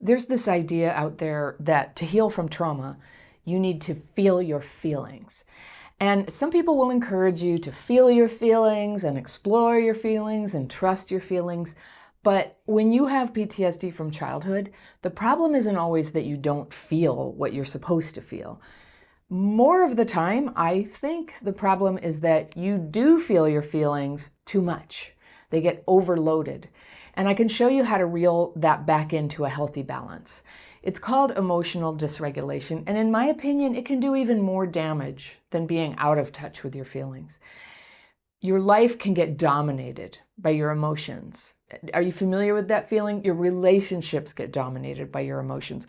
There's this idea out there that to heal from trauma, you need to feel your feelings. And some people will encourage you to feel your feelings and explore your feelings and trust your feelings. But when you have PTSD from childhood, the problem isn't always that you don't feel what you're supposed to feel. More of the time, I think the problem is that you do feel your feelings too much. They get overloaded. And I can show you how to reel that back into a healthy balance. It's called emotional dysregulation, and in my opinion, it can do even more damage than being out of touch with your feelings. Your life can get dominated by your emotions. Are you familiar with that feeling? Your relationships get dominated by your emotions.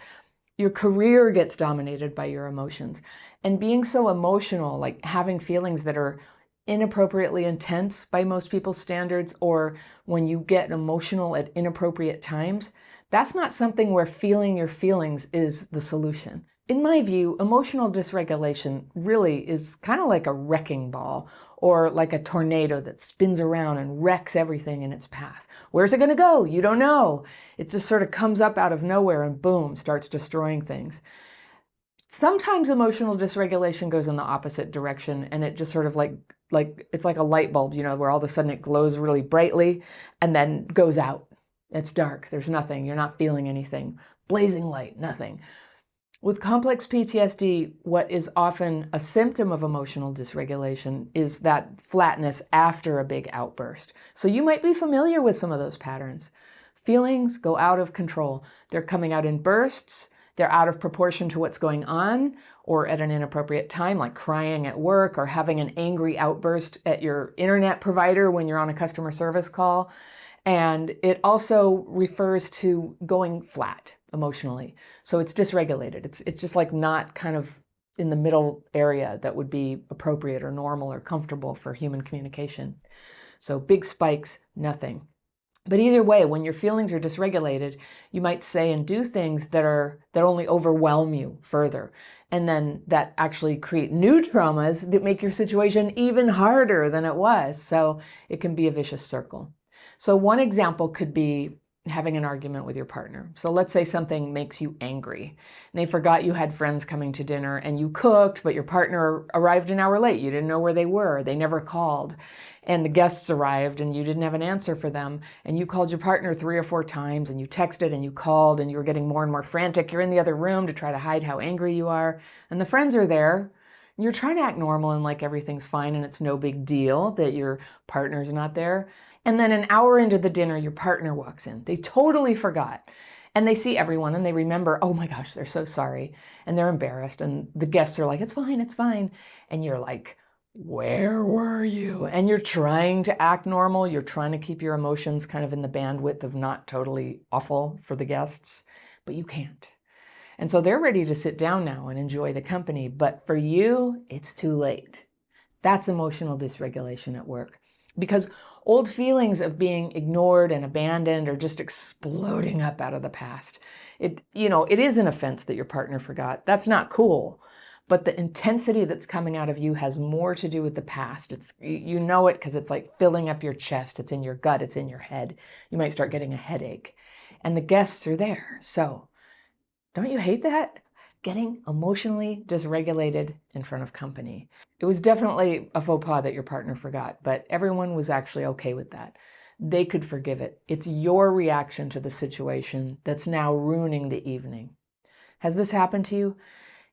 Your career gets dominated by your emotions. And being so emotional, like having feelings that are inappropriately intense by most people's standards, or when you get emotional at inappropriate times, that's not something where feeling your feelings is the solution. In my view, emotional dysregulation really is kind of like a wrecking ball or like a tornado that spins around and wrecks everything in its path. Where's it going to go? You don't know. It just sort of comes up out of nowhere and boom, starts destroying things. Sometimes emotional dysregulation goes in the opposite direction, and it just sort of like it's like a light bulb, where all of a sudden it glows really brightly and then goes out. It's dark. There's nothing. You're not feeling anything. Blazing light, nothing. With complex PTSD, what is often a symptom of emotional dysregulation is that flatness after a big outburst. So you might be familiar with some of those patterns. Feelings go out of control. They're coming out in bursts. They're out of proportion to what's going on, or at an inappropriate time, like crying at work or having an angry outburst at your internet provider when you're on a customer service call. And it also refers to going flat emotionally. So it's dysregulated. It's just like not kind of in the middle area that would be appropriate or normal or comfortable for human communication. So big spikes, nothing. But either way, when your feelings are dysregulated, you might say and do things that only overwhelm you further. And then that actually create new traumas that make your situation even harder than it was. So it can be a vicious circle. So one example could be having an argument with your partner. So let's say something makes you angry. And they forgot you had friends coming to dinner and you cooked, but your partner arrived an hour late. You didn't know where they were. They never called. And the guests arrived and you didn't have an answer for them. And you called your partner 3 or 4 times and you texted and you called and you were getting more and more frantic. You're in the other room to try to hide how angry you are. And the friends are there. And you're trying to act normal and like everything's fine and it's no big deal that your partner's not there. And then an hour into the dinner, your partner walks in. They totally forgot. And they see everyone and they remember, oh my gosh, they're so sorry. And they're embarrassed. And the guests are like, it's fine, it's fine. And you're like, where were you? And you're trying to act normal. You're trying to keep your emotions kind of in the bandwidth of not totally awful for the guests, but you can't. And so they're ready to sit down now and enjoy the company. But for you, it's too late. That's emotional dysregulation at work. Because old feelings of being ignored and abandoned are just exploding up out of the past. It is an offense that your partner forgot. That's not cool. But the intensity that's coming out of you has more to do with the past. You know it because it's like filling up your chest. It's in your gut. It's in your head. You might start getting a headache. And the guests are there. So don't you hate that? Getting emotionally dysregulated in front of company. It was definitely a faux pas that your partner forgot, but everyone was actually okay with that. They could forgive it. It's your reaction to the situation that's now ruining the evening. Has this happened to you?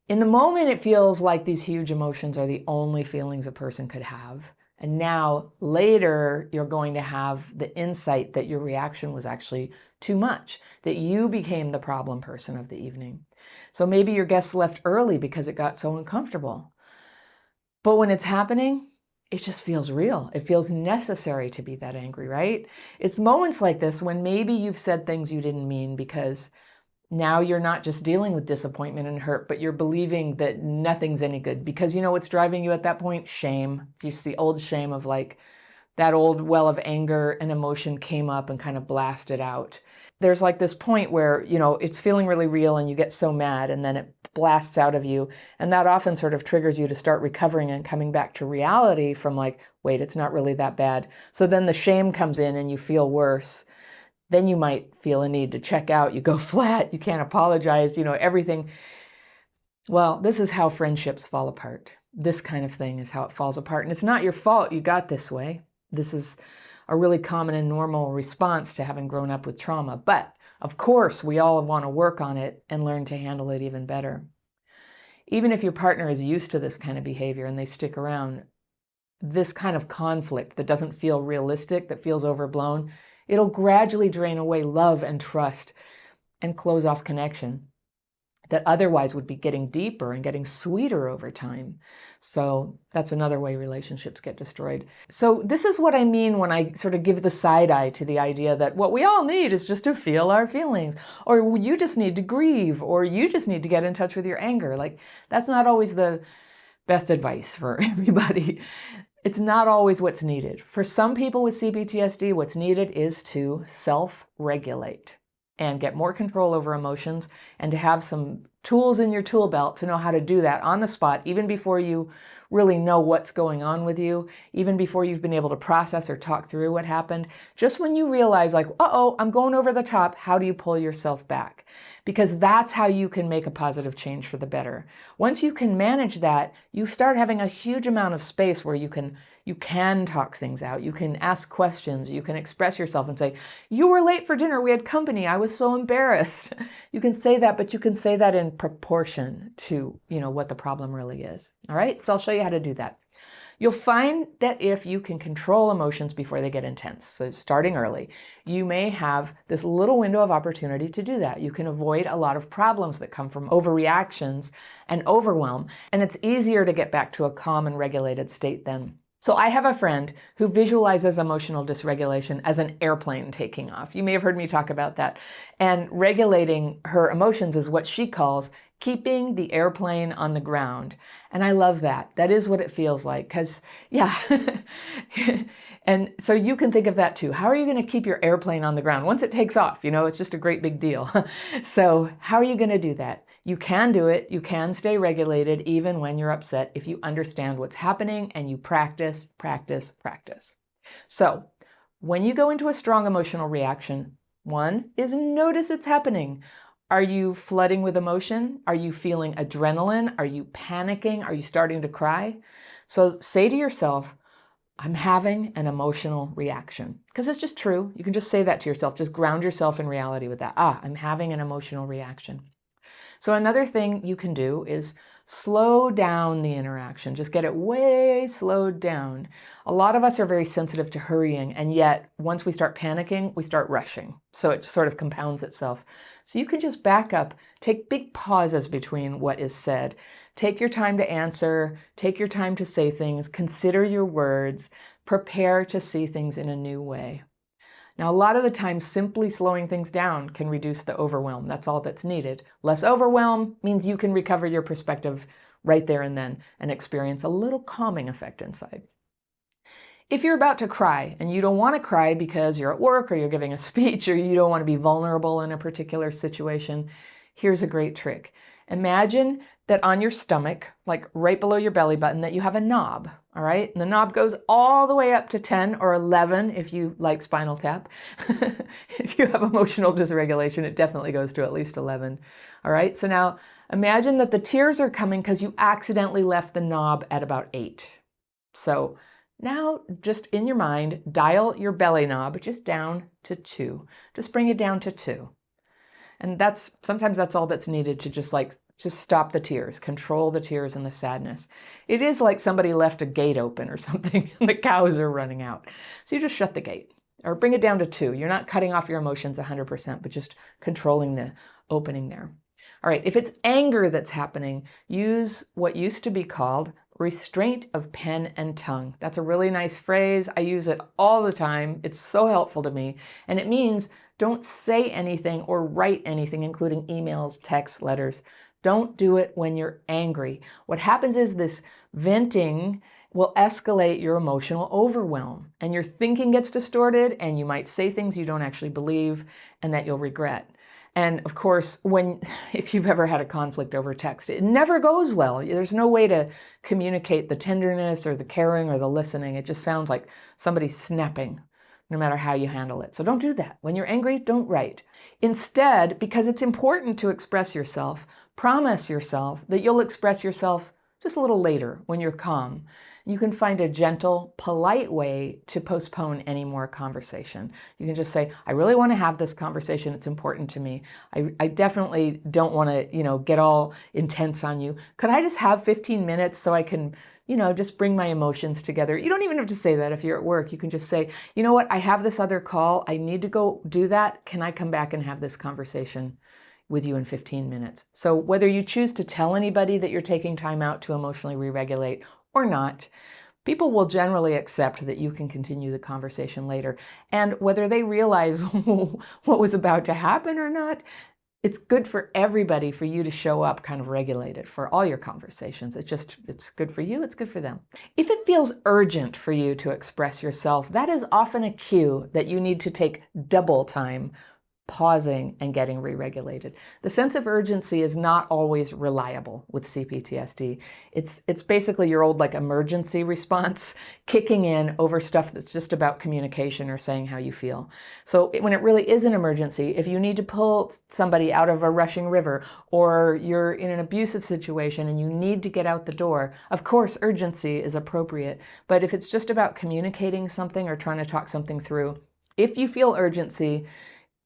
In the moment, it feels like these huge emotions are the only feelings a person could have. And now, later, you're going to have the insight that your reaction was actually too much, that you became the problem person of the evening. So maybe your guests left early because it got so uncomfortable. But when it's happening, it just feels real. It feels necessary to be that angry, right? It's moments like this when maybe you've said things you didn't mean because now you're not just dealing with disappointment and hurt, but you're believing that nothing's any good. Because you know what's driving you at that point? Shame. Just the old shame of like that old well of anger and emotion came up and kind of blasted out. There's like this point where, it's feeling really real and you get so mad and then it blasts out of you. And that often sort of triggers you to start recovering and coming back to reality from like, wait, it's not really that bad. So then the shame comes in and you feel worse. then you might feel a need to check out. You go flat, you can't apologize, everything. Well, this is how friendships fall apart. This kind of thing is how it falls apart. And it's not your fault you got this way. This is a really common and normal response to having grown up with trauma. But of course, we all want to work on it and learn to handle it even better. Even if your partner is used to this kind of behavior and they stick around, this kind of conflict that doesn't feel realistic, that feels overblown, it'll gradually drain away love and trust and close off connection that otherwise would be getting deeper and getting sweeter over time. So that's another way relationships get destroyed. So this is what I mean when I sort of give the side eye to the idea that what we all need is just to feel our feelings, or you just need to grieve, or you just need to get in touch with your anger. Like, that's not always the best advice for everybody. It's not always what's needed. For some people with CPTSD, what's needed is to self-regulate and get more control over emotions, and to have some tools in your tool belt to know how to do that on the spot, even before you really know what's going on with you, even before you've been able to process or talk through what happened. Just when you realize, like, uh-oh, I'm going over the top, how do you pull yourself back? Because that's how you can make a positive change for the better. Once you can manage that, you start having a huge amount of space where you can talk things out. You can ask questions. You can express yourself and say, you were late for dinner. We had company. I was so embarrassed. You can say that, but you can say that in proportion to, what the problem really is. All right. So I'll show you how to do that. You'll find that if you can control emotions before they get intense, so starting early, you may have this little window of opportunity to do that. You can avoid a lot of problems that come from overreactions and overwhelm, and it's easier to get back to a calm and regulated state then. So I have a friend who visualizes emotional dysregulation as an airplane taking off. You may have heard me talk about that. And regulating her emotions is what she calls keeping the airplane on the ground. And I love that. That is what it feels like. Because, yeah. And so you can think of that too. How are you going to keep your airplane on the ground? Once it takes off, it's just a great big deal. So how are you going to do that? You can do it. You can stay regulated even when you're upset if you understand what's happening and you practice, practice, practice. So when you go into a strong emotional reaction, one is notice it's happening. Are you flooding with emotion? Are you feeling adrenaline? Are you panicking? Are you starting to cry? So say to yourself, I'm having an emotional reaction. Because it's just true. You can just say that to yourself. Just ground yourself in reality with that. I'm having an emotional reaction. So another thing you can do is slow down the interaction. Just get it way slowed down. A lot of us are very sensitive to hurrying, and yet once we start panicking, we start rushing. So it sort of compounds itself. So you can just back up, take big pauses between what is said. Take your time to answer, take your time to say things, consider your words, prepare to see things in a new way. Now, a lot of the time, simply slowing things down can reduce the overwhelm. That's all that's needed. Less overwhelm means you can recover your perspective right there and then and experience a little calming effect inside. If you're about to cry and you don't want to cry because you're at work or you're giving a speech or you don't want to be vulnerable in a particular situation, here's a great trick. Imagine that on your stomach, like right below your belly button, that you have a knob, all right? And the knob goes all the way up to 10 or 11 if you like Spinal Tap. If you have emotional dysregulation, it definitely goes to at least 11, all right? So now imagine that the tears are coming because you accidentally left the knob at about 8. So now just in your mind, dial your belly knob just down to 2. Just bring it down to 2. And sometimes that's all that's needed to just stop the tears, control the tears and the sadness. It is like somebody left a gate open or something and the cows are running out. So you just shut the gate or bring it down to 2. You're not cutting off your emotions 100%, but just controlling the opening there. All right, if it's anger that's happening, use what used to be called restraint of pen and tongue. That's a really nice phrase. I use it all the time. It's so helpful to me. And it means don't say anything or write anything, including emails, texts, letters. Don't do it when you're angry. What happens is this venting will escalate your emotional overwhelm and your thinking gets distorted and you might say things you don't actually believe and that you'll regret. And of course, if you've ever had a conflict over text, it never goes well. There's no way to communicate the tenderness or the caring or the listening. It just sounds like somebody snapping. no matter how you handle it. So don't do that. When you're angry, don't write. Instead, because it's important to express yourself, promise yourself that you'll express yourself just a little later when you're calm. You can find a gentle, polite way to postpone any more conversation. You can just say, I really want to have this conversation. It's important to me. I definitely don't want to, get all intense on you. Could I just have 15 minutes so I can, just bring my emotions together? You don't even have to say that if you're at work. You can just say, you know what? I have this other call. I need to go do that. Can I come back and have this conversation with you in 15 minutes? So whether you choose to tell anybody that you're taking time out to emotionally re-regulate or not, people will generally accept that you can continue the conversation later. And whether they realize what was about to happen or not, it's good for everybody for you to show up kind of regulated for all your conversations. It's good for you, it's good for them. If it feels urgent for you to express yourself, that is often a cue that you need to take double time pausing and getting re-regulated. The sense of urgency is not always reliable with CPTSD. It's basically your old emergency response kicking in over stuff that's just about communication or saying how you feel. So when it really is an emergency, if you need to pull somebody out of a rushing river, or you're in an abusive situation and you need to get out the door, of course urgency is appropriate. But if it's just about communicating something or trying to talk something through, if you feel urgency,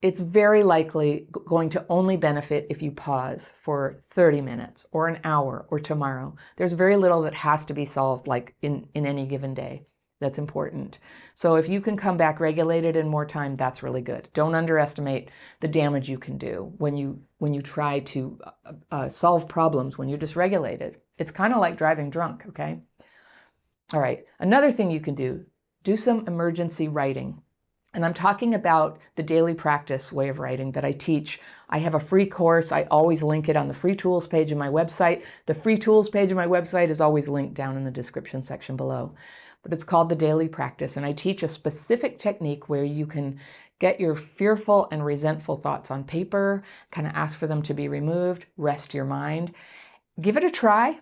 it's very likely going to only benefit if you pause for 30 minutes or an hour or tomorrow. There's very little that has to be solved in any given day that's important. So if you can come back regulated in more time, that's really good. Don't underestimate the damage you can do when you try to solve problems when you're dysregulated. It's kind of like driving drunk, okay? All right, another thing you can do some emergency writing. And I'm talking about the daily practice way of writing that I teach. I have a free course. I always link it on the free tools page of my website. The free tools page of my website is always linked down in the description section below. But it's called the daily practice. And I teach a specific technique where you can get your fearful and resentful thoughts on paper, kind of ask for them to be removed, rest your mind. Give it a try.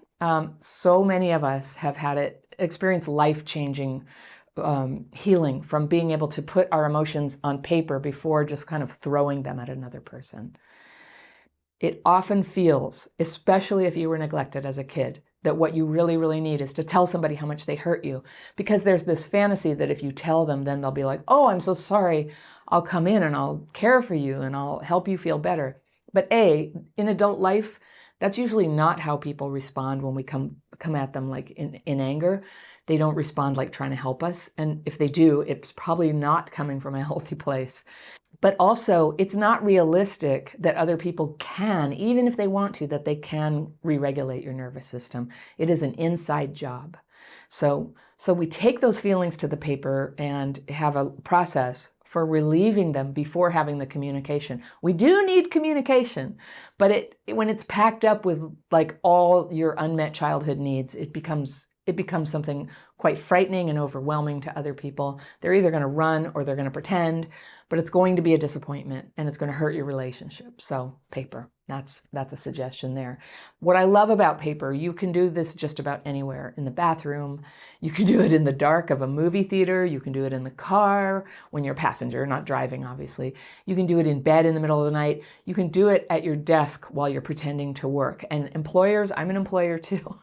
So many of us have experienced life-changing healing from being able to put our emotions on paper before just kind of throwing them at another person. It often feels, especially if you were neglected as a kid, that what you really, really need is to tell somebody how much they hurt you, because there's this fantasy that if you tell them, then they'll be like, oh, I'm so sorry. I'll come in and I'll care for you and I'll help you feel better. But in adult life, that's usually not how people respond when we come at them in anger. They don't respond like trying to help us. And if they do, it's probably not coming from a healthy place. But also, it's not realistic that other people can, even if they want to, that they can re-regulate your nervous system. It is an inside job. So we take those feelings to the paper and have a process for relieving them before having the communication. We do need communication, but when it's packed up with all your unmet childhood needs, it becomes something quite frightening and overwhelming to other people. They're either going to run or they're going to pretend, but it's going to be a disappointment and it's going to hurt your relationship. So paper, that's a suggestion there. What I love about paper, you can do this just about anywhere. In the bathroom, you can do it in the dark of a movie theater, you can do it in the car when you're a passenger, not driving obviously. You can do it in bed in the middle of the night. You can do it at your desk while you're pretending to work. And employers, I'm an employer too.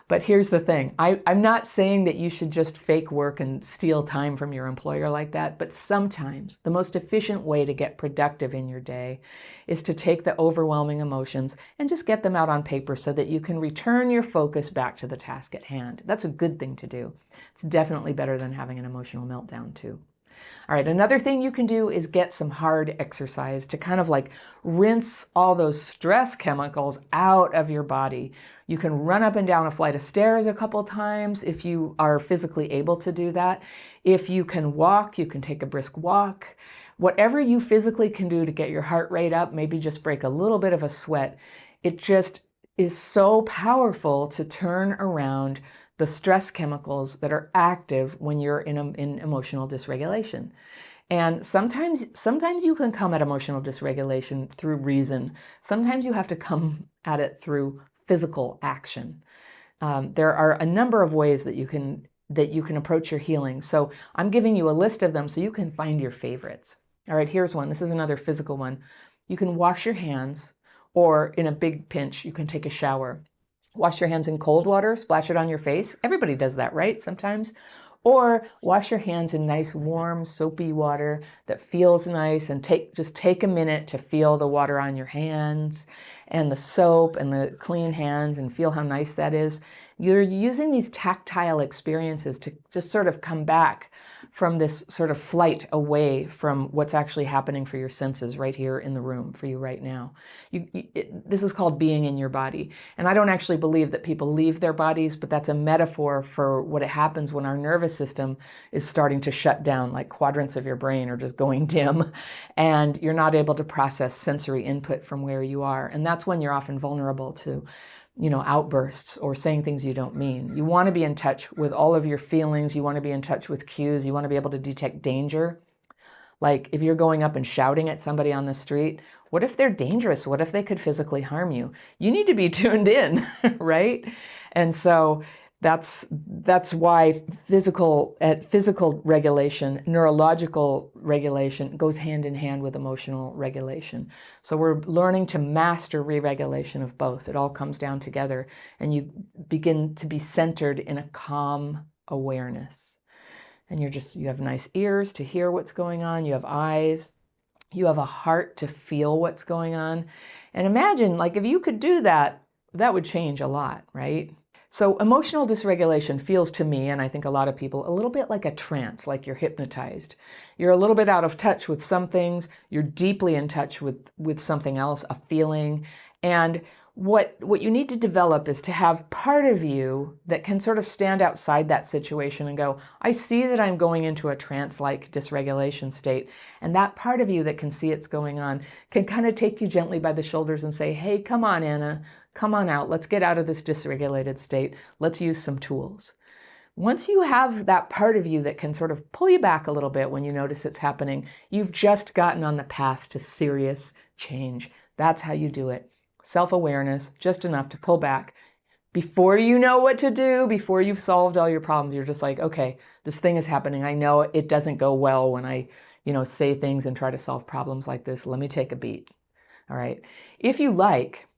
But here's the thing. I'm not saying that you should just fake work and steal time from your employer like that, but sometimes the most efficient way to get productive in your day is to take the overwhelming emotions and just get them out on paper so that you can return your focus back to the task at hand. That's a good thing to do. It's definitely better than having an emotional meltdown too. All right, another thing you can do is get some hard exercise to kind of rinse all those stress chemicals out of your body. You can run up and down a flight of stairs a couple times if you are physically able to do that. If you can walk, you can take a brisk walk. Whatever you physically can do to get your heart rate up, maybe just break a little bit of a sweat. It just is so powerful to turn around the stress chemicals that are active when you're in emotional dysregulation. And sometimes you can come at emotional dysregulation through reason. Sometimes you have to come at it through physical action. There are a number of ways that you can that you can approach your healing. So I'm giving you a list of them so you can find your favorites. All right, here's one. This is another physical one. You can wash your hands, or in a big pinch, you can take a shower. Wash your hands in cold water, splash it on your face. Everybody does that, right? Sometimes. Or wash your hands in nice, warm, soapy water that feels nice, and just take a minute to feel the water on your hands and the soap and the clean hands and feel how nice that is. You're using these tactile experiences to just sort of come back from this sort of flight away from what's actually happening for your senses right here in the room for you right now. This is called being in your body. And I don't actually believe that people leave their bodies, but that's a metaphor for what happens when our nervous system is starting to shut down, like quadrants of your brain are just going dim, and you're not able to process sensory input from where you are. And that's when you're often vulnerable to outbursts or saying things you don't mean. You want to be in touch with all of your feelings. You want to be in touch with cues. You want to be able to detect danger. Like if you're going up and shouting at somebody on the street, what if they're dangerous? What if they could physically harm you? You need to be tuned in, right? And so that's why physical regulation, neurological regulation goes hand in hand with emotional regulation. So we're learning to master re-regulation of both. It all comes down together, and you begin to be centered in a calm awareness. And you have nice ears to hear what's going on. You have eyes. You have a heart to feel what's going on. And imagine, like, if you could do that, that would change a lot, right? So emotional dysregulation feels to me, and I think a lot of people, a little bit like a trance, like you're hypnotized. You're a little bit out of touch with some things. You're deeply in touch with something else, a feeling. And what you need to develop is to have part of you that can sort of stand outside that situation and go, I see that I'm going into a trance-like dysregulation state. And that part of you that can see it's going on can kind of take you gently by the shoulders and say, hey, come on, Anna. Come on out. Let's get out of this dysregulated state. Let's use some tools. Once you have that part of you that can sort of pull you back a little bit when you notice it's happening, you've just gotten on the path to serious change. That's how you do it. Self-awareness, just enough to pull back. Before you know what to do, before you've solved all your problems, you're just like, okay, this thing is happening. I know it doesn't go well when I, say things and try to solve problems like this. Let me take a beat. All right. If you like,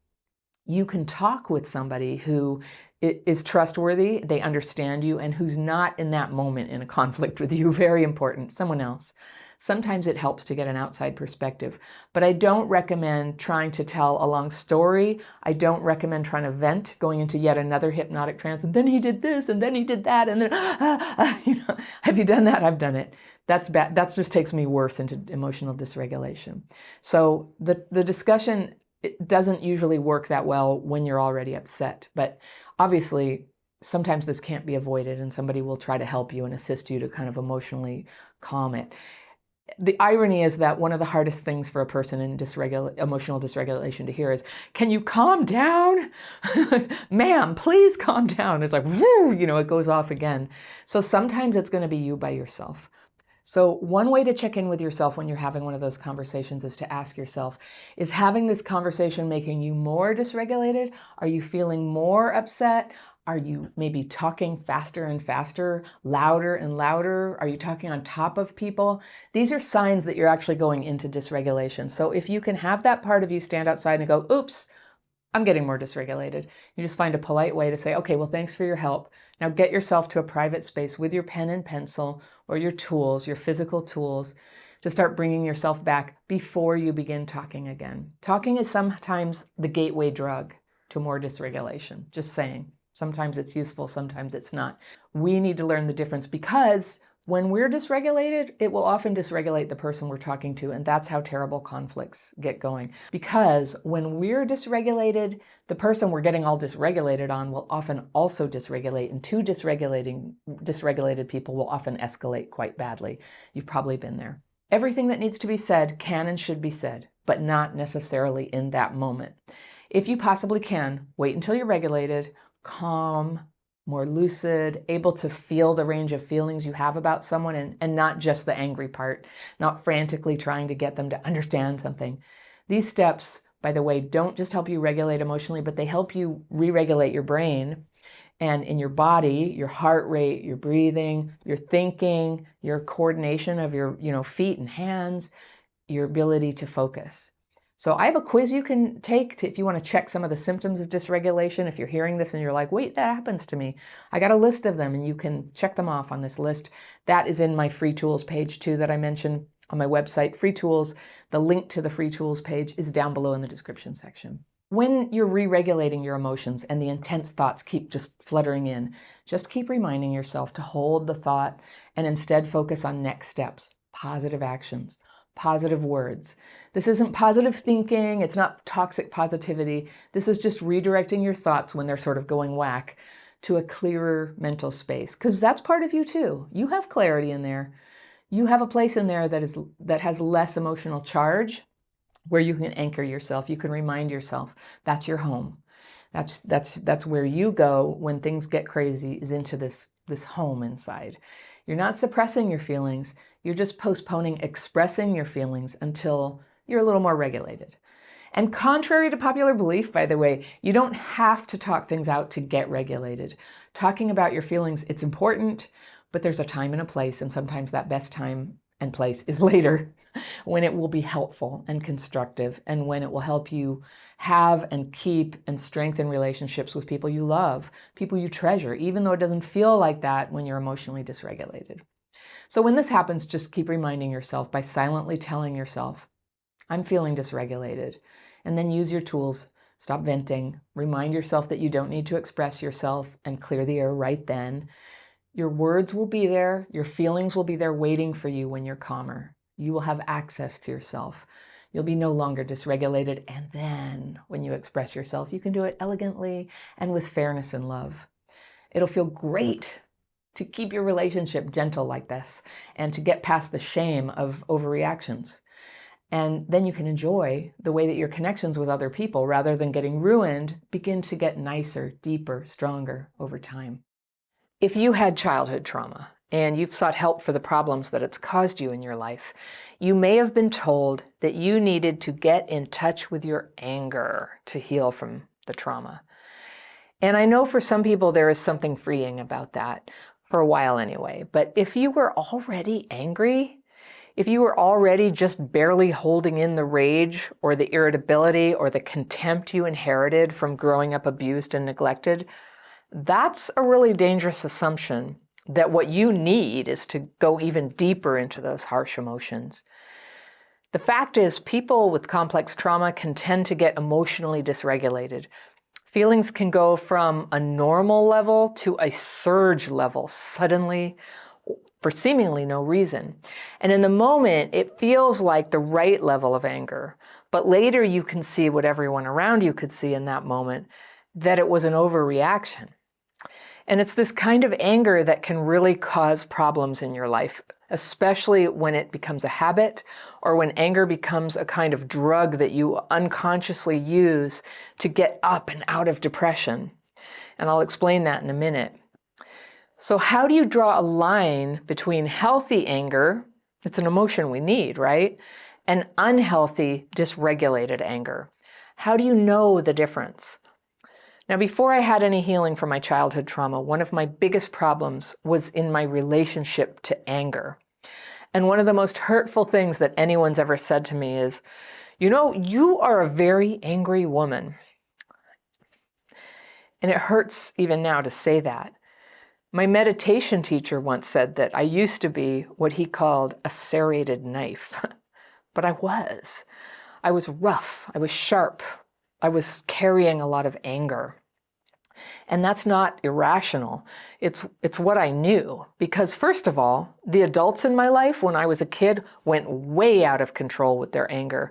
you can talk with somebody who is trustworthy, they understand you, and who's not in that moment in a conflict with you. Very important. Someone else. Sometimes it helps to get an outside perspective. But I don't recommend trying to tell a long story. I don't recommend trying to vent, going into yet another hypnotic trance, and then he did this, and then he did that, and then, have you done that? I've done it. That's bad. That just takes me worse into emotional dysregulation. So the discussion, it doesn't usually work that well when you're already upset. But obviously, sometimes this can't be avoided, and somebody will try to help you and assist you to kind of emotionally calm it. The irony is that one of the hardest things for a person in emotional dysregulation to hear is, can you calm down? Ma'am, please calm down. It's like, whoo, it goes off again. So sometimes it's going to be you by yourself. So one way to check in with yourself when you're having one of those conversations is to ask yourself, is having this conversation making you more dysregulated? Are you feeling more upset? Are you maybe talking faster and faster, louder and louder? Are you talking on top of people? These are signs that you're actually going into dysregulation. So if you can have that part of you stand outside and go, oops, I'm getting more dysregulated. You just find a polite way to say, okay, well, thanks for your help. Now get yourself to a private space with your pen and pencil or your tools, your physical tools, to start bringing yourself back before you begin talking again. Talking is sometimes the gateway drug to more dysregulation. Just saying. Sometimes it's useful, sometimes it's not. We need to learn the difference, because when we're dysregulated, it will often dysregulate the person we're talking to, and that's how terrible conflicts get going. Because when we're dysregulated, the person we're getting all dysregulated on will often also dysregulate, and two dysregulated people will often escalate quite badly. You've probably been there. Everything that needs to be said can and should be said, but not necessarily in that moment. If you possibly can, wait until you're regulated, calm, more lucid, able to feel the range of feelings you have about someone, and not just the angry part, not frantically trying to get them to understand something. These steps, by the way, don't just help you regulate emotionally, but they help you re-regulate your brain and in your body, your heart rate, your breathing, your thinking, your coordination of your, feet and hands, your ability to focus. So I have a quiz you can take if you want to check some of the symptoms of dysregulation. If you're hearing this and you're like, wait, that happens to me. I got a list of them and you can check them off on this list. That is in my free tools page too that I mentioned on my website, free tools. The link to the free tools page is down below in the description section. When you're re-regulating your emotions and the intense thoughts keep just fluttering in, just keep reminding yourself to hold the thought and instead focus on next steps, positive actions, positive words. This isn't positive thinking. It's not toxic positivity. This is just redirecting your thoughts when they're sort of going whack to a clearer mental space, because that's part of you too. You have clarity in there. You have a place in there that has less emotional charge, where you can anchor yourself. You can remind yourself that's your home. That's where you go when things get crazy, is into this home inside. You're not suppressing your feelings. You're just postponing expressing your feelings until you're a little more regulated. And contrary to popular belief, by the way, you don't have to talk things out to get regulated. Talking about your feelings, it's important, but there's a time and a place, and sometimes that best time and place is later, when it will be helpful and constructive, and when it will help you have and keep and strengthen relationships with people you love, people you treasure, even though it doesn't feel like that when you're emotionally dysregulated. So when this happens, just keep reminding yourself by silently telling yourself, I'm feeling dysregulated. And then use your tools. Stop venting. Remind yourself that you don't need to express yourself and clear the air right then. Your words will be there. Your feelings will be there waiting for you when you're calmer. You will have access to yourself. You'll be no longer dysregulated. And then when you express yourself, you can do it elegantly and with fairness and love. It'll feel great to keep your relationship gentle like this and to get past the shame of overreactions. And then you can enjoy the way that your connections with other people, rather than getting ruined, begin to get nicer, deeper, stronger over time. If you had childhood trauma and you've sought help for the problems that it's caused you in your life, you may have been told that you needed to get in touch with your anger to heal from the trauma. And I know for some people there is something freeing about that, for a while anyway. But if you were already angry, if you were already just barely holding in the rage or the irritability or the contempt you inherited from growing up abused and neglected, that's a really dangerous assumption that what you need is to go even deeper into those harsh emotions. The fact is, people with complex trauma can tend to get emotionally dysregulated. Feelings can go from a normal level to a surge level suddenly, for seemingly no reason. And in the moment, it feels like the right level of anger. But later you can see what everyone around you could see in that moment, that it was an overreaction. And it's this kind of anger that can really cause problems in your life, especially when it becomes a habit or when anger becomes a kind of drug that you unconsciously use to get up and out of depression. And I'll explain that in a minute. So how do you draw a line between healthy anger, it's an emotion we need, right? And unhealthy, dysregulated anger? How do you know the difference? Now, before I had any healing from my childhood trauma, one of my biggest problems was in my relationship to anger. And one of the most hurtful things that anyone's ever said to me is, you are a very angry woman. And it hurts even now to say that. My meditation teacher once said that I used to be what he called a serrated knife. But I was. I was rough. I was sharp. I was carrying a lot of anger. And that's not irrational. It's what I knew. Because first of all, the adults in my life when I was a kid went way out of control with their anger.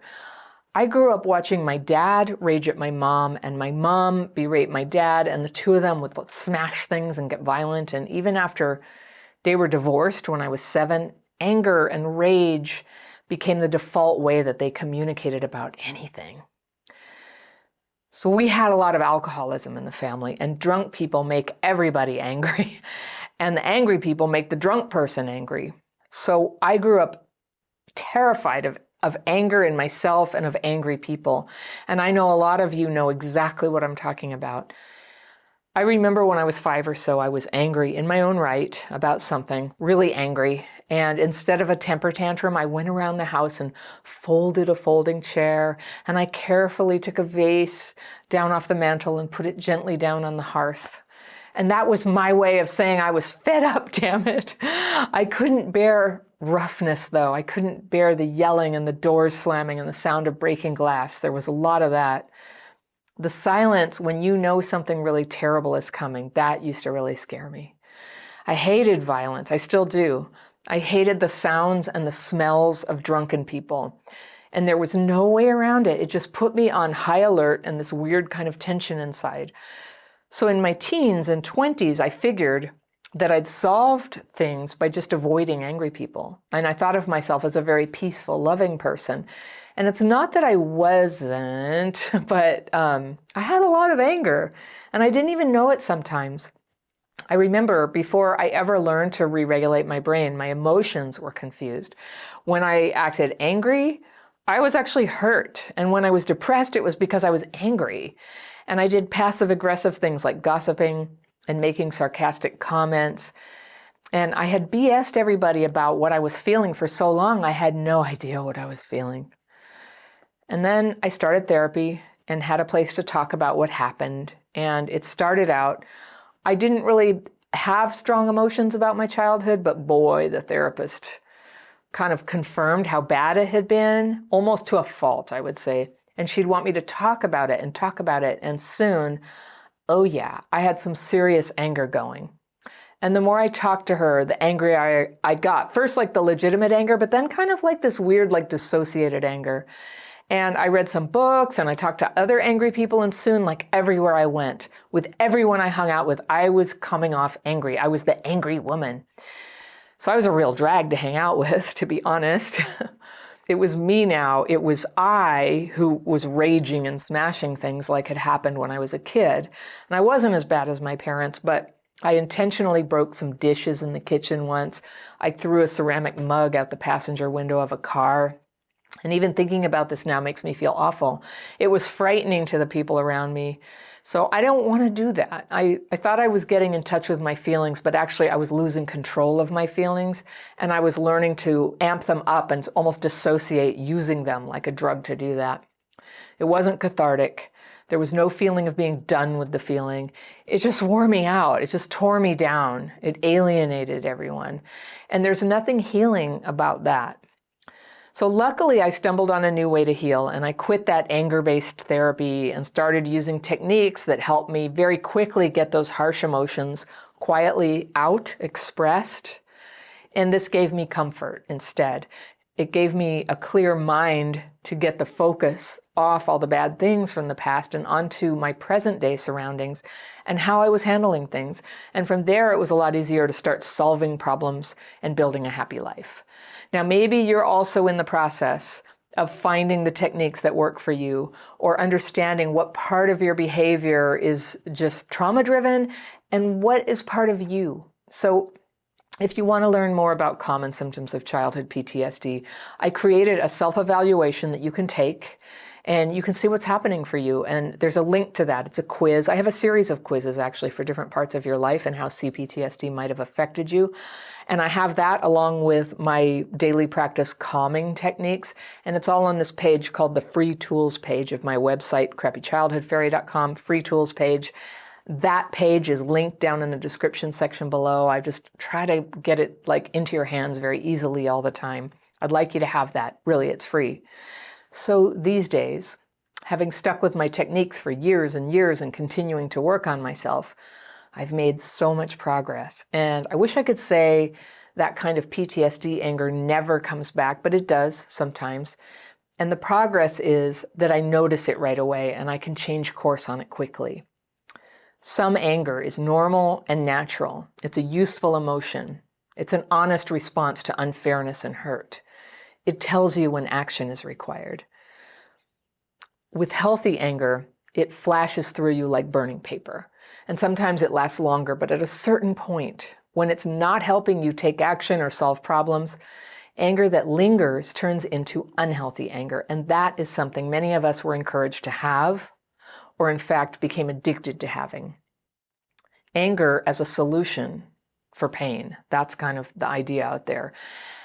I grew up watching my dad rage at my mom and my mom berate my dad, and the two of them would smash things and get violent. And even after they were divorced when I was 7, anger and rage became the default way that they communicated about anything. So we had a lot of alcoholism in the family, and drunk people make everybody angry, and the angry people make the drunk person angry. So I grew up terrified of anger in myself and of angry people. And I know a lot of you know exactly what I'm talking about. I remember when I was 5 or so, I was angry in my own right about something, really angry. And instead of a temper tantrum, I went around the house and folded a folding chair, and I carefully took a vase down off the mantel and put it gently down on the hearth. And that was my way of saying I was fed up, damn it. I couldn't bear roughness, though. I couldn't bear the yelling and the doors slamming and the sound of breaking glass. There was a lot of that. The silence when you know something really terrible is coming, that used to really scare me. I hated violence. I still do. I hated the sounds and the smells of drunken people. And there was no way around it. It just put me on high alert and this weird kind of tension inside. So in my teens and 20s, I figured that I'd solved things by just avoiding angry people. And I thought of myself as a very peaceful, loving person. And it's not that I wasn't, but I had a lot of anger, and I didn't even know it sometimes. I remember before I ever learned to re-regulate my brain, my emotions were confused. When I acted angry, I was actually hurt. And when I was depressed, it was because I was angry. And I did passive-aggressive things like gossiping and making sarcastic comments. And I had BS'd everybody about what I was feeling for so long, I had no idea what I was feeling. And then I started therapy and had a place to talk about what happened. And it started out, I didn't really have strong emotions about my childhood, but boy, the therapist kind of confirmed how bad it had been, almost to a fault, I would say. And she'd want me to talk about it and talk about it. And soon, oh yeah, I had some serious anger going. And the more I talked to her, the angrier I got. First like the legitimate anger, but then kind of like this weird, like dissociated anger. And I read some books and I talked to other angry people, and soon, like everywhere I went, with everyone I hung out with, I was coming off angry. I was the angry woman. So I was a real drag to hang out with, to be honest. It was me now. It was I who was raging and smashing things like had happened when I was a kid. And I wasn't as bad as my parents, but I intentionally broke some dishes in the kitchen once. I threw a ceramic mug out the passenger window of a car. And even thinking about this now makes me feel awful. It was frightening to the people around me. So I don't want to do that. I thought I was getting in touch with my feelings, but actually I was losing control of my feelings. And I was learning to amp them up and almost dissociate using them like a drug to do that. It wasn't cathartic. There was no feeling of being done with the feeling. It just wore me out. It just tore me down. It alienated everyone. And there's nothing healing about that. So luckily, I stumbled on a new way to heal, and I quit that anger-based therapy and started using techniques that helped me very quickly get those harsh emotions quietly out, expressed. And this gave me comfort instead. It gave me a clear mind to get the focus off all the bad things from the past and onto my present day surroundings and how I was handling things. And from there, it was a lot easier to start solving problems and building a happy life. Now, maybe you're also in the process of finding the techniques that work for you, or understanding what part of your behavior is just trauma-driven and what is part of you. So if you want to learn more about common symptoms of childhood PTSD, I created a self-evaluation that you can take, and you can see what's happening for you. And there's a link to that. It's a quiz. I have a series of quizzes actually for different parts of your life and how CPTSD might have affected you. And I have that along with my daily practice calming techniques. And it's all on this page called the free tools page of my website, crappychildhoodfairy.com, free tools page. That page is linked down in the description section below. I just try to get it like into your hands very easily all the time. I'd like you to have that. Really, it's free. So these days, having stuck with my techniques for years and years and continuing to work on myself, I've made so much progress. And I wish I could say that kind of PTSD anger never comes back, but it does sometimes. And the progress is that I notice it right away and I can change course on it quickly. Some anger is normal and natural. It's a useful emotion. It's an honest response to unfairness and hurt. It tells you when action is required. With healthy anger, it flashes through you like burning paper. And sometimes it lasts longer, but at a certain point, when it's not helping you take action or solve problems, anger that lingers turns into unhealthy anger. And that is something many of us were encouraged to have, or in fact became addicted to having. anger as a solution for pain. That's kind of the idea out there.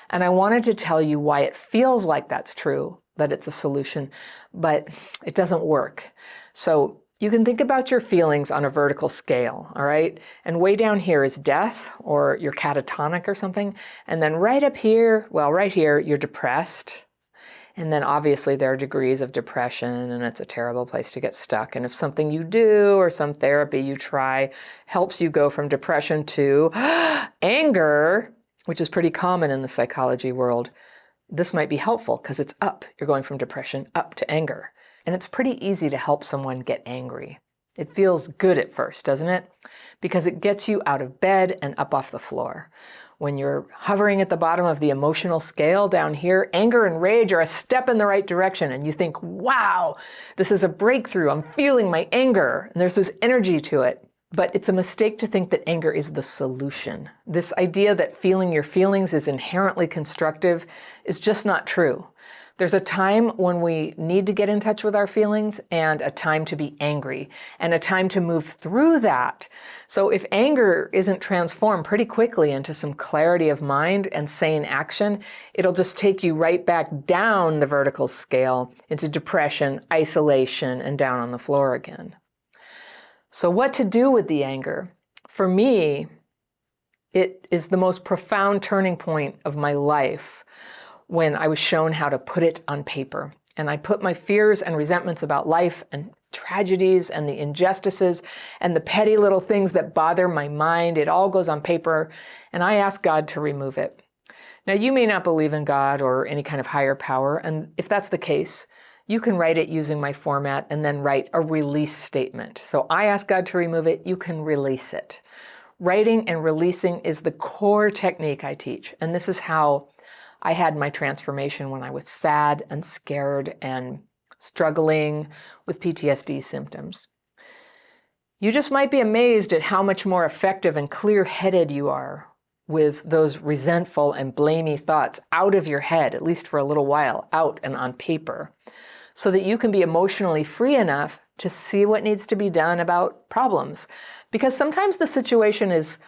And I wanted to tell you why it feels like that's true, that it's a solution, but it doesn't work. So you can think about your feelings on a vertical scale, all right? And way down here is death, or you're catatonic or something. And then right up here, well, right here, you're depressed. And then obviously there are degrees of depression, and it's a terrible place to get stuck. And if something you do or some therapy you try helps you go from depression to anger, which is pretty common in the psychology world, this might be helpful because it's up. You're going from depression up to anger. And it's pretty easy to help someone get angry. It feels good at first, doesn't it? Because it gets you out of bed and up off the floor. When you're hovering at the bottom of the emotional scale down here, anger and rage are a step in the right direction. And you think, wow, this is a breakthrough. I'm feeling my anger. And there's this energy to it. But it's a mistake to think that anger is the solution. This idea that feeling your feelings is inherently constructive is just not true. There's a time when we need to get in touch with our feelings, and a time to be angry, and a time to move through that. So if anger isn't transformed pretty quickly into some clarity of mind and sane action, it'll just take you right back down the vertical scale into depression, isolation, and down on the floor again. So what to do with the anger? For me, it is the most profound turning point of my life when I was shown how to put it on paper. And I put my fears and resentments about life and tragedies and the injustices and the petty little things that bother my mind. It all goes on paper, and I ask God to remove it. Now, you may not believe in God or any kind of higher power, and if that's the case, you can write it using my format and then write a release statement. So I ask God to remove it, you can release it. Writing and releasing is the core technique I teach, and this is how I had my transformation when I was sad and scared and struggling with PTSD symptoms. You just might be amazed at how much more effective and clear-headed you are with those resentful and blamey thoughts out of your head, at least for a little while, out and on paper, so that you can be emotionally free enough to see what needs to be done about problems. Because sometimes the situation is,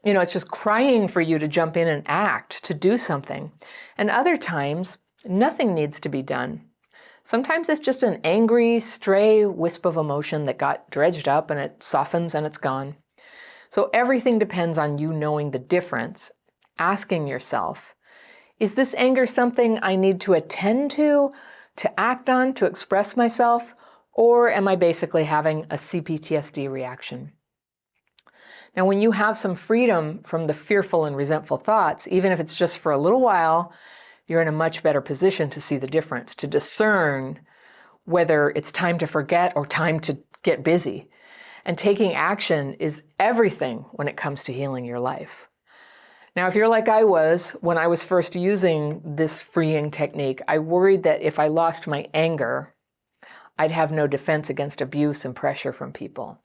it's just crying for you to jump in and act, to do something. And other times, nothing needs to be done. Sometimes it's just an angry, stray wisp of emotion that got dredged up and it softens and it's gone. So everything depends on you knowing the difference, asking yourself, is this anger something I need to attend to act on, to express myself, or am I basically having a CPTSD reaction? Now, when you have some freedom from the fearful and resentful thoughts, even if it's just for a little while, you're in a much better position to see the difference, to discern whether it's time to forget or time to get busy. And taking action is everything when it comes to healing your life. Now, if you're like I was when I was first using this freeing technique, I worried that if I lost my anger, I'd have no defense against abuse and pressure from people.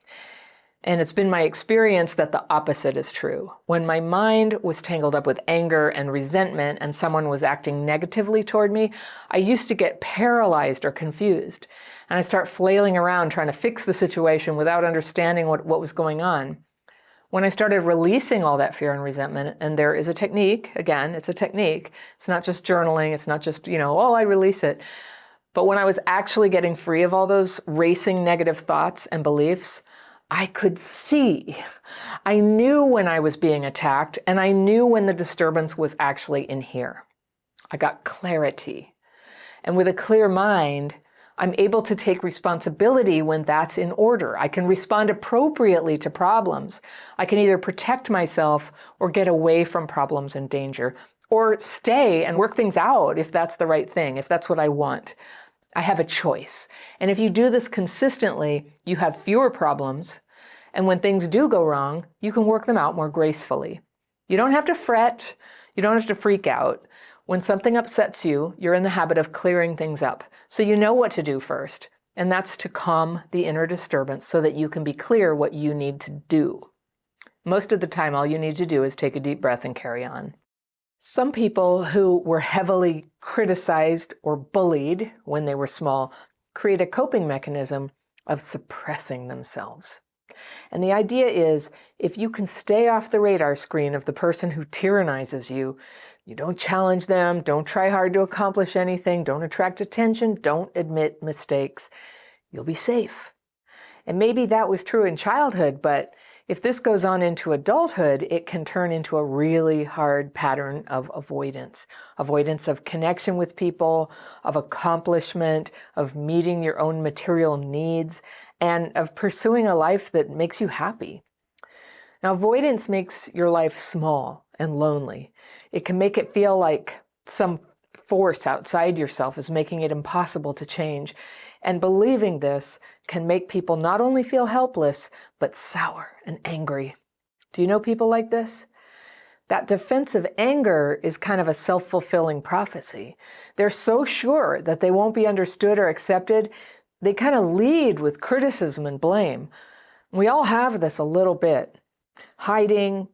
And it's been my experience that the opposite is true. When my mind was tangled up with anger and resentment and someone was acting negatively toward me, I used to get paralyzed or confused. And I start flailing around trying to fix the situation without understanding what was going on. When I started releasing all that fear and resentment, and there is a technique, again, it's a technique. It's not just journaling. It's not just, I release it. But when I was actually getting free of all those racing negative thoughts and beliefs, I could see. I knew when I was being attacked, and I knew when the disturbance was actually in here. I got clarity. And with a clear mind, I'm able to take responsibility when that's in order. I can respond appropriately to problems. I can either protect myself or get away from problems and danger, or stay and work things out if that's the right thing, if that's what I want. I have a choice. And if you do this consistently, you have fewer problems. And when things do go wrong, you can work them out more gracefully. You don't have to fret. You don't have to freak out. When something upsets you, you're in the habit of clearing things up. So you know what to do first. And that's to calm the inner disturbance so that you can be clear what you need to do. Most of the time, all you need to do is take a deep breath and carry on. Some people who were heavily criticized or bullied when they were small create a coping mechanism of suppressing themselves. And the idea is, if you can stay off the radar screen of the person who tyrannizes you, you don't challenge them, don't try hard to accomplish anything, don't attract attention, don't admit mistakes, you'll be safe. And maybe that was true in childhood, but if this goes on into adulthood, it can turn into a really hard pattern of avoidance. Avoidance of connection with people, of accomplishment, of meeting your own material needs, and of pursuing a life that makes you happy. Now, avoidance makes your life small and lonely. It can make it feel like some force outside yourself is making it impossible to change. And believing this can make people not only feel helpless, but sour and angry. Do you know people like this? That defensive anger is kind of a self-fulfilling prophecy. They're so sure that they won't be understood or accepted, they kind of lead with criticism and blame. We all have this a little bit. Hiding,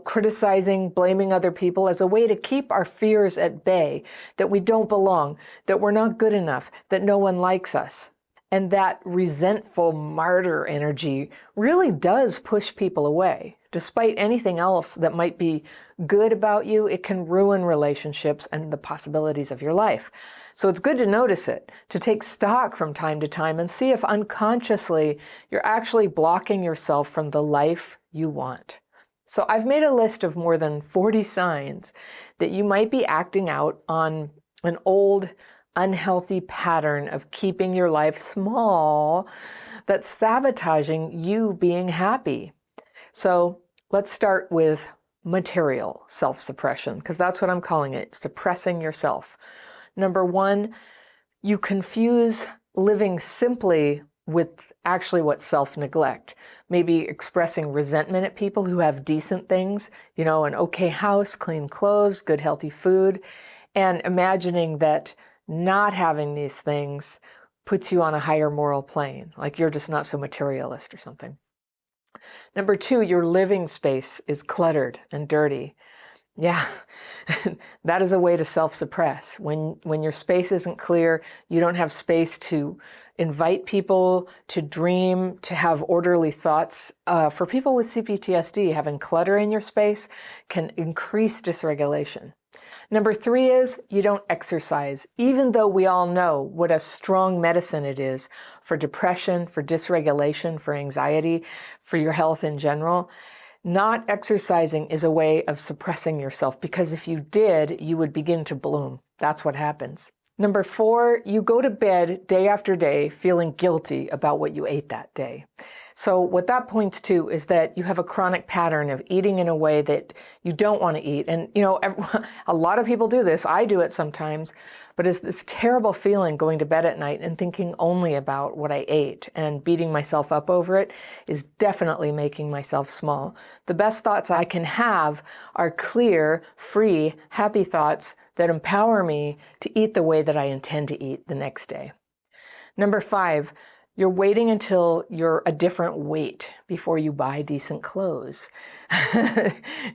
criticizing, blaming other people as a way to keep our fears at bay, that we don't belong, that we're not good enough, that no one likes us. And that resentful martyr energy really does push people away. Despite anything else that might be good about you, it can ruin relationships and the possibilities of your life. So it's good to notice it, to take stock from time to time and see if unconsciously you're actually blocking yourself from the life you want. So I've made a list of more than 40 signs that you might be acting out on an old, unhealthy pattern of keeping your life small that's sabotaging you being happy. So let's start with material self-suppression, because that's what I'm calling it, suppressing yourself. Number one, you confuse living simply with actually what self-neglect. Maybe expressing resentment at people who have decent things, an okay house, clean clothes, good healthy food, and imagining that not having these things puts you on a higher moral plane, like you're just not so materialist or something. Number two, your living space is cluttered and dirty. Yeah, that is a way to self-suppress. When your space isn't clear, you don't have space to invite people, to dream, to have orderly thoughts. For people with CPTSD, having clutter in your space can increase dysregulation. Number three is you don't exercise, even though we all know what a strong medicine it is for depression, for dysregulation, for anxiety, for your health in general. Not exercising is a way of suppressing yourself, because if you did, you would begin to bloom. That's what happens. Number four, you go to bed day after day feeling guilty about what you ate that day. So what that points to is that you have a chronic pattern of eating in a way that you don't want to eat. And, a lot of people do this. I do it sometimes. But it's this terrible feeling going to bed at night and thinking only about what I ate and beating myself up over it is definitely making myself small. The best thoughts I can have are clear, free, happy thoughts that empower me to eat the way that I intend to eat the next day. Number five, you're waiting until you're a different weight before you buy decent clothes.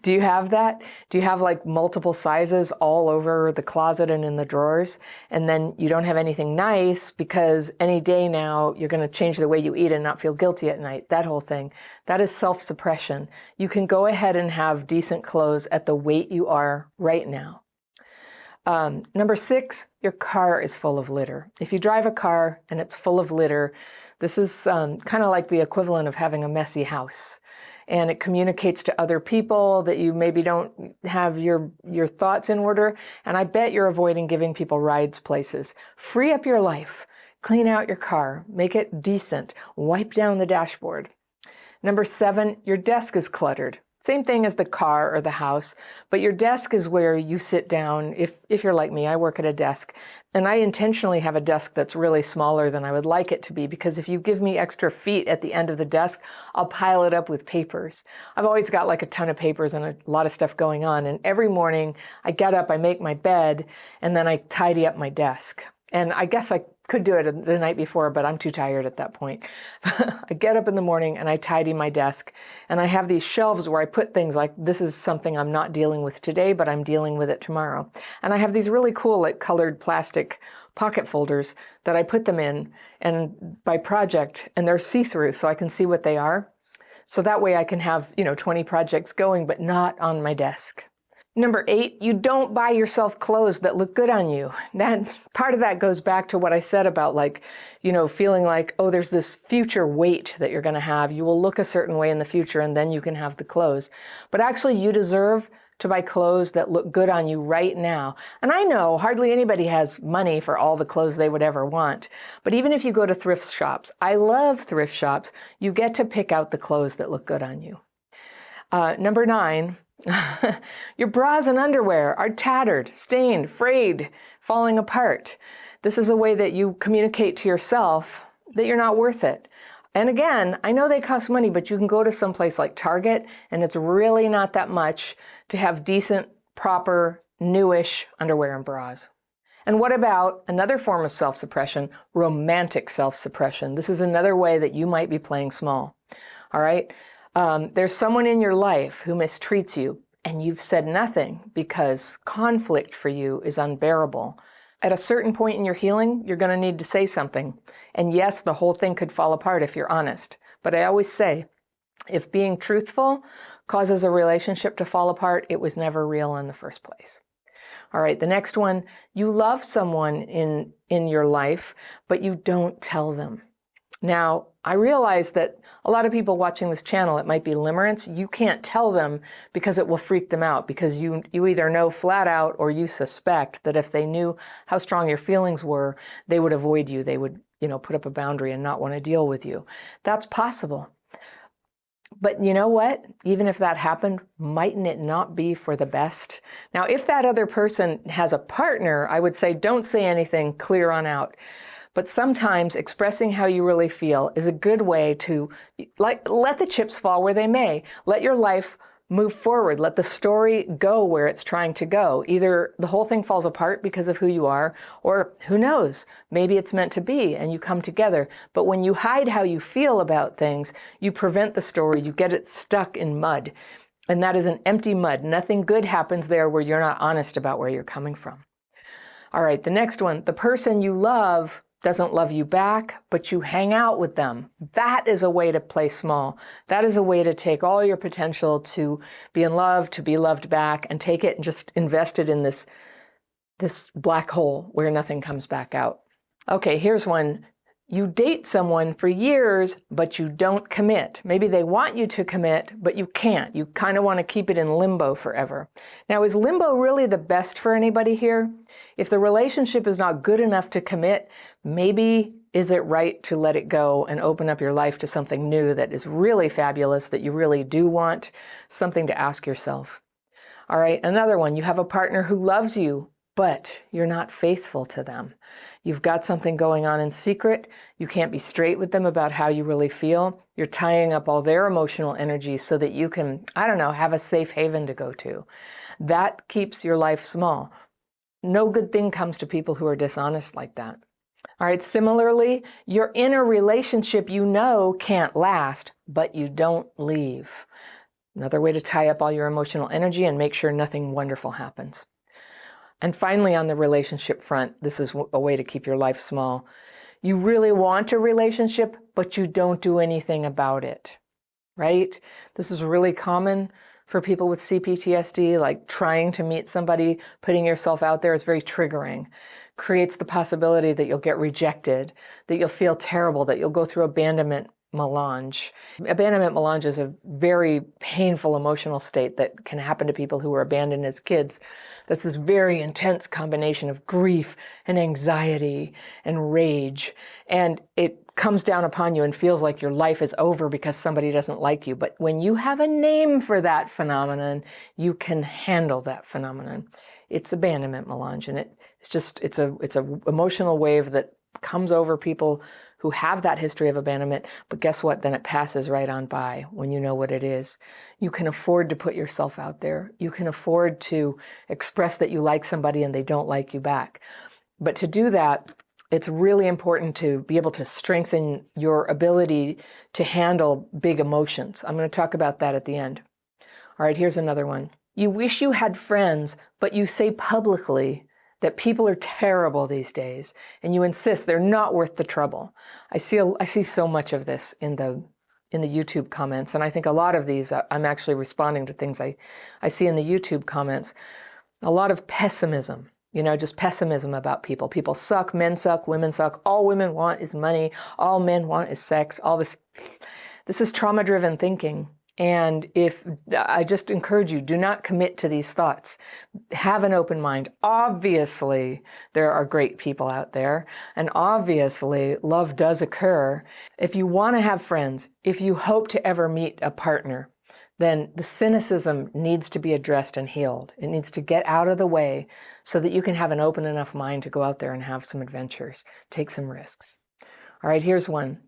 Do you have that? Do you have like multiple sizes all over the closet and in the drawers? And then you don't have anything nice because any day now you're going to change the way you eat and not feel guilty at night. That whole thing. That is self-suppression. You can go ahead and have decent clothes at the weight you are right now. Number six, your car is full of litter. If you drive a car and it's full of litter, this is kind of like the equivalent of having a messy house. And it communicates to other people that you maybe don't have your thoughts in order. And I bet you're avoiding giving people rides places. Free up your life. Clean out your car. Make it decent. Wipe down the dashboard. Number seven, your desk is cluttered. Same thing as the car or the house, but your desk is where you sit down. If you're like me, I work at a desk, and I intentionally have a desk that's really smaller than I would like it to be, because if you give me extra feet at the end of the desk, I'll pile it up with papers. I've always got like a ton of papers and a lot of stuff going on, and every morning I get up, I make my bed, and then I tidy up my desk. And I guess I could do it the night before, but I'm too tired at that point. I get up in the morning and I tidy my desk, and I have these shelves where I put things like, this is something I'm not dealing with today, but I'm dealing with it tomorrow. And I have these really cool like colored plastic pocket folders that I put them in and by project, and they're see-through so I can see what they are. So that way I can have, 20 projects going, but not on my desk. Number 8, you don't buy yourself clothes that look good on you. That part of that goes back to what I said about feeling like, oh, there's this future weight that you're going to have. You will look a certain way in the future and then you can have the clothes. But actually you deserve to buy clothes that look good on you right now. And I know hardly anybody has money for all the clothes they would ever want. But even if you go to thrift shops, I love thrift shops, you get to pick out the clothes that look good on you. Number 9, your bras and underwear are tattered, stained, frayed, falling apart. This is a way that you communicate to yourself that you're not worth it. And again, I know they cost money, but you can go to some place like Target, and it's really not that much to have decent, proper, newish underwear and bras. And what about another form of self-suppression, romantic self-suppression? This is another way that you might be playing small. All right? There's someone in your life who mistreats you, and you've said nothing because conflict for you is unbearable. At a certain point in your healing, you're going to need to say something. And yes, the whole thing could fall apart if you're honest. But I always say, if being truthful causes a relationship to fall apart, it was never real in the first place. All right, the next one, you love someone in your life, but you don't tell them. Now, I realize that a lot of people watching this channel, it might be limerence. You can't tell them because it will freak them out, because you either know flat out or you suspect that if they knew how strong your feelings were, they would avoid you. They would, put up a boundary and not want to deal with you. That's possible. But you know what? Even if that happened, mightn't it not be for the best? Now, if that other person has a partner, I would say don't say anything, clear on out. But sometimes expressing how you really feel is a good way to let the chips fall where they may. Let your life move forward. Let the story go where it's trying to go. Either the whole thing falls apart because of who you are, or who knows, maybe it's meant to be and you come together. But when you hide how you feel about things, you prevent the story, you get it stuck in mud. And that is an empty mud. Nothing good happens there where you're not honest about where you're coming from. All right, the next one, the person you love doesn't love you back, but you hang out with them. That is a way to play small. That is a way to take all your potential to be in love, to be loved back, and take it and just invest it in this black hole where nothing comes back out. Okay, here's one. You date someone for years, but you don't commit. Maybe they want you to commit, but you can't. You kind of want to keep it in limbo forever. Now, is limbo really the best for anybody here? If the relationship is not good enough to commit, maybe is it right to let it go and open up your life to something new that is really fabulous, that you really do want? Something to ask yourself. All right, another one. You have a partner who loves you, but you're not faithful to them. You've got something going on in secret. You can't be straight with them about how you really feel. You're tying up all their emotional energy so that you can, have a safe haven to go to. That keeps your life small. No good thing comes to people who are dishonest like that. All right, similarly, you're in a relationship you know can't last, but you don't leave. Another way to tie up all your emotional energy and make sure nothing wonderful happens. And finally, on the relationship front, this is a way to keep your life small. You really want a relationship, but you don't do anything about it, right? This is really common for people with CPTSD, like trying to meet somebody, putting yourself out there is very triggering. Creates the possibility that you'll get rejected, that you'll feel terrible, that you'll go through abandonment melange. Abandonment melange is a very painful emotional state that can happen to people who were abandoned as kids. That's this very intense combination of grief and anxiety and rage. And it comes down upon you and feels like your life is over because somebody doesn't like you. But when you have a name for that phenomenon, you can handle that phenomenon. It's abandonment melange, and it's a emotional wave that comes over people who have that history of abandonment, but guess what? Then it passes right on by when you know what it is. You can afford to put yourself out there. You can afford to express that you like somebody and they don't like you back. But to do that, it's really important to be able to strengthen your ability to handle big emotions. I'm going to talk about that at the end. All right, here's another one. You wish you had friends, but you say publicly that people are terrible these days, and you insist they're not worth the trouble. I see so much of this in in the YouTube comments, and I think a lot of these, I'm actually responding to things I see in the YouTube comments, a lot of pessimism, just pessimism about people. People suck, men suck, women suck, all women want is money, all men want is sex, all this. This is trauma-driven thinking. And if I just encourage you, do not commit to these thoughts. Have an open mind. Obviously, there are great people out there, and obviously, love does occur. If you want to have friends, if you hope to ever meet a partner, then the cynicism needs to be addressed and healed. It needs to get out of the way so that you can have an open enough mind to go out there and have some adventures, take some risks. All right, here's one.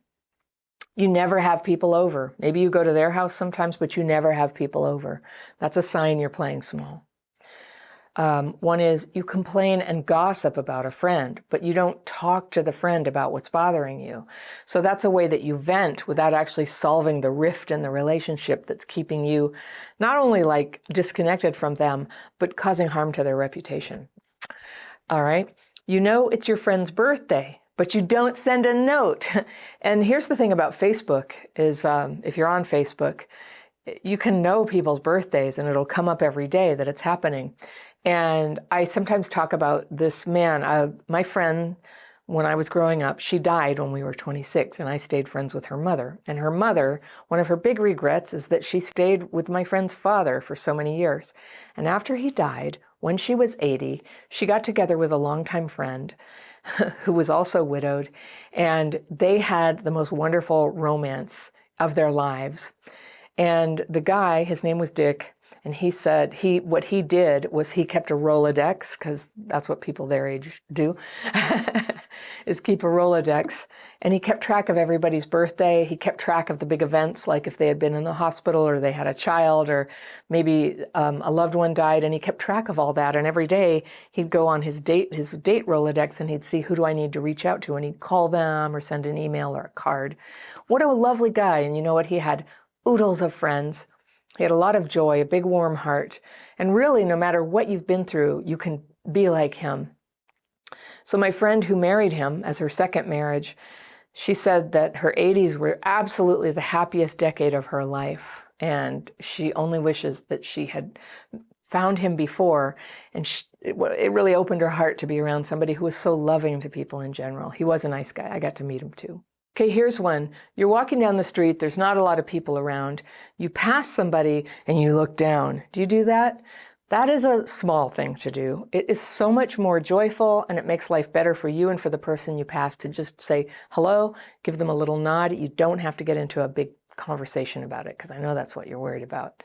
You never have people over. Maybe you go to their house sometimes, but you never have people over. That's a sign you're playing small. One is you complain and gossip about a friend, but you don't talk to the friend about what's bothering you. So that's a way that you vent without actually solving the rift in the relationship that's keeping you not only like disconnected from them, but causing harm to their reputation. All right. You know it's your friend's birthday, but you don't send a note. And here's the thing about Facebook is if you're on Facebook, you can know people's birthdays and it'll come up every day that it's happening. And I sometimes talk about this man, my friend, when I was growing up, she died when we were 26 and I stayed friends with her mother. And her mother, one of her big regrets is that she stayed with my friend's father for so many years. And after he died, when she was 80, she got together with a longtime friend who was also widowed, and they had the most wonderful romance of their lives. And the guy, his name was Dick, and he said what he did was he kept a Rolodex, because that's what people their age do, is keep a Rolodex. And he kept track of everybody's birthday. He kept track of the big events, like if they had been in the hospital or they had a child or maybe a loved one died, and he kept track of all that. And every day he'd go on his date Rolodex, and he'd see who do I need to reach out to, and he'd call them or send an email or a card. What a lovely guy. And you know what? He had oodles of friends. He had a lot of joy, a big warm heart. And really, no matter what you've been through, you can be like him. So my friend who married him as her second marriage, she said that her 80s were absolutely the happiest decade of her life. And she only wishes that she had found him before. And it really opened her heart to be around somebody who was so loving to people in general. He was a nice guy. I got to meet him too. Okay, here's one. You're walking down the street. There's not a lot of people around. You pass somebody and you look down. Do you do that? That is a small thing to do. It is so much more joyful, and it makes life better for you and for the person you pass to just say hello, give them a little nod. You don't have to get into a big conversation about it, because I know that's what you're worried about.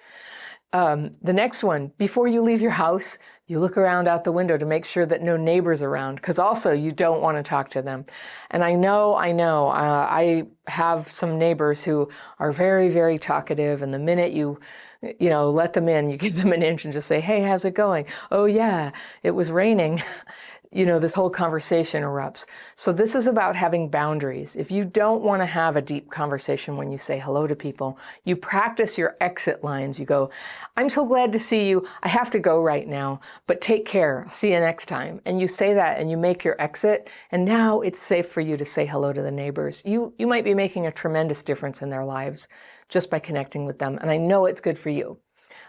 The next one, before you leave your house, you look around out the window to make sure that no neighbors around, because also you don't want to talk to them. And I know, I have some neighbors who are very, very talkative, and the minute you let them in, you give them an inch and just say, hey, how's it going? Oh yeah, it was raining. This whole conversation erupts. So this is about having boundaries. If you don't want to have a deep conversation when you say hello to people, you practice your exit lines. You go, I'm so glad to see you. I have to go right now, but take care. See you next time. And you say that and you make your exit. And now it's safe for you to say hello to the neighbors. You might be making a tremendous difference in their lives just by connecting with them. And I know it's good for you.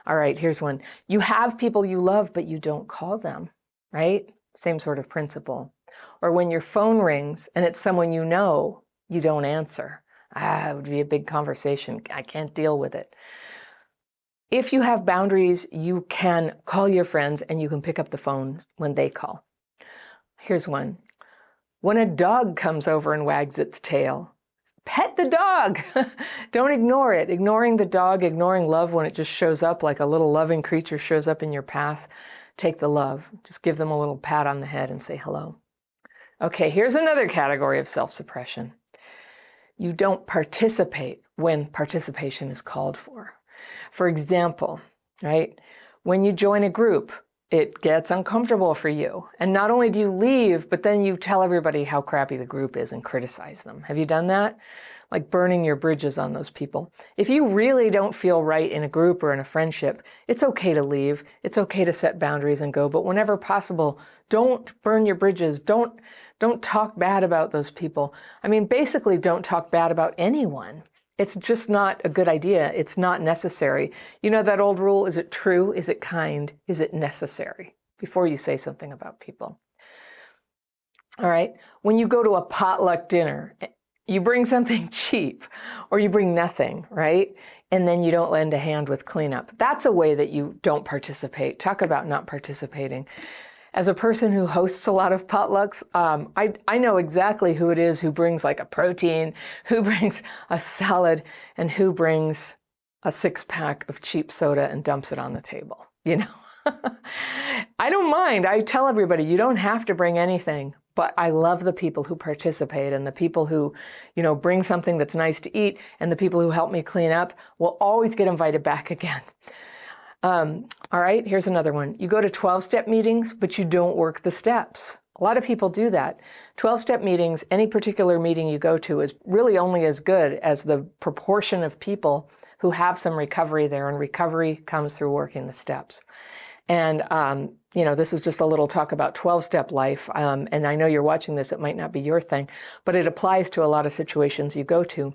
All right, here's one. You have people you love, but you don't call them, right? Same sort of principle. Or when your phone rings and it's someone you know, you don't answer. It would be a big conversation. I can't deal with it. If you have boundaries, you can call your friends and you can pick up the phone when they call. Here's one. When a dog comes over and wags its tail, pet the dog. Don't ignore it. Ignoring the dog, ignoring love when it just shows up like a little loving creature shows up in your path. Take the love. Just give them a little pat on the head and say hello. Okay, here's another category of self-suppression. You don't participate when participation is called for. For example, right, when you join a group, it gets uncomfortable for you. And not only do you leave, but then you tell everybody how crappy the group is and criticize them. Have you done that? Like burning your bridges on those people. If you really don't feel right in a group or in a friendship, it's okay to leave. It's okay to set boundaries and go. But whenever possible, don't burn your bridges. Don't talk bad about those people. I mean, basically, don't talk bad about anyone. It's just not a good idea. It's not necessary. You know that old rule, is it true? Is it kind? Is it necessary? Before you say something about people. All right. When you go to a potluck dinner, you bring something cheap or you bring nothing, right? And then you don't lend a hand with cleanup. That's a way that you don't participate. Talk about not participating. As a person who hosts a lot of potlucks, I know exactly who it is who brings like a protein, who brings a salad, and who brings a 6-pack of cheap soda and dumps it on the table, you know? I don't mind. I tell everybody, you don't have to bring anything, but I love the people who participate, and the people who, you know, bring something that's nice to eat, and the people who help me clean up will always get invited back again. All right, here's another one. You go to 12-step meetings, but you don't work the steps. A lot of people do that. 12-step meetings, any particular meeting you go to is really only as good as the proportion of people who have some recovery there, and recovery comes through working the steps. And, you know, this is just a little talk about 12-step life. And I know you're watching this, it might not be your thing, but it applies to a lot of situations you go to.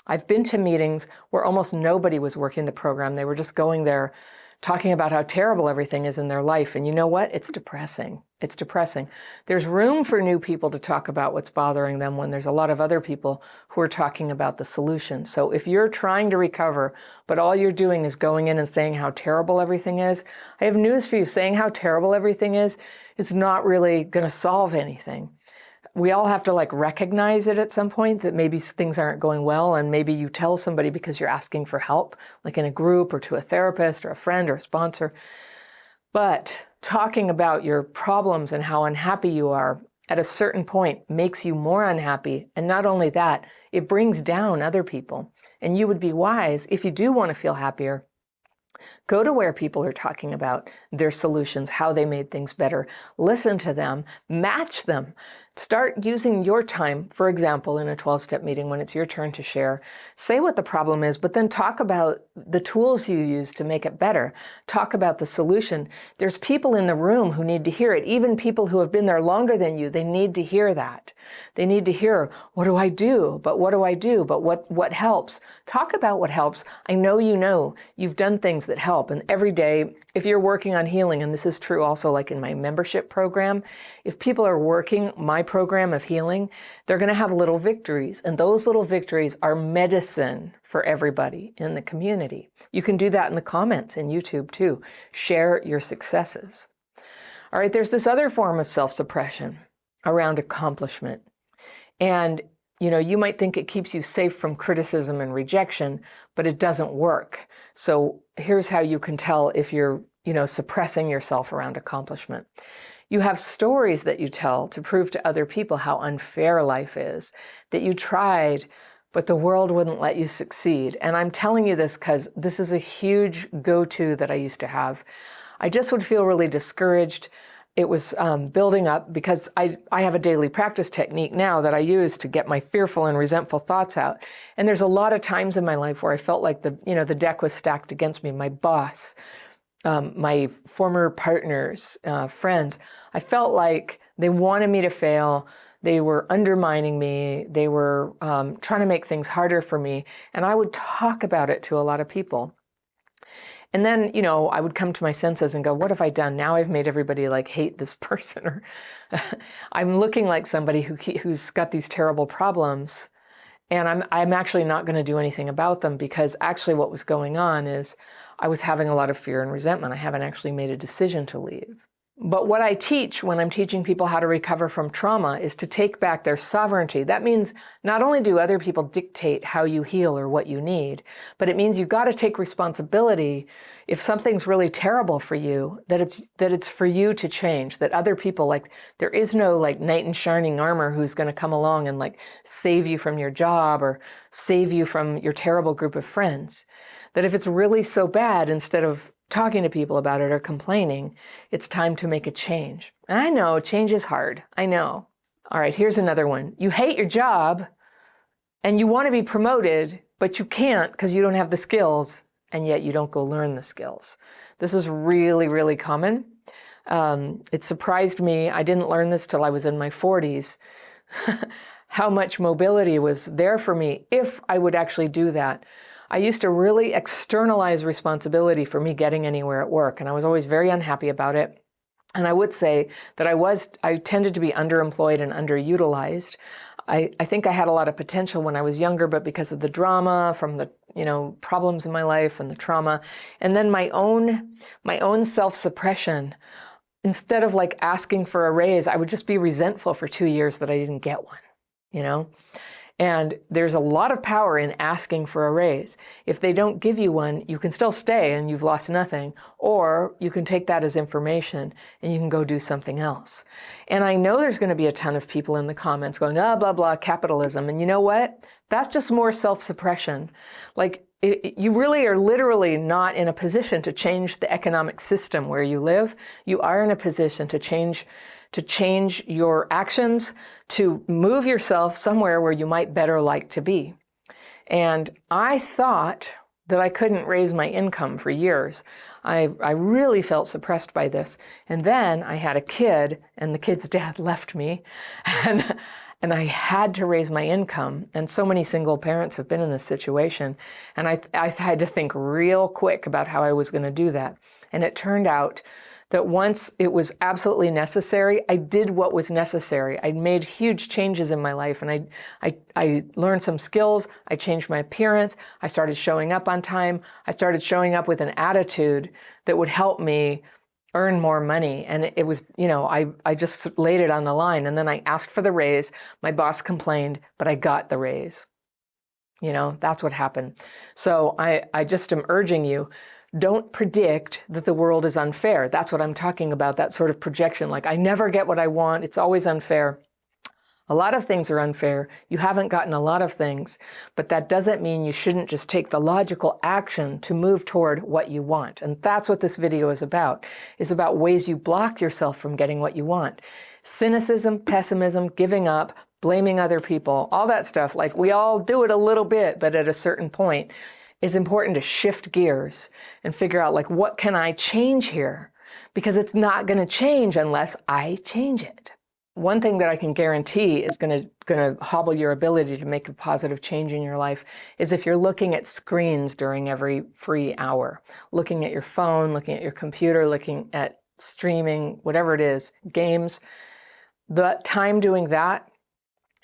I've been to meetings where almost nobody was working the program. They were just going there talking about how terrible everything is in their life. And you know what? It's depressing. It's depressing. There's room for new people to talk about what's bothering them when there's a lot of other people who are talking about the solution. So if you're trying to recover, but all you're doing is going in and saying how terrible everything is, I have news for you. Saying how terrible everything is not really going to solve anything. We all have to like recognize it at some point that maybe things aren't going well, and maybe you tell somebody because you're asking for help, like in a group or to a therapist or a friend or a sponsor. But talking about your problems and how unhappy you are at a certain point makes you more unhappy. And not only that, it brings down other people. And you would be wise, if you do want to feel happier, go to where people are talking about their solutions, how they made things better. Listen to them, match them. Start using your time, for example, in a 12-step meeting when it's your turn to share. Say what the problem is, but then talk about the tools you use to make it better. Talk about the solution. There's people in the room who need to hear it, even people who have been there longer than you. They need to hear that. They need to hear, what do I do? But what do I do? But what helps? Talk about what helps. I know you've done things that help. And every day, if you're working on healing, and this is true also like in my membership program, if people are working my program of healing, they're going to have little victories. And those little victories are medicine for everybody in the community. You can do that in the comments in YouTube too. Share your successes. All right, there's this other form of self-suppression around accomplishment. And, you know, you might think it keeps you safe from criticism and rejection, but it doesn't work. So here's how you can tell if you're, you know, suppressing yourself around accomplishment. You have stories that you tell to prove to other people how unfair life is, that you tried, but the world wouldn't let you succeed. And I'm telling you this because this is a huge go-to that I used to have. I just would feel really discouraged. It was building up because I have a daily practice technique now that I use to get my fearful and resentful thoughts out. And there's a lot of times in my life where I felt like the deck was stacked against me. My boss, my former partners, friends, I felt like they wanted me to fail. They were undermining me. They were trying to make things harder for me. And I would talk about it to a lot of people. And then, you know, I would come to my senses and go, what have I done? Now I've made everybody like hate this person, or I'm looking like somebody who's got these terrible problems. And I'm actually not going to do anything about them, because actually what was going on is I was having a lot of fear and resentment. I haven't actually made a decision to leave. But what I teach when I'm teaching people how to recover from trauma is to take back their sovereignty. That means not only do other people dictate how you heal or what you need, but it means you've got to take responsibility if something's really terrible for you, that it's for you to change, that other people, like, there is no like knight in shining armor who's going to come along and like save you from your job or save you from your terrible group of friends. That if it's really so bad, instead of talking to people about it or complaining, it's time to make a change. And I know change is hard. I know. All right, here's another one. You hate your job and you want to be promoted, but you can't because you don't have the skills, and yet you don't go learn the skills. This is really, really common. It surprised me. I didn't learn this till I was in my 40s. how much mobility was there for me if I would actually do that. I used to really externalize responsibility for me getting anywhere at work, and I was always very unhappy about it. And I would say that I tended to be underemployed and underutilized. I think I had a lot of potential when I was younger, but because of the drama from the, problems in my life and the trauma, and then my own self-suppression, instead of like asking for a raise, I would just be resentful for 2 years that I didn't get one, And there's a lot of power in asking for a raise. If they don't give you one, you can still stay and you've lost nothing, or you can take that as information and you can go do something else. And I know there's going to be a ton of people in the comments going, blah, blah, capitalism. And you know what? That's just more self-suppression. Like, you really are literally not in a position to change the economic system where you live. You are in a position to change your actions, to move yourself somewhere where you might better like to be. And I thought that I couldn't raise my income for years. I really felt suppressed by this. And then I had a kid, and the kid's dad left me, and I had to raise my income. And so many single parents have been in this situation. And I had to think real quick about how I was going to do that. And it turned out that once it was absolutely necessary, I did what was necessary. I made huge changes in my life, and I learned some skills. I changed my appearance. I started showing up on time. I started showing up with an attitude that would help me earn more money. And it was, I just laid it on the line. And then I asked for the raise. My boss complained, but I got the raise. That's what happened. So I just am urging you, don't predict that the world is unfair. That's what I'm talking about, that sort of projection. Like, I never get what I want. It's always unfair. A lot of things are unfair. You haven't gotten a lot of things, but that doesn't mean you shouldn't just take the logical action to move toward what you want. And that's what this video is about ways you block yourself from getting what you want. Cynicism, pessimism, giving up, blaming other people, all that stuff. Like, we all do it a little bit, but at a certain point, it's important to shift gears and figure out, like, what can I change here? Because it's not going to change unless I change it. One thing that I can guarantee is going to hobble your ability to make a positive change in your life is if you're looking at screens during every free hour, looking at your phone, looking at your computer, looking at streaming, whatever it is, games. The time doing that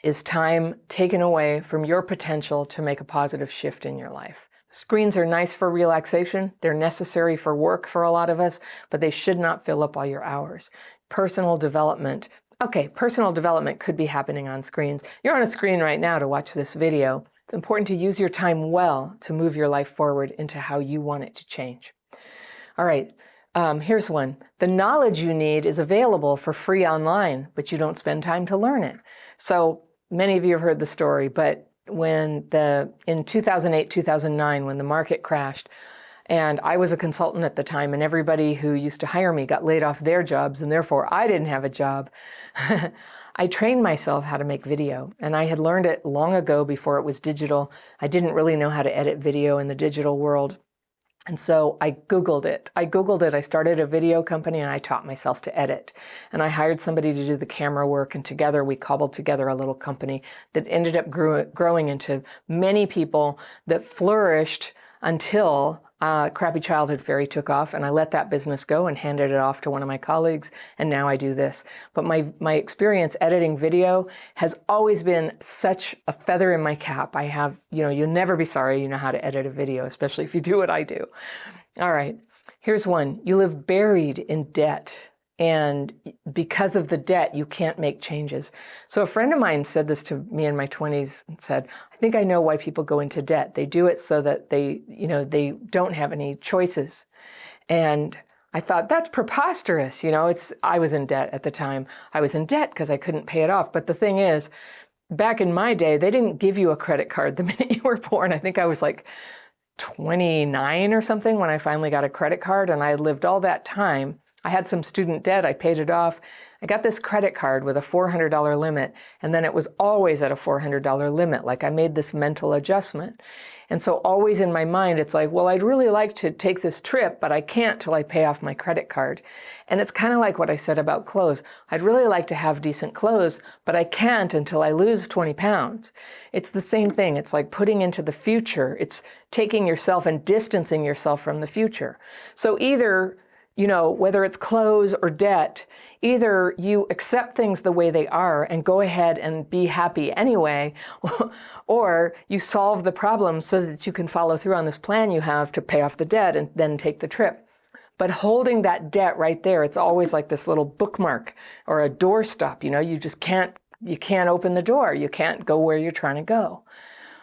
is time taken away from your potential to make a positive shift in your life. Screens are nice for relaxation. They're necessary for work for a lot of us, but they should not fill up all your hours. Personal development. Okay, personal development could be happening on screens. You're on a screen right now to watch this video. It's important to use your time well to move your life forward into how you want it to change. All right, here's one. The knowledge you need is available for free online, but you don't spend time to learn it. So many of you have heard the story, but in 2008, 2009, when the market crashed, and I was a consultant at the time, and everybody who used to hire me got laid off their jobs, and therefore I didn't have a job. I trained myself how to make video, and I had learned it long ago before it was digital. I didn't really know how to edit video in the digital world. And so I Googled it. I started a video company, and I taught myself to edit. And I hired somebody to do the camera work, and together we cobbled together a little company that ended up growing into many people that flourished until Crappy Childhood Fairy took off, and I let that business go and handed it off to one of my colleagues, and now I do this. But my experience editing video has always been such a feather in my cap. I have, you'll never be sorry you know how to edit a video, especially if you do what I do. All right, here's one. You live buried in debt, and because of the debt, you can't make changes. So a friend of mine said this to me in my 20s and said, I think I know why people go into debt. They do it so that they don't have any choices. And I thought, that's preposterous. I was in debt at the time. I was in debt because I couldn't pay it off. But the thing is, back in my day, they didn't give you a credit card the minute you were born. I think I was like 29 or something when I finally got a credit card, and I lived all that time I had some student debt, I paid it off. I got this credit card with a $400 limit, and then it was always at a $400 limit. Like I made this mental adjustment. And so always in my mind, it's like, well, I'd really like to take this trip, but I can't till I pay off my credit card. And it's kind of like what I said about clothes. I'd really like to have decent clothes, but I can't until I lose 20 pounds. It's the same thing. It's like putting into the future. It's taking yourself and distancing yourself from the future. So either, whether it's clothes or debt, either you accept things the way they are and go ahead and be happy anyway, or you solve the problem so that you can follow through on this plan you have to pay off the debt and then take the trip. But holding that debt right there, it's always like this little bookmark or a doorstop, you just can't open the door. You can't go where you're trying to go.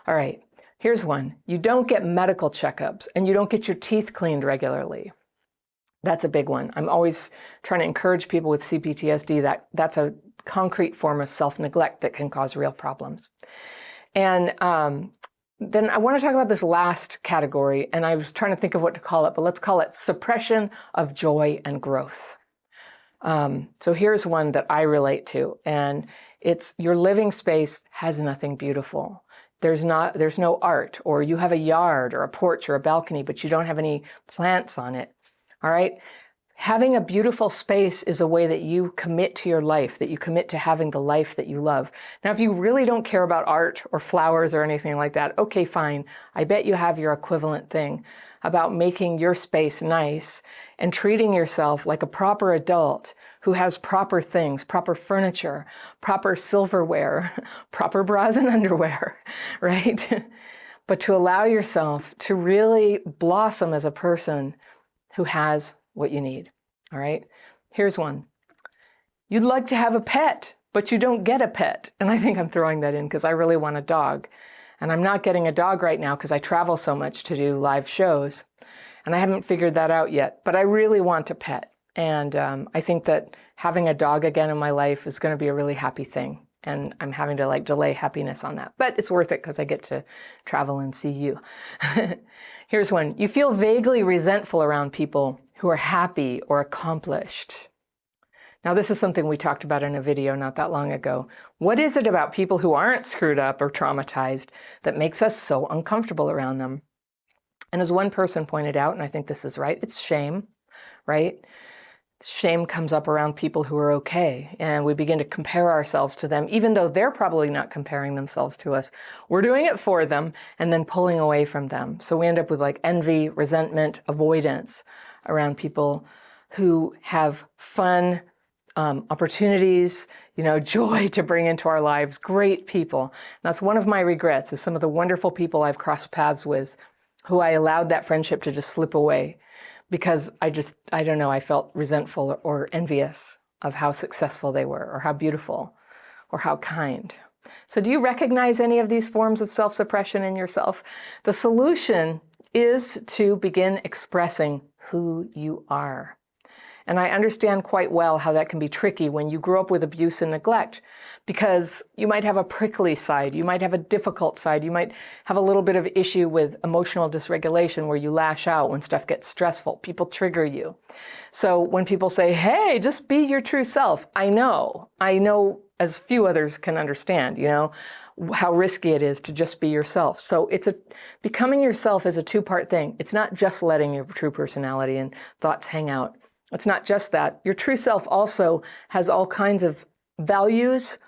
All right, here's one. You don't get medical checkups and you don't get your teeth cleaned regularly. That's a big one. I'm always trying to encourage people with CPTSD that that's a concrete form of self-neglect that can cause real problems. And then I want to talk about this last category, and I was trying to think of what to call it, but let's call it suppression of joy and growth. So here's one that I relate to, and it's your living space has nothing beautiful. There's no art, or you have a yard or a porch or a balcony, but you don't have any plants on it. All right. Having a beautiful space is a way that you commit to your life, that you commit to having the life that you love. Now, if you really don't care about art or flowers or anything like that, okay, fine. I bet you have your equivalent thing about making your space nice and treating yourself like a proper adult who has proper things, proper furniture, proper silverware, proper bras and underwear, right? But to allow yourself to really blossom as a person who has what you need, all right? Here's one. You'd like to have a pet, but you don't get a pet. And I think I'm throwing that in because I really want a dog. And I'm not getting a dog right now because I travel so much to do live shows. And I haven't figured that out yet, but I really want a pet. And I think that having a dog again in my life is going to be a really happy thing. And I'm having to delay happiness on that. But it's worth it because I get to travel and see you. Here's one. You feel vaguely resentful around people who are happy or accomplished. Now, this is something we talked about in a video not that long ago. What is it about people who aren't screwed up or traumatized that makes us so uncomfortable around them? And as one person pointed out, and I think this is right, it's shame, right? Shame comes up around people who are okay, and we begin to compare ourselves to them, even though they're probably not comparing themselves to us. We're doing it for them and then pulling away from them. So we end up with envy, resentment, avoidance around people who have fun, opportunities, joy to bring into our lives, great people. And that's one of my regrets, is some of the wonderful people I've crossed paths with who I allowed that friendship to just slip away. Because I don't know, I felt resentful or envious of how successful they were, or how beautiful, or how kind. So do you recognize any of these forms of self-suppression in yourself? The solution is to begin expressing who you are. And I understand quite well how that can be tricky when you grow up with abuse and neglect, because you might have a prickly side, you might have a difficult side, you might have a little bit of issue with emotional dysregulation where you lash out when stuff gets stressful. People trigger you. So when people say, hey, just be your true self, I know as few others can understand, how risky it is to just be yourself. So becoming yourself is a two-part thing. It's not just letting your true personality and thoughts hang out. It's not just that. Your true self also has all kinds of values,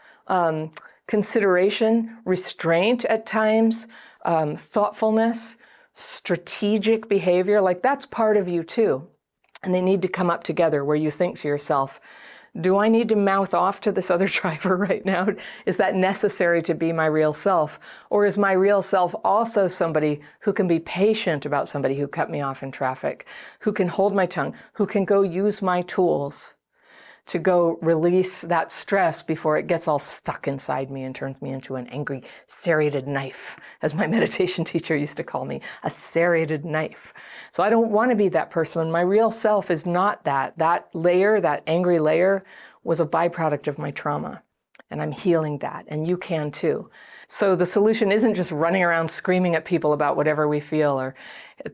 consideration, restraint at times, thoughtfulness, strategic behavior. That's part of you too. And they need to come up together where you think to yourself, do I need to mouth off to this other driver right now? Is that necessary to be my real self? Or is my real self also somebody who can be patient about somebody who cut me off in traffic, who can hold my tongue, who can go use my tools to go release that stress before it gets all stuck inside me and turns me into an angry, serrated knife, as my meditation teacher used to call me, a serrated knife. So I don't want to be that person. My real self is not that. That layer, that angry layer, was a byproduct of my trauma. And I'm healing that, and you can too. So the solution isn't just running around screaming at people about whatever we feel or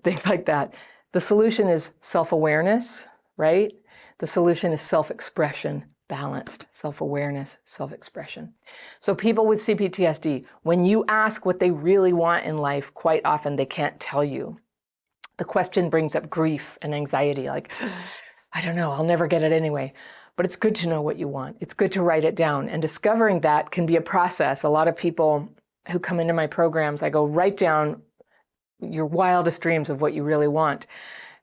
things like that. The solution is self-awareness, right? The solution is self-expression, balanced self-awareness, self-expression. So people with CPTSD, when you ask what they really want in life, quite often they can't tell you. The question brings up grief and anxiety, like, I don't know, I'll never get it anyway. But it's good to know what you want. It's good to write it down. And discovering that can be a process. A lot of people who come into my programs, I go, write down your wildest dreams of what you really want.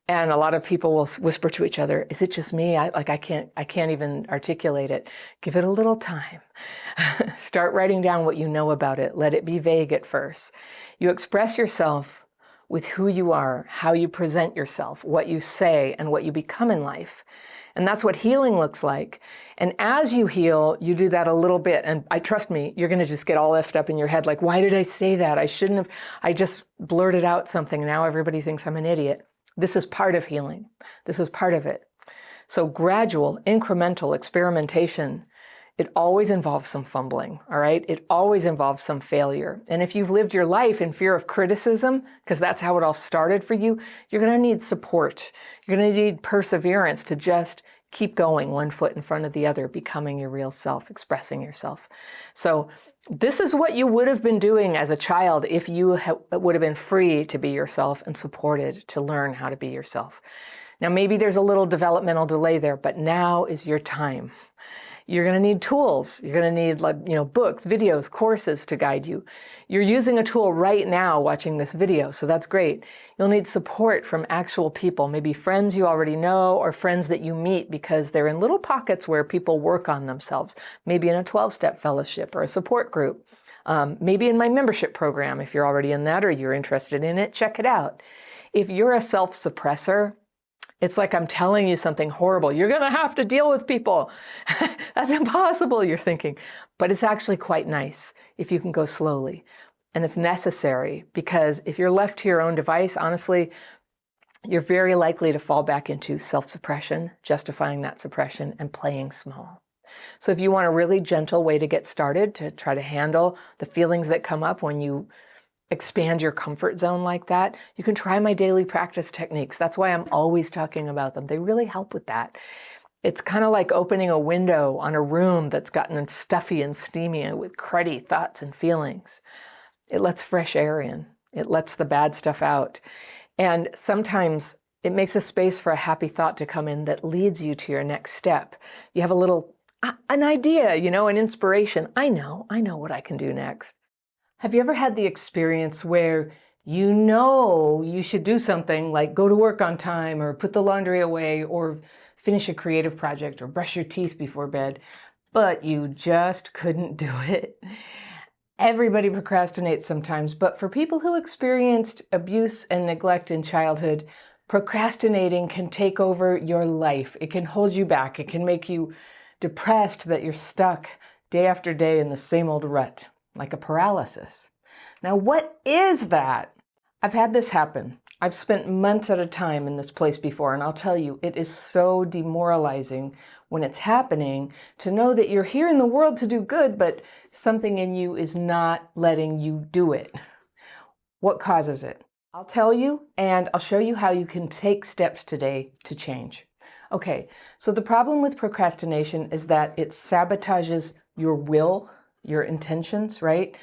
And a lot of people will whisper to each other, is it just me? I can't even articulate it. Give it a little time. Start writing down what you know about it. Let it be vague at first. You express yourself with who you are, how you present yourself, what you say, and what you become in life. And that's what healing looks like. And as you heal, you do that a little bit. And trust me, you're going to just get all effed up in your head. Like, why did I say that? I shouldn't have. I just blurted out something. Now everybody thinks I'm an idiot. This is part of healing. This is part of it. So gradual, incremental experimentation, it always involves some fumbling, all right? It always involves some failure. And if you've lived your life in fear of criticism, because that's how it all started for you, you're going to need support. You're going to need perseverance to just keep going one foot in front of the other, becoming your real self, expressing yourself. So this is what you would have been doing as a child if you would have been free to be yourself and supported to learn how to be yourself. Now, maybe there's a little developmental delay there, but now is your time. You're going to need tools. You're going to need, books, videos, courses to guide you. You're using a tool right now watching this video, so that's great. You'll need support from actual people, maybe friends you already know or friends that you meet because they're in little pockets where people work on themselves, maybe in a 12-step fellowship or a support group, maybe in my membership program. If you're already in that or you're interested in it, check it out. If you're a self-suppressor, it's like I'm telling you something horrible. You're going to have to deal with people. That's impossible, you're thinking. But it's actually quite nice if you can go slowly. And it's necessary because if you're left to your own device, honestly, you're very likely to fall back into self-suppression, justifying that suppression, and playing small. So if you want a really gentle way to get started to try to handle the feelings that come up when you expand your comfort zone like that, you can try my daily practice techniques. That's why I'm always talking about them. They really help with that. It's kind of like opening a window on a room that's gotten stuffy and steamy with cruddy thoughts and feelings. It lets fresh air in. It lets the bad stuff out. And sometimes it makes a space for a happy thought to come in that leads you to your next step. You have an idea, an inspiration. I know what I can do next. Have you ever had the experience where you should do something like go to work on time or put the laundry away or finish a creative project or brush your teeth before bed, but you just couldn't do it? Everybody procrastinates sometimes, but for people who experienced abuse and neglect in childhood, procrastinating can take over your life. It can hold you back. It can make you depressed that you're stuck day after day in the same old rut, like a paralysis. Now, what is that? I've had this happen. I've spent months at a time in this place before, and I'll tell you, it is so demoralizing when it's happening to know that you're here in the world to do good, but something in you is not letting you do it. What causes it? I'll tell you, and I'll show you how you can take steps today to change. Okay, so the problem with procrastination is that it sabotages your will, your intentions, right?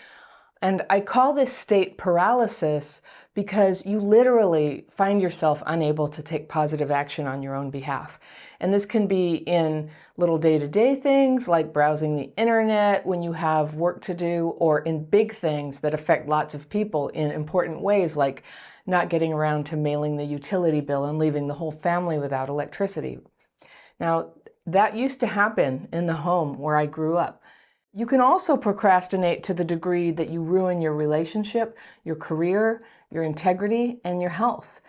And I call this state paralysis because you literally find yourself unable to take positive action on your own behalf. And this can be in little day-to-day things like browsing the internet when you have work to do, or in big things that affect lots of people in important ways, like not getting around to mailing the utility bill and leaving the whole family without electricity. Now, that used to happen in the home where I grew up. You can also procrastinate to the degree that you ruin your relationship, your career, your integrity, and your health.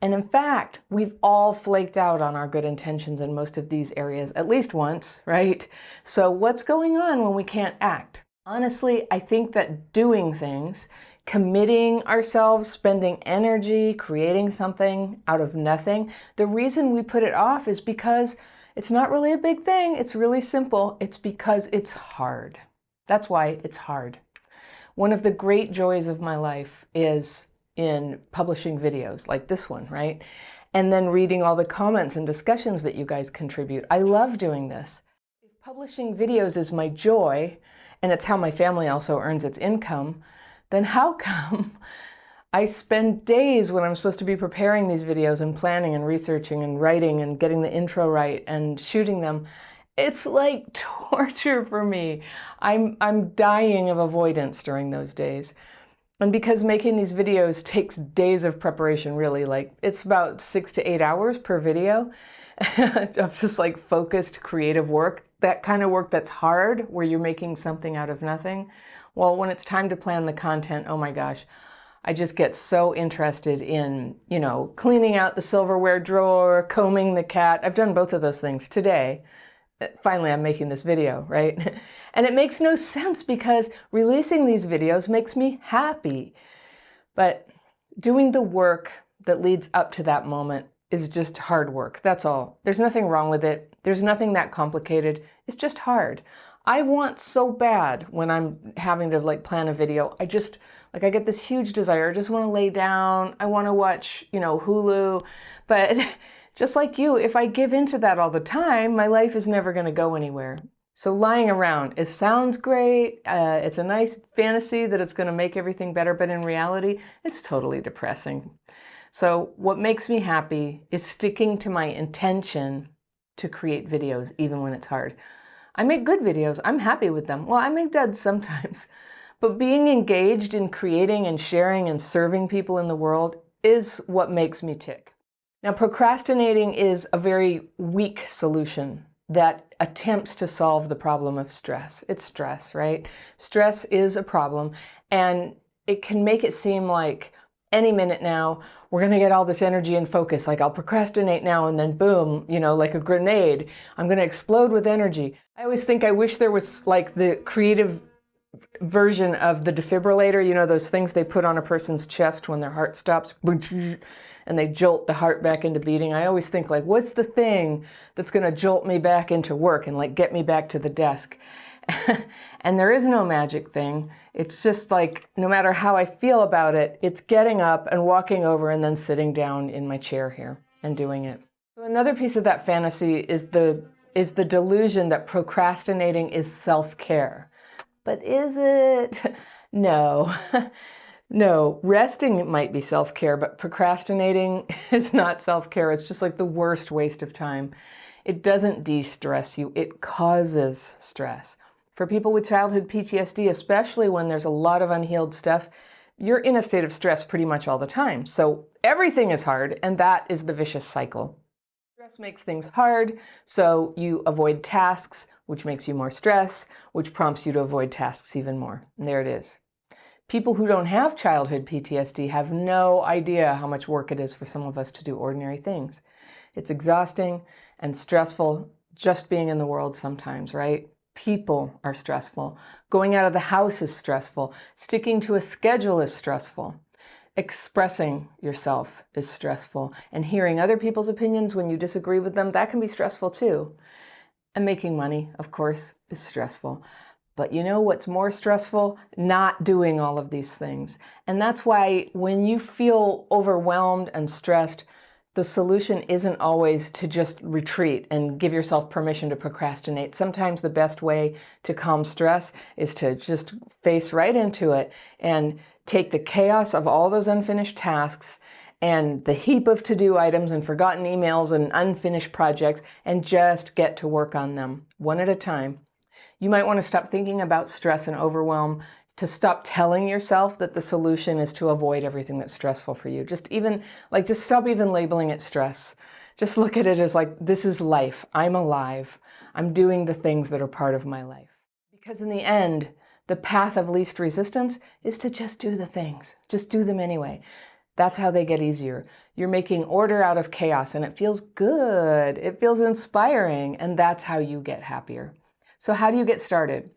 And in fact, we've all flaked out on our good intentions in most of these areas, at least once, right? So what's going on when we can't act? Honestly, I think that doing things, committing ourselves, spending energy, creating something out of nothing, the reason we put it off is because it's not really a big thing. It's really simple. It's because it's hard. That's why it's hard. One of the great joys of my life is in publishing videos like this one, right? and then reading all the comments and discussions that you guys contribute. I love doing this. If publishing videos is my joy, and it's how my family also earns its income, then how come I spend days when I'm supposed to be preparing these videos and planning and researching and writing and getting the intro right and shooting them? It's like torture for me. I'm dying of avoidance during those days. And because making these videos takes days of preparation, really, like it's about 6 to 8 hours per video of just like focused creative work, that kind of work that's hard, where you're making something out of nothing. Well, when it's time to plan the content, oh my gosh, I just get so interested in, cleaning out the silverware drawer, combing the cat. I've done both of those things today. Finally, I'm making this video, right? And it makes no sense because releasing these videos makes me happy. But doing the work that leads up to that moment is just hard work. That's all. There's nothing wrong with it. There's nothing that complicated. It's just hard. I want so bad when I'm having to plan a video. I get this huge desire. I just want to lay down. I want to watch, Hulu. But just like you, if I give into that all the time, my life is never going to go anywhere. So lying around, it sounds great. It's a nice fantasy that it's going to make everything better. But in reality, it's totally depressing. So what makes me happy is sticking to my intention to create videos, even when it's hard. I make good videos. I'm happy with them. Well, I make duds sometimes. But being engaged in creating and sharing and serving people in the world is what makes me tick. Now, procrastinating is a very weak solution that attempts to solve the problem of stress. It's stress, right? Stress is a problem, and it can make it seem like any minute now, we're going to get all this energy and focus. Like I'll procrastinate now and then boom, like a grenade. I'm going to explode with energy. I always think I wish there was like the creative version of the defibrillator, those things they put on a person's chest when their heart stops and they jolt the heart back into beating. I always think what's the thing that's going to jolt me back into work and get me back to the desk? And there is no magic thing. It's just no matter how I feel about it, it's getting up and walking over and then sitting down in my chair here and doing it. So another piece of that fantasy is the delusion that procrastinating is self-care. But is it? No. No, resting might be self-care, but procrastinating is not self-care. It's just the worst waste of time. It doesn't de-stress you. It causes stress. For people with childhood PTSD, especially when there's a lot of unhealed stuff, you're in a state of stress pretty much all the time. So everything is hard, and that is the vicious cycle. Stress makes things hard, so you avoid tasks, which makes you more stress, which prompts you to avoid tasks even more. And there it is. People who don't have childhood PTSD have no idea how much work it is for some of us to do ordinary things. It's exhausting and stressful just being in the world sometimes, right? People are stressful. Going out of the house is stressful. Sticking to a schedule is stressful. Expressing yourself is stressful. And hearing other people's opinions when you disagree with them, that can be stressful too. And making money, of course, is stressful. But you know what's more stressful? Not doing all of these things. And that's why when you feel overwhelmed and stressed, the solution isn't always to just retreat and give yourself permission to procrastinate. Sometimes the best way to calm stress is to just face right into it and take the chaos of all those unfinished tasks and the heap of to-do items and forgotten emails and unfinished projects and just get to work on them one at a time. You might want to stop thinking about stress and overwhelm, to stop telling yourself that the solution is to avoid everything that's stressful for you. Just stop even labeling it stress. Just look at it as this is life. I'm alive. I'm doing the things that are part of my life. Because in the end, the path of least resistance is to just do the things. Just do them anyway. That's how they get easier. You're making order out of chaos, and it feels good. It feels inspiring, and that's how you get happier. So how do you get started?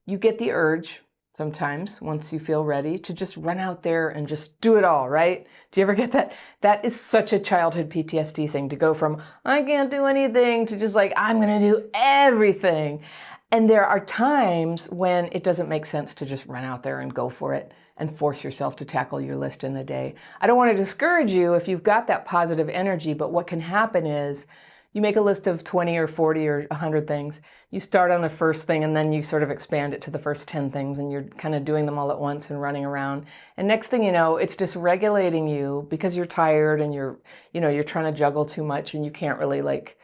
You get the urge, sometimes, once you feel ready, to just run out there and just do it all, right? Do you ever get that? That is such a childhood PTSD thing, to go from, I can't do anything, to just I'm going to do everything. And there are times when it doesn't make sense to just run out there and go for it. and force yourself to tackle your list in a day. I don't want to discourage you if you've got that positive energy, but what can happen is you make a list of 20 or 40 or 100 things. You start on the first thing and then you sort of expand it to the first 10 things, and you're kind of doing them all at once and running around. And next thing you know, it's dysregulating you because you're tired and you're trying to juggle too much and you can't really like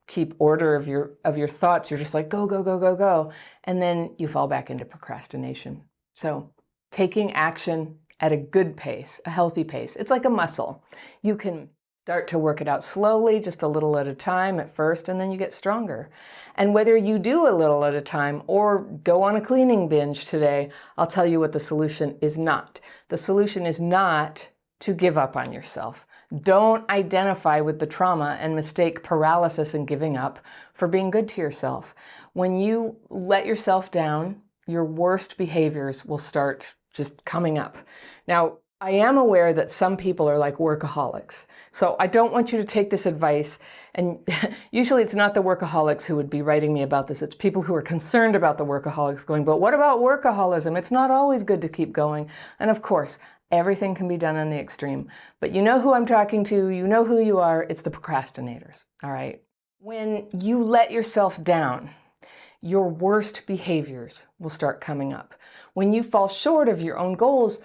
keep order of your thoughts. You're just like go, go, go, go, go. And then you fall back into procrastination. So taking action at a good pace, a healthy pace, it's like a muscle. You can start to work it out slowly, just a little at a time at first, and then you get stronger. And whether you do a little at a time or go on a cleaning binge today, I'll tell you what the solution is not. The solution is not to give up on yourself. Don't identify with the trauma and mistake paralysis and giving up for being good to yourself. When you let yourself down, your worst behaviors will start just coming up. Now, I am aware that some people are like workaholics. So I don't want you to take this advice, and usually it's not the workaholics who would be writing me about this. It's people who are concerned about the workaholics going, but what about workaholism? It's not always good to keep going. And of course, everything can be done in the extreme. But you know who I'm talking to, you know who you are, it's the procrastinators, all right? When you let yourself down, your worst behaviors will start coming up. When you fall short of your own goals,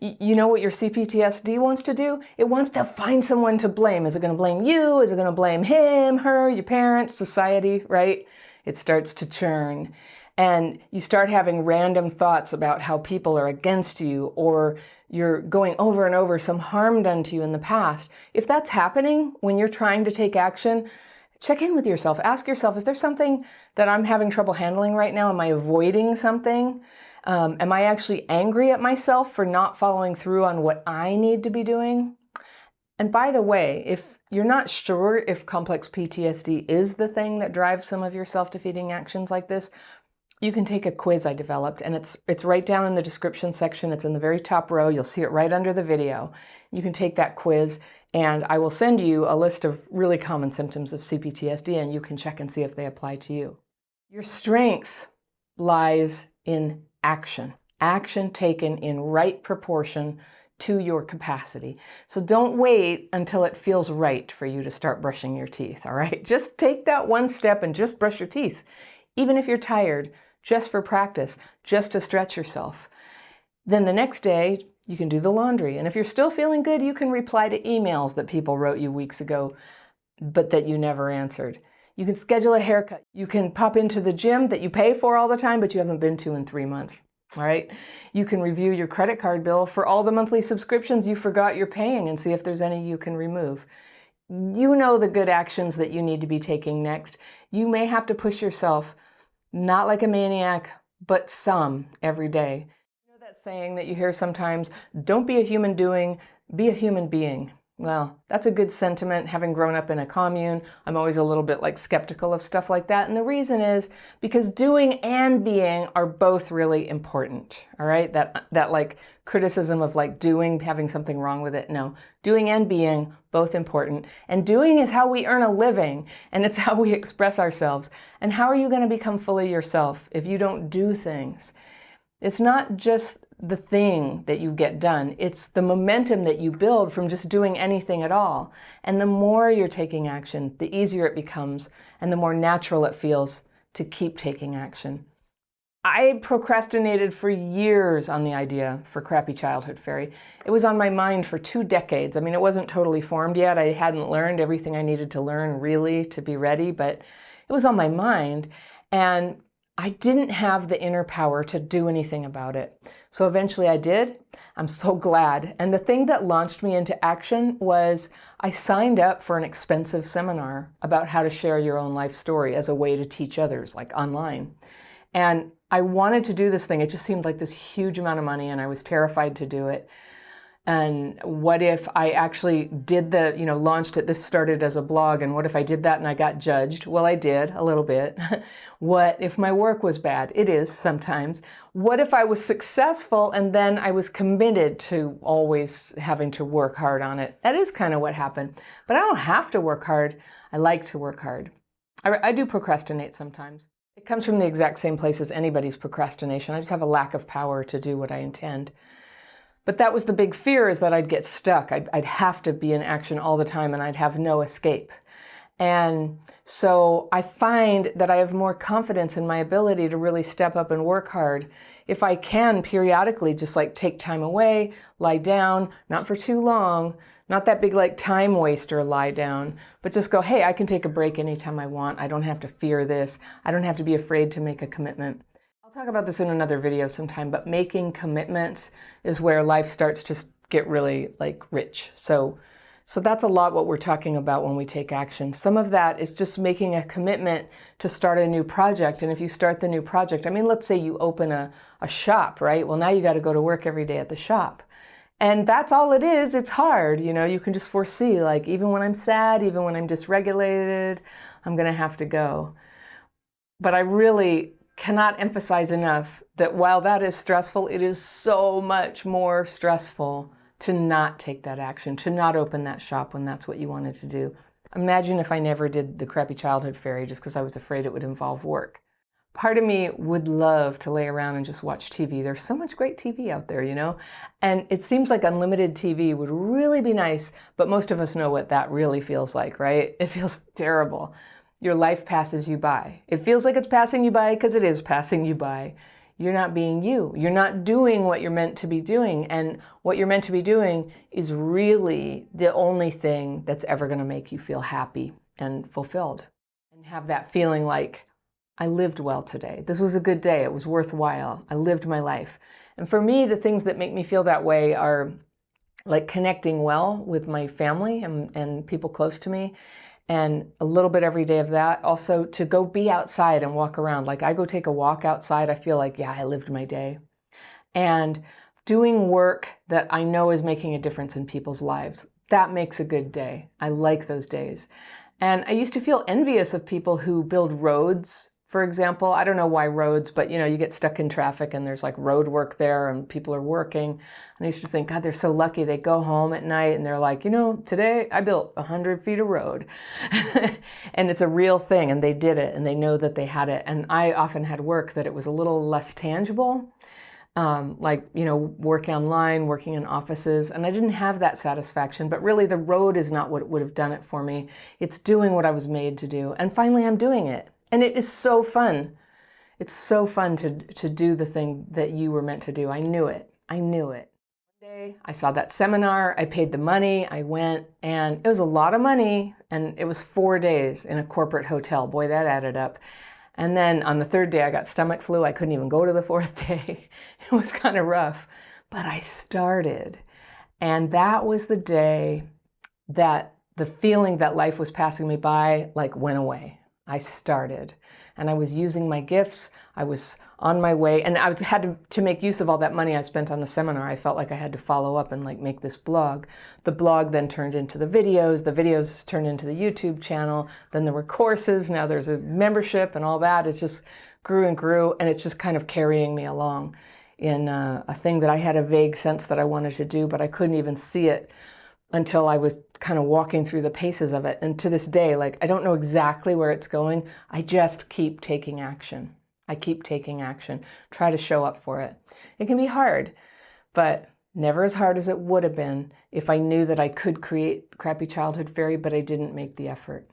you know what your CPTSD wants to do? It wants to find someone to blame. Is it going to blame you? Is it going to blame him, her, your parents, society, right? It starts to churn. And you start having random thoughts about how people are against you, or you're going over and over some harm done to you in the past. If that's happening when you're trying to take action, check in with yourself. Ask yourself, is there something that I'm having trouble handling right now? Am I avoiding something? Am I actually angry at myself for not following through on what I need to be doing? And by the way, if you're not sure if complex PTSD is the thing that drives some of your self-defeating actions like this, you can take a quiz I developed, and it's right down in the description section. It's in the very top row. You'll see it right under the video. You can take that quiz, and I will send you a list of really common symptoms of CPTSD, and you can check and see if they apply to you. Your strength lies in action. Action taken in right proportion to your capacity. So don't wait until it feels right for you to start brushing your teeth, all right? Just take that one step and just brush your teeth. Even if you're tired, just for practice, just to stretch yourself. Then the next day, you can do the laundry. And if you're still feeling good, you can reply to emails that people wrote you weeks ago, but that you never answered. You can schedule a haircut. You can pop into the gym that you pay for all the time, but you haven't been to in 3 months. All right. You can review your credit card bill for all the monthly subscriptions you forgot you're paying and see if there's any you can remove. You know the good actions that you need to be taking next. You may have to push yourself, not like a maniac, but some every day. You know that saying that you hear sometimes, don't be a human doing, be a human being. Well, that's a good sentiment. Having grown up in a commune, I'm always a little bit like skeptical of stuff like that. And the reason is because doing and being are both really important. All right. That like criticism of like doing, having something wrong with it. No, doing and being, both important. And doing is how we earn a living, and it's how we express ourselves. And how are you going to become fully yourself if you don't do things? It's not just the thing that you get done. It's the momentum that you build from just doing anything at all. And the more you're taking action, the easier it becomes and the more natural it feels to keep taking action. I procrastinated for years on the idea for Crappy Childhood Fairy. It was on my mind for 2 decades. I mean, it wasn't totally formed yet. I hadn't learned everything I needed to learn really to be ready, but it was on my mind. And I didn't have the inner power to do anything about it. So eventually I did. I'm so glad. And the thing that launched me into action was I signed up for an expensive seminar about how to share your own life story as a way to teach others, like online. And I wanted to do this thing. It just seemed like this huge amount of money, and I was terrified to do it. And what if I actually did launched it? This started as a blog, and what if I did that and I got judged? Well, I did a little bit. What if my work was bad? It is sometimes. What if I was successful and then I was committed to always having to work hard on it? That is kind of what happened. But I don't have to work hard. I like to work hard. I do procrastinate sometimes. It comes from the exact same place as anybody's procrastination. I just have a lack of power to do what I intend. But that was the big fear, is that I'd get stuck. I'd have to be in action all the time and I'd have no escape. And so I find that I have more confidence in my ability to really step up and work hard if I can periodically just like take time away, lie down, not for too long, not that big like time waster lie down, but just go, hey, I can take a break anytime I want. I don't have to fear this. I don't have to be afraid to make a commitment. I'll talk about this in another video sometime, but making commitments is where life starts to get really like rich. So that's a lot what we're talking about when we take action. Some of that is just making a commitment to start a new project. And if you start the new project, I mean, let's say you open a shop, right? Well, now you got to go to work every day at the shop. And that's all it is. It's hard. You know, you can just foresee, like, even when I'm sad, even when I'm dysregulated, I'm going to have to go. But I really cannot emphasize enough that while that is stressful, it is so much more stressful to not take that action, to not open that shop when that's what you wanted to do. Imagine if I never did the Crappy Childhood Fairy just because I was afraid it would involve work. Part of me would love to lay around and just watch TV. There's so much great TV out there, you know? And it seems like unlimited TV would really be nice, but most of us know what that really feels like, right? It feels terrible. Your life passes you by. It feels like it's passing you by because it is passing you by. You're not being you. You're not doing what you're meant to be doing. And what you're meant to be doing is really the only thing that's ever going to make you feel happy and fulfilled. And have that feeling like, I lived well today. This was a good day. It was worthwhile. I lived my life. And for me, the things that make me feel that way are like connecting well with my family and people close to me. And a little bit every day of that. Also to go be outside and walk around. Like I go take a walk outside, I feel like, yeah, I lived my day. And doing work that I know is making a difference in people's lives, that makes a good day. I like those days. And I used to feel envious of people who build roads, for example. I don't know why roads, but you know, you get stuck in traffic and there's like road work there and people are working. And I used to think, God, they're so lucky. They go home at night and they're like, you know, today I built 100 feet of road. And it's a real thing, and they did it and they know that they had it. And I often had work that it was a little less tangible, like, you know, working online, working in offices, and I didn't have that satisfaction. But really the road is not what would have done it for me. It's doing what I was made to do. And finally I'm doing it. And it is so fun. It's so fun to do the thing that you were meant to do. I knew it. I knew it. One day I saw that seminar, I paid the money, I went, and it was a lot of money, and it was 4 days in a corporate hotel. Boy, that added up. And then on the third day I got stomach flu. I couldn't even go to the fourth day. It was kind of rough. But I started. And that was the day that the feeling that life was passing me by like went away. I started, and I was using my gifts. I was on my way, and I had to make use of all that money I spent on the seminar. I felt like I had to follow up and like make this blog. The blog then turned into the videos turned into the YouTube channel. Then there were courses. Now there's a membership, and all that is just grew and grew, and it's just kind of carrying me along in a thing that I had a vague sense that I wanted to do, but I couldn't even see it until I was kind of walking through the paces of it. And to this day, like, I don't know exactly where it's going. I just keep taking action. I keep taking action. Try to show up for it. It can be hard, but never as hard as it would have been if I knew that I could create Crappy Childhood Fairy, but I didn't make the effort.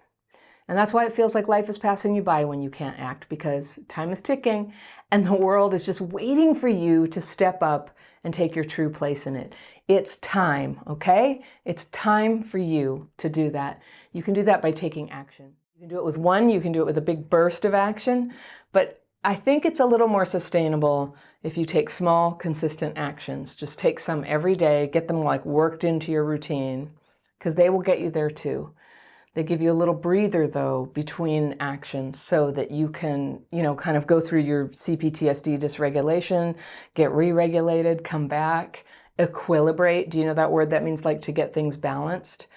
And that's why it feels like life is passing you by when you can't act, because time is ticking and the world is just waiting for you to step up and take your true place in it. It's time, okay? It's time for you to do that. You can do that by taking action. You can do it with one, you can do it with a big burst of action, but I think it's a little more sustainable if you take small, consistent actions. Just take some every day, get them like worked into your routine, because they will get you there too. They give you a little breather though between actions so that you can, you know, kind of go through your CPTSD dysregulation, get re-regulated, come back, equilibrate. Do you know that word? That means like to get things balanced,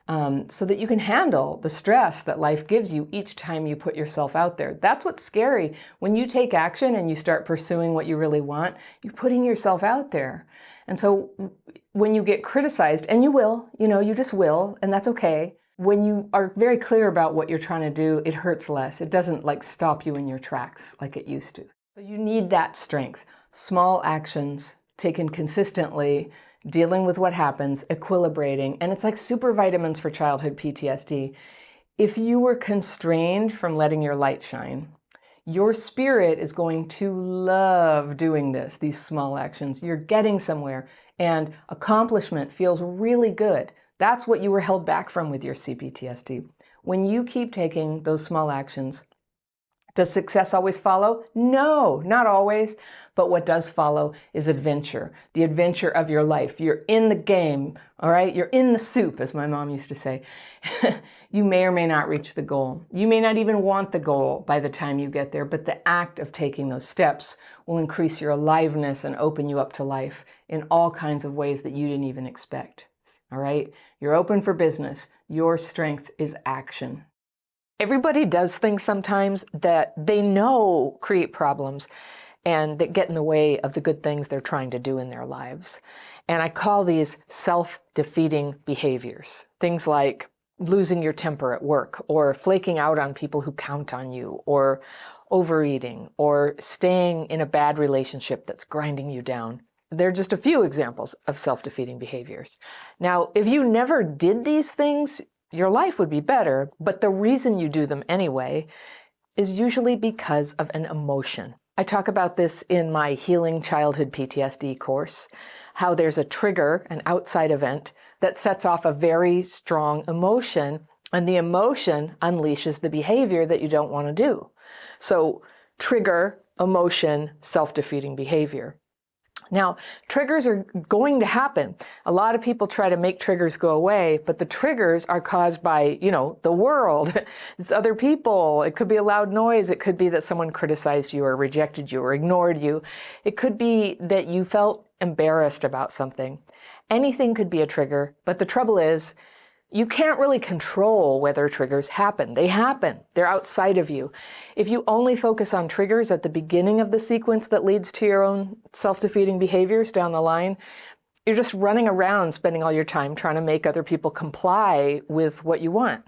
so that you can handle the stress that life gives you each time you put yourself out there. That's what's scary. When you take action and you start pursuing what you really want, you're putting yourself out there. And so when you get criticized, and you will, you know, you just will, and that's okay. When you are very clear about what you're trying to do, it hurts less. It doesn't like stop you in your tracks like it used to. So you need that strength. Small actions taken consistently, dealing with what happens, equilibrating, and it's like super vitamins for childhood PTSD. If you were constrained from letting your light shine, your spirit is going to love doing this, these small actions. You're getting somewhere, and accomplishment feels really good. That's what you were held back from with your CPTSD. When you keep taking those small actions, does success always follow? No, not always. But what does follow is adventure, the adventure of your life. You're in the game, all right? You're in the soup, as my mom used to say. You may or may not reach the goal. You may not even want the goal by the time you get there, but the act of taking those steps will increase your aliveness and open you up to life in all kinds of ways that you didn't even expect, all right? You're open for business. Your strength is action. Everybody does things sometimes that they know create problems and that get in the way of the good things they're trying to do in their lives. And I call these self-defeating behaviors. Things like losing your temper at work, or flaking out on people who count on you, or overeating, or staying in a bad relationship that's grinding you down. They're just a few examples of self-defeating behaviors. Now, if you never did these things, your life would be better, but the reason you do them anyway is usually because of an emotion. I talk about this in my Healing Childhood PTSD course, how there's a trigger, an outside event, that sets off a very strong emotion, and the emotion unleashes the behavior that you don't want to do. So trigger, emotion, self-defeating behavior. Now, triggers are going to happen. A lot of people try to make triggers go away, but the triggers are caused by, the world. It's other people. It could be a loud noise. It could be that someone criticized you or rejected you or ignored you. It could be that you felt embarrassed about something. Anything could be a trigger, but the trouble is, you can't really control whether triggers happen. They happen. They're outside of you. If you only focus on triggers at the beginning of the sequence that leads to your own self-defeating behaviors down the line, you're just running around spending all your time trying to make other people comply with what you want.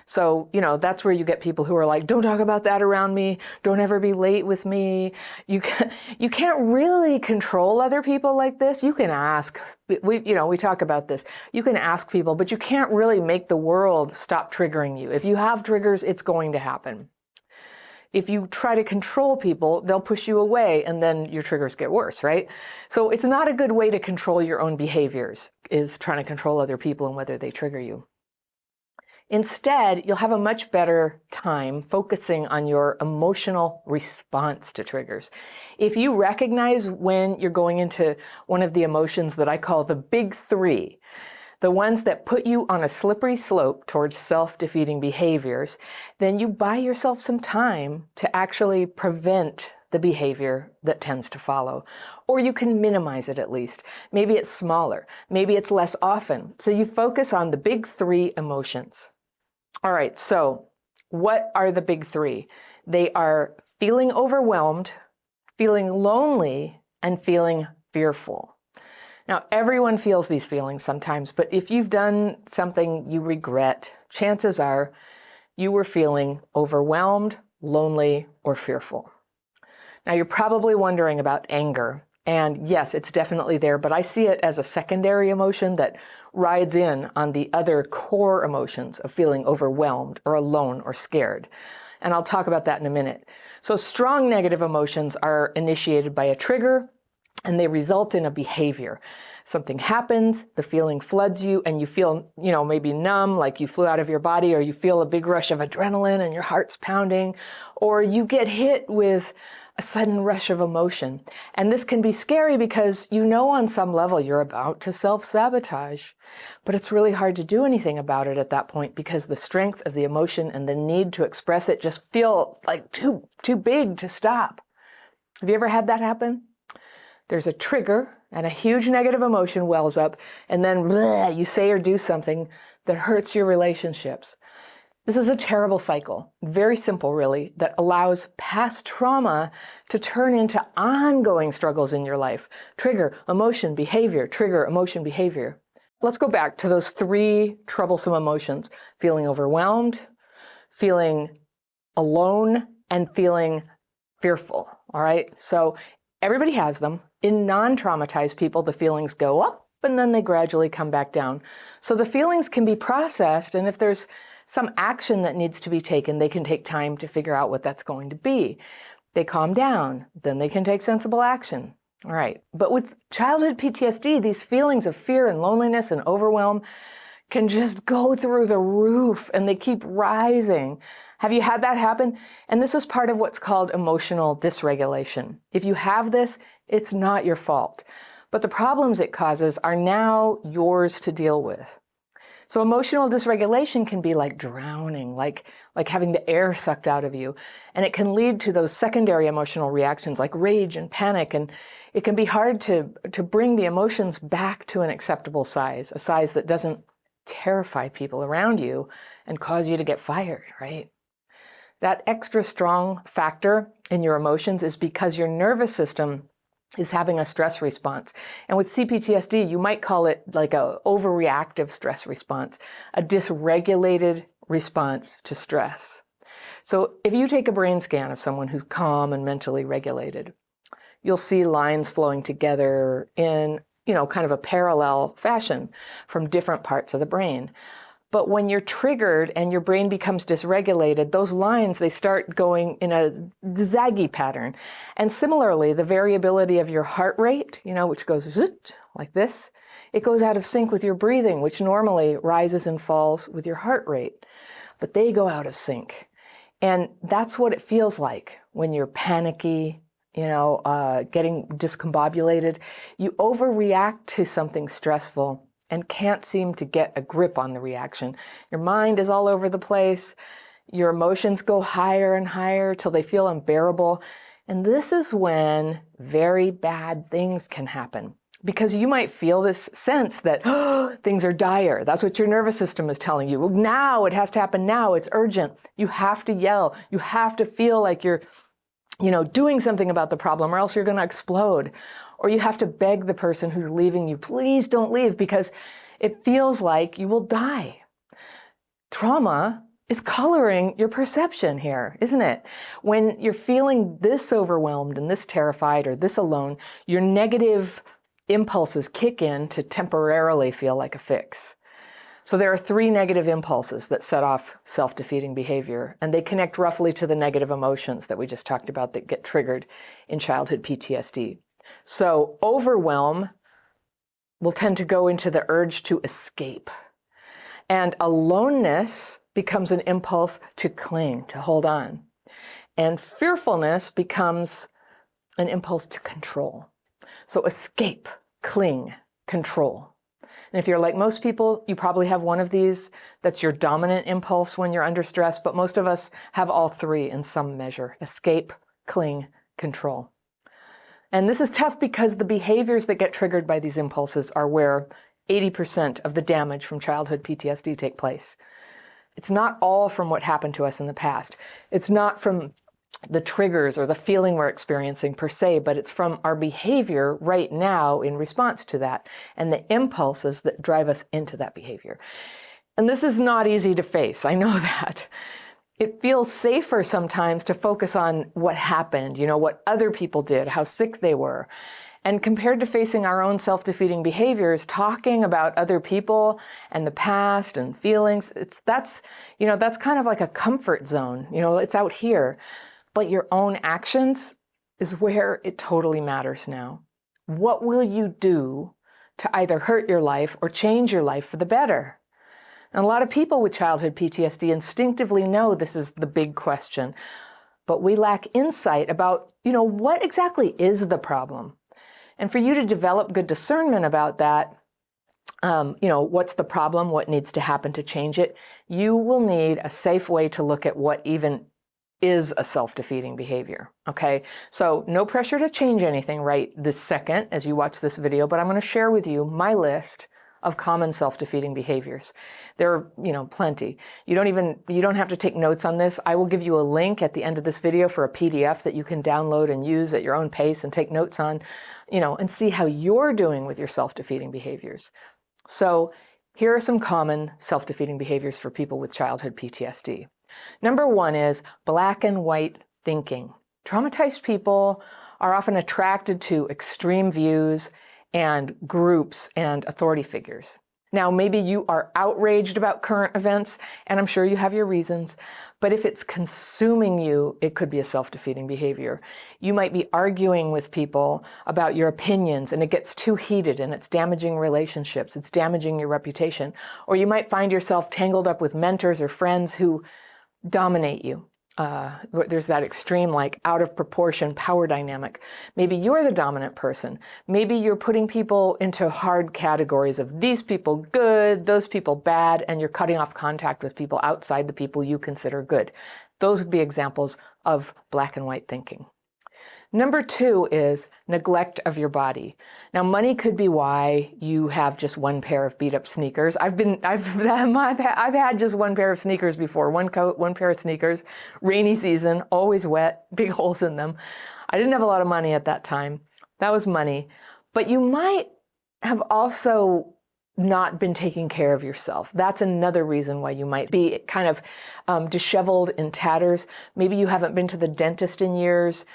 So, that's where you get people who are like, don't talk about that around me. Don't ever be late with me. You can't really control other people like this. You can ask. We talk about this. You can ask people, but you can't really make the world stop triggering you. If you have triggers, it's going to happen. If you try to control people, they'll push you away, and then your triggers get worse, right? So it's not a good way to control your own behaviors, is trying to control other people and whether they trigger you. Instead, you'll have a much better time focusing on your emotional response to triggers. If you recognize when you're going into one of the emotions that I call the big three, the ones that put you on a slippery slope towards self-defeating behaviors, then you buy yourself some time to actually prevent the behavior that tends to follow. Or you can minimize it at least. Maybe it's smaller. Maybe it's less often. So you focus on the big three emotions. All right, so what are the big three? They are feeling overwhelmed, feeling lonely, and feeling fearful. Now, everyone feels these feelings sometimes, but if you've done something you regret, chances are you were feeling overwhelmed, lonely, or fearful. Now, you're probably wondering about anger. And yes, it's definitely there, but I see it as a secondary emotion that rides in on the other core emotions of feeling overwhelmed or alone or scared. And I'll talk about that in a minute. So strong negative emotions are initiated by a trigger, and they result in a behavior. Something happens, the feeling floods you, and you feel, maybe numb, like you flew out of your body, or you feel a big rush of adrenaline and your heart's pounding, or you get hit with a sudden rush of emotion. And this can be scary because on some level you're about to self-sabotage, but it's really hard to do anything about it at that point because the strength of the emotion and the need to express it just feel like too big to stop. Have you ever had that happen? There's a trigger and a huge negative emotion wells up, and then you say or do something that hurts your relationships. This is a terrible cycle, very simple really, that allows past trauma to turn into ongoing struggles in your life. Trigger, emotion, behavior, trigger, emotion, behavior. Let's go back to those three troublesome emotions: feeling overwhelmed, feeling alone, and feeling fearful, all right? So everybody has them. In non-traumatized people, the feelings go up and then they gradually come back down. So the feelings can be processed, and if there's some action that needs to be taken, they can take time to figure out what that's going to be. They calm down, then they can take sensible action. All right. But with childhood PTSD, these feelings of fear and loneliness and overwhelm can just go through the roof, and they keep rising. Have you had that happen? And this is part of what's called emotional dysregulation. If you have this, it's not your fault. But the problems it causes are now yours to deal with. So emotional dysregulation can be like drowning, like having the air sucked out of you. And it can lead to those secondary emotional reactions like rage and panic. And it can be hard to bring the emotions back to an acceptable size, a size that doesn't terrify people around you and cause you to get fired, right? That extra strong factor in your emotions is because your nervous system is having a stress response. And with CPTSD, you might call it like a overreactive stress response, a dysregulated response to stress. So if you take a brain scan of someone who's calm and mentally regulated, you'll see lines flowing together in, kind of a parallel fashion from different parts of the brain. But when you're triggered and your brain becomes dysregulated, those lines, they start going in a zaggy pattern. And similarly, the variability of your heart rate, which goes like this, it goes out of sync with your breathing, which normally rises and falls with your heart rate. But they go out of sync. And that's what it feels like when you're panicky, getting discombobulated. You overreact to something stressful and can't seem to get a grip on the reaction. Your mind is all over the place. Your emotions go higher and higher till they feel unbearable. And this is when very bad things can happen. Because you might feel this sense that things are dire. That's what your nervous system is telling you. Well, now, it has to happen now. It's urgent. You have to yell. You have to feel like you're doing something about the problem, or else you're going to explode. Or you have to beg the person who's leaving you, please don't leave, because it feels like you will die. Trauma is coloring your perception here, isn't it? When you're feeling this overwhelmed and this terrified or this alone, your negative impulses kick in to temporarily feel like a fix. So there are 3 negative impulses that set off self-defeating behavior, and they connect roughly to the negative emotions that we just talked about that get triggered in childhood PTSD. So overwhelm will tend to go into the urge to escape. And aloneness becomes an impulse to cling, to hold on. And fearfulness becomes an impulse to control. So escape, cling, control. And if you're like most people, you probably have one of these. That's your dominant impulse when you're under stress, but most of us have all 3 in some measure: escape, cling, control. And this is tough because the behaviors that get triggered by these impulses are where 80% of the damage from childhood PTSD take place. It's not all from what happened to us in the past. It's not from the triggers or the feeling we're experiencing per se, but it's from our behavior right now in response to that and the impulses that drive us into that behavior. And this is not easy to face. I know that. It feels safer sometimes to focus on what happened, what other people did, how sick they were. And compared to facing our own self-defeating behaviors, talking about other people and the past and feelings, that's kind of like a comfort zone. It's out here. But your own actions is where it totally matters now. What will you do to either hurt your life or change your life for the better? And a lot of people with childhood PTSD instinctively know this is the big question, but we lack insight about, what exactly is the problem? And for you to develop good discernment about that, what's the problem, what needs to happen to change it, you will need a safe way to look at what even is a self-defeating behavior, okay? So no pressure to change anything right this second as you watch this video, but I'm going to share with you my list of common self-defeating behaviors. There are, plenty. You don't have to take notes on this. I will give you a link at the end of this video for a PDF that you can download and use at your own pace and take notes on, and see how you're doing with your self-defeating behaviors. So here are some common self-defeating behaviors for people with childhood PTSD. Number 1 is black and white thinking. Traumatized people are often attracted to extreme views and groups and authority figures. Now, maybe you are outraged about current events, and I'm sure you have your reasons, but if it's consuming you, it could be a self-defeating behavior. You might be arguing with people about your opinions, and it gets too heated, and it's damaging relationships, it's damaging your reputation. Or you might find yourself tangled up with mentors or friends who dominate you. There's that extreme, like out of proportion power dynamic. Maybe you're the dominant person. Maybe you're putting people into hard categories of these people good, those people bad, and you're cutting off contact with people outside the people you consider good. Those would be examples of black and white thinking. Number 2 is neglect of your body. Now, money could be why you have just one pair of beat-up sneakers. I've had just one pair of sneakers before. One coat, one pair of sneakers. Rainy season, always wet, big holes in them. I didn't have a lot of money at that time. That was money. But you might have also not been taking care of yourself. That's another reason why you might be kind of disheveled in tatters. Maybe you haven't been to the dentist in years.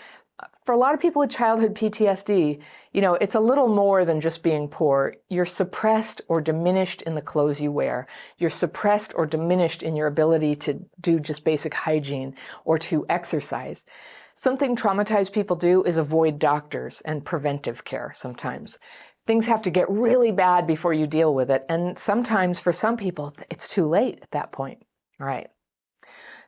For a lot of people with childhood PTSD, it's a little more than just being poor. You're suppressed or diminished in the clothes you wear. You're suppressed or diminished in your ability to do just basic hygiene or to exercise. Something traumatized people do is avoid doctors and preventive care sometimes. Things have to get really bad before you deal with it. And sometimes for some people, it's too late at that point. All right.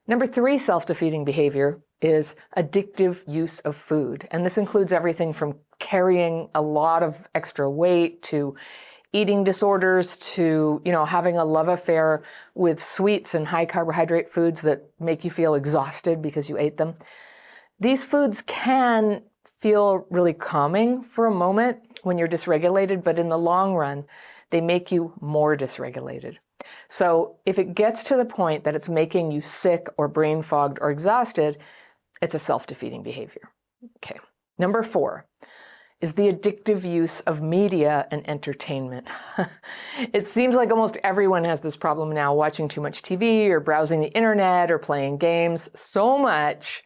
Number 3 self-defeating behavior is addictive use of food. And this includes everything from carrying a lot of extra weight to eating disorders to, having a love affair with sweets and high carbohydrate foods that make you feel exhausted because you ate them. These foods can feel really calming for a moment when you're dysregulated, but in the long run, they make you more dysregulated. So if it gets to the point that it's making you sick or brain fogged or exhausted, it's a self-defeating behavior. Okay. Number 4 is the addictive use of media and entertainment. It seems like almost everyone has this problem now, watching too much TV or browsing the internet or playing games so much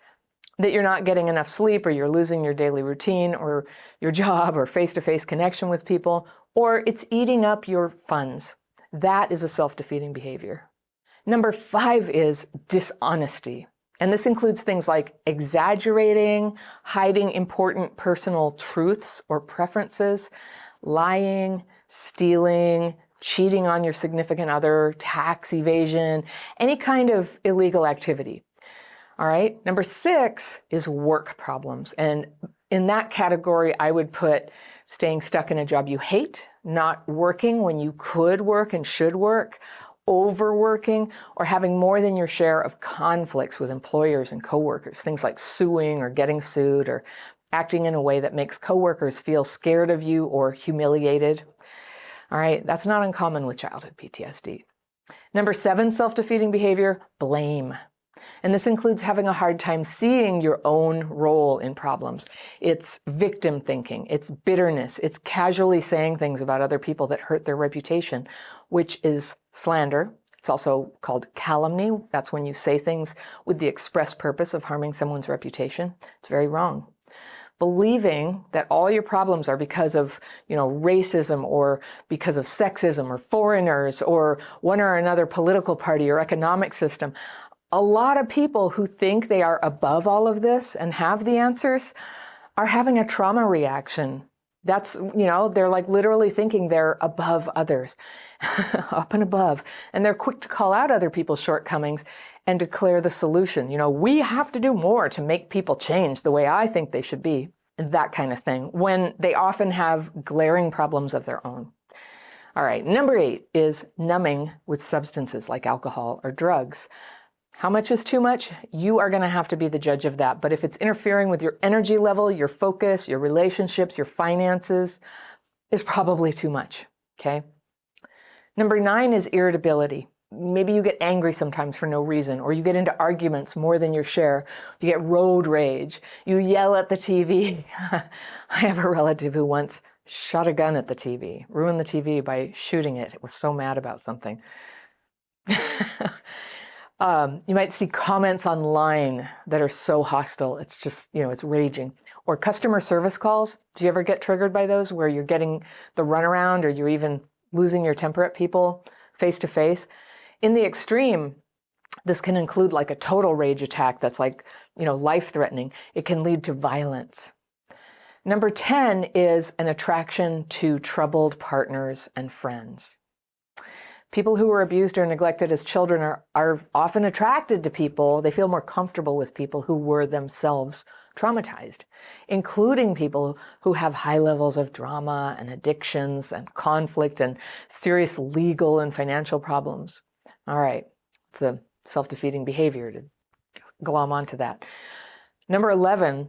that you're not getting enough sleep, or you're losing your daily routine or your job or face-to-face connection with people, or it's eating up your funds. That is a self-defeating behavior. Number 5 is dishonesty. And this includes things like exaggerating, hiding important personal truths or preferences, lying, stealing, cheating on your significant other, tax evasion, any kind of illegal activity. All right. Number 6 is work problems. And in that category, I would put staying stuck in a job you hate, not working when you could work and should work, overworking, or having more than your share of conflicts with employers and coworkers, things like suing or getting sued or acting in a way that makes coworkers feel scared of you or humiliated. All right, that's not uncommon with childhood PTSD. Number 7 self-defeating behavior, blame. And this includes having a hard time seeing your own role in problems. It's victim thinking, it's bitterness, it's casually saying things about other people that hurt their reputation, which is slander. It's also called calumny. That's when you say things with the express purpose of harming someone's reputation. It's very wrong. Believing that all your problems are because of, racism or because of sexism or foreigners or one or another political party or economic system. A lot of people who think they are above all of this and have the answers are having a trauma reaction. That's, they're like literally thinking they're above others, up and above. And they're quick to call out other people's shortcomings and declare the solution. We have to do more to make people change the way I think they should be, that kind of thing, when they often have glaring problems of their own. All right, number 8 is numbing with substances like alcohol or drugs. How much is too much? You are going to have to be the judge of that. But if it's interfering with your energy level, your focus, your relationships, your finances, it's probably too much, okay? Number 9 is irritability. Maybe you get angry sometimes for no reason, or you get into arguments more than your share. You get road rage. You yell at the TV. I have a relative who once shot a gun at the TV, ruined the TV by shooting it. It was so mad about something. You might see comments online that are so hostile. It's just, it's raging. Or customer service calls. Do you ever get triggered by those where you're getting the runaround or you're even losing your temper at people face to face? In the extreme, this can include like a total rage attack that's like, life-threatening. It can lead to violence. Number 10 is an attraction to troubled partners and friends. People who were abused or neglected as children are often attracted to people. They feel more comfortable with people who were themselves traumatized, including people who have high levels of drama and addictions and conflict and serious legal and financial problems. All right, it's a self-defeating behavior to glom onto that. Number 11,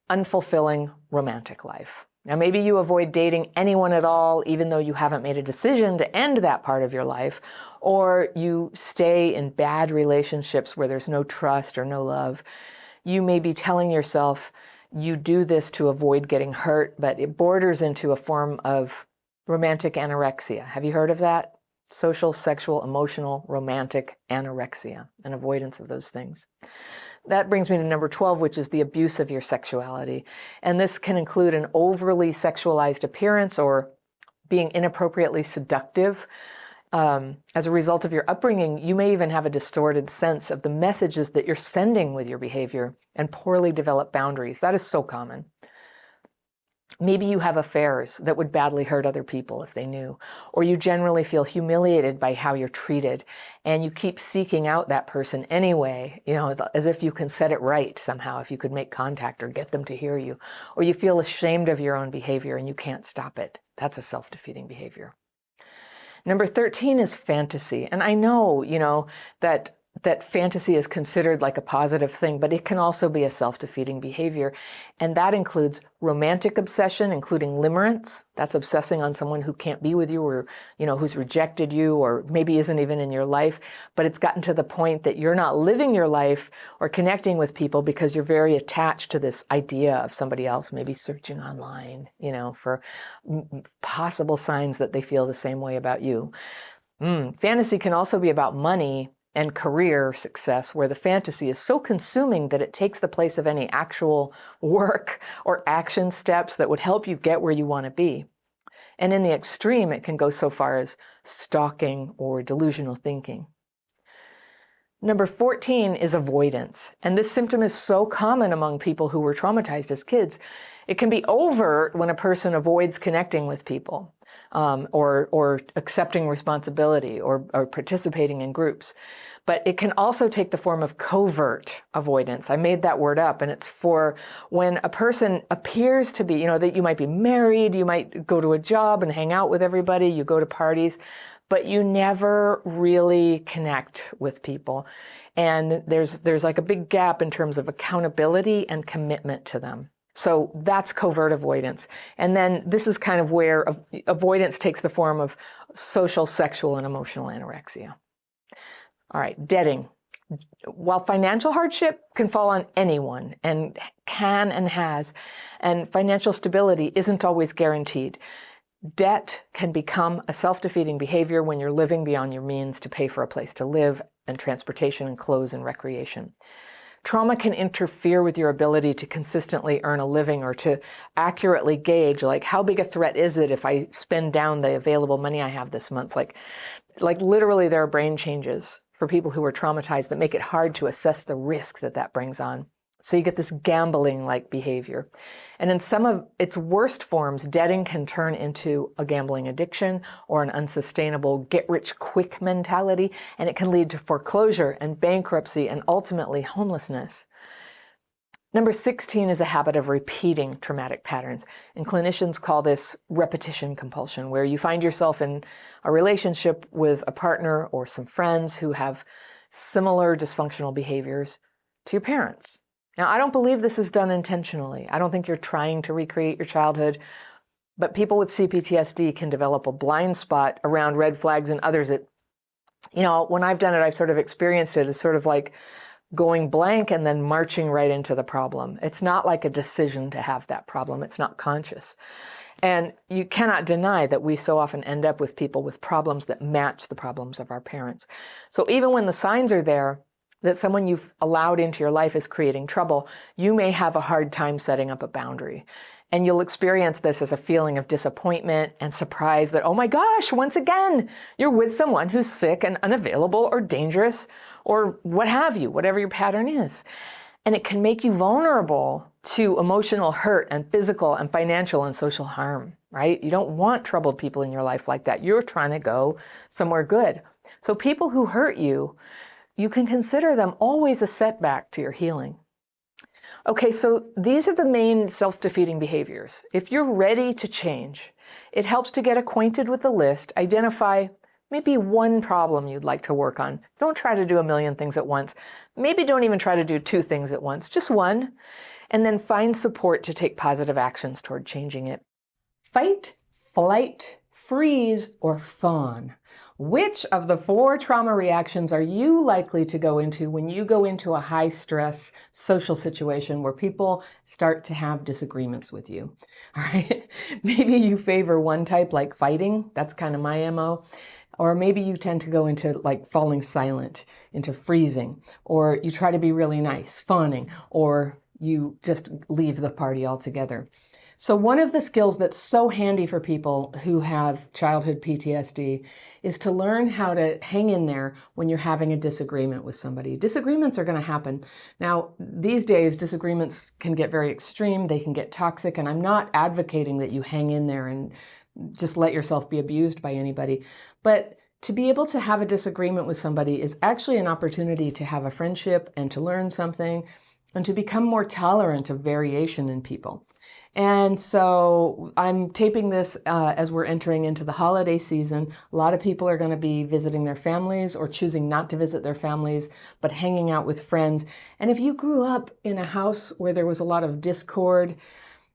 unfulfilling romantic life. Now, maybe you avoid dating anyone at all, even though you haven't made a decision to end that part of your life, or you stay in bad relationships where there's no trust or no love. You may be telling yourself you do this to avoid getting hurt, but it borders into a form of romantic anorexia. Have you heard of that? Social, sexual, emotional, romantic anorexia, an avoidance of those things. That brings me to number 12, which is the abuse of your sexuality. And this can include an overly sexualized appearance or being inappropriately seductive. As a result of your upbringing, you may even have a distorted sense of the messages that you're sending with your behavior and poorly developed boundaries. That is so common. Maybe you have affairs that would badly hurt other people if they knew, or you generally feel humiliated by how you're treated, and you keep seeking out that person anyway, as if you can set it right somehow, if you could make contact or get them to hear you, or you feel ashamed of your own behavior and you can't stop it. That's a self-defeating behavior. Number 13 is fantasy. And I know, that fantasy is considered like a positive thing, but it can also be a self-defeating behavior. And that includes romantic obsession, including limerence. That's obsessing on someone who can't be with you or, who's rejected you or maybe isn't even in your life. But it's gotten to the point that you're not living your life or connecting with people because you're very attached to this idea of somebody else, maybe searching online, for possible signs that they feel the same way about you. Fantasy can also be about money and career success, where the fantasy is so consuming that it takes the place of any actual work or action steps that would help you get where you want to be. And in the extreme, it can go so far as stalking or delusional thinking. Number 14 is avoidance. And this symptom is so common among people who were traumatized as kids. It can be overt when a person avoids connecting with people, or accepting responsibility or participating in groups. But it can also take the form of covert avoidance. I made that word up, and it's for when a person appears to be, that you might be married, you might go to a job and hang out with everybody, you go to parties, but you never really connect with people. And there's like a big gap in terms of accountability and commitment to them. So that's covert avoidance. And then this is kind of where avoidance takes the form of social, sexual, and emotional anorexia. All right, debting. While financial hardship can fall on anyone and can and has, and financial stability isn't always guaranteed, debt can become a self-defeating behavior when you're living beyond your means to pay for a place to live and transportation and clothes and recreation. Trauma can interfere with your ability to consistently earn a living or to accurately gauge, like, how big a threat is it if I spend down the available money I have this month? Like literally there are brain changes for people who are traumatized that make it hard to assess the risk that brings on. So you get this gambling-like behavior. And in some of its worst forms, debting can turn into a gambling addiction or an unsustainable get-rich-quick mentality, and it can lead to foreclosure and bankruptcy and ultimately homelessness. Number 16 is a habit of repeating traumatic patterns, and clinicians call this repetition compulsion, where you find yourself in a relationship with a partner or some friends who have similar dysfunctional behaviors to your parents. Now, I don't believe this is done intentionally. I don't think you're trying to recreate your childhood, but people with CPTSD can develop a blind spot around red flags and others that, when I've done it, I've sort of experienced it as sort of like going blank and then marching right into the problem. It's not like a decision to have that problem. It's not conscious. And you cannot deny that we so often end up with people with problems that match the problems of our parents. So even when the signs are there, that someone you've allowed into your life is creating trouble, you may have a hard time setting up a boundary. And you'll experience this as a feeling of disappointment and surprise that, oh my gosh, once again, you're with someone who's sick and unavailable or dangerous or what have you, whatever your pattern is. And it can make you vulnerable to emotional hurt and physical and financial and social harm, right? You don't want troubled people in your life like that. You're trying to go somewhere good. So people who hurt you, you can consider them always a setback to your healing. Okay, so these are the main self-defeating behaviors. If you're ready to change, it helps to get acquainted with the list, identify maybe one problem you'd like to work on. Don't try to do a million things at once. Maybe don't even try to do 2 things at once, just one, and then find support to take positive actions toward changing it. Fight, flight, freeze, or fawn. Which of the 4 trauma reactions are you likely to go into when you go into a high-stress social situation where people start to have disagreements with you? All right? Maybe you favor one type, like fighting. That's kind of my MO. Or maybe you tend to go into like falling silent, into freezing, or you try to be really nice, fawning, or you just leave the party altogether. So one of the skills that's so handy for people who have childhood PTSD is to learn how to hang in there when you're having a disagreement with somebody. Disagreements are going to happen. Now, these days, disagreements can get very extreme. They can get toxic, and I'm not advocating that you hang in there and just let yourself be abused by anybody. But to be able to have a disagreement with somebody is actually an opportunity to have a friendship and to learn something and to become more tolerant of variation in people. And so I'm taping this as we're entering into the holiday season. A lot of people are going to be visiting their families or choosing not to visit their families, but hanging out with friends. And if you grew up in a house where there was a lot of discord,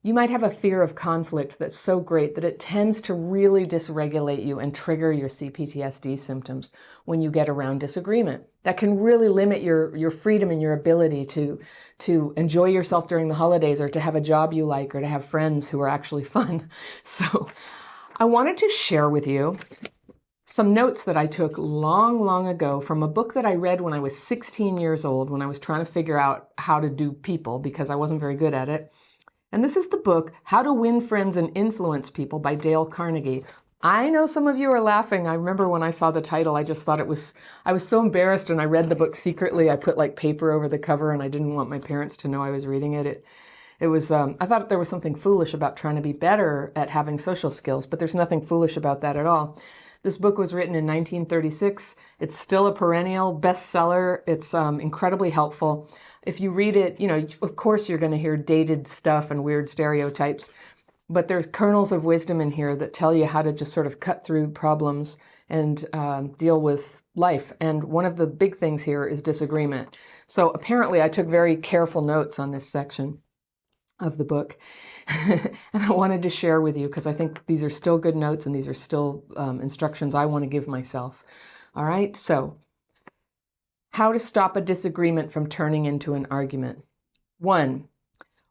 you might have a fear of conflict that's so great that it tends to really dysregulate you and trigger your CPTSD symptoms when you get around disagreement. That can really limit your freedom and your ability to enjoy yourself during the holidays, or to have a job you like, or to have friends who are actually fun. So I wanted to share with you some notes that I took long, long ago from a book that I read when I was 16 years old, when I was trying to figure out how to do people because I wasn't very good at it. And this is the book, How to Win Friends and Influence People by Dale Carnegie. I know some of you are laughing. I remember when I saw the title, I just thought I was so embarrassed, and I read the book secretly. I put like paper over the cover, and I didn't want my parents to know I was reading it. It was, I thought there was something foolish about trying to be better at having social skills, but there's nothing foolish about that at all. This book was written in 1936. It's still a perennial bestseller. It's incredibly helpful. If you read it, of course you're going to hear dated stuff and weird stereotypes, but there's kernels of wisdom in here that tell you how to just sort of cut through problems and deal with life. And one of the big things here is disagreement. So apparently I took very careful notes on this section of the book. And I wanted to share with you because I think these are still good notes, and these are still instructions I want to give myself. All right, so how to stop a disagreement from turning into an argument. 1,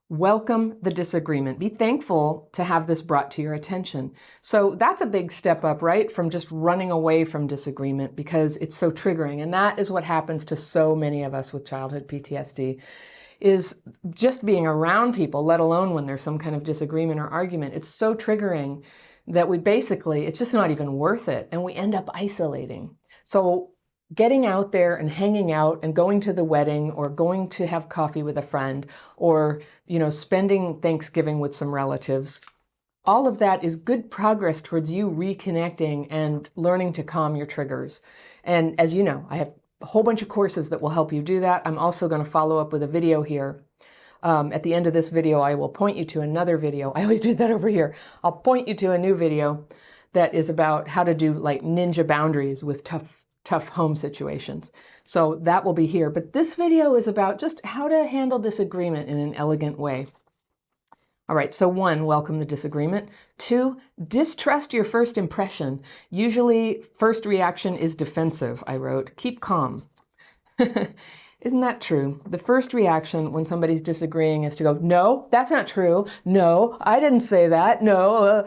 welcome the disagreement. Be thankful to have this brought to your attention. So that's a big step up, right? From just running away from disagreement because it's so triggering. And that is what happens to so many of us with childhood PTSD, is just being around people, let alone when there's some kind of disagreement or argument. It's so triggering that it's just not even worth it. And we end up isolating. So getting out there and hanging out and going to the wedding, or going to have coffee with a friend, or, spending Thanksgiving with some relatives, all of that is good progress towards you reconnecting and learning to calm your triggers. And as you know, I have a whole bunch of courses that will help you do that. I'm also going to follow up with a video here. At the end of this video, I will point you to another video. I always do that over here. I'll point you to a new video that is about how to do like ninja boundaries with tough home situations. So that will be here. But this video is about just how to handle disagreement in an elegant way. All right, so 1, welcome the disagreement. 2, distrust your first impression. Usually, first reaction is defensive, I wrote. Keep calm. Isn't that true? The first reaction when somebody's disagreeing is to go, no, that's not true. No, I didn't say that. No,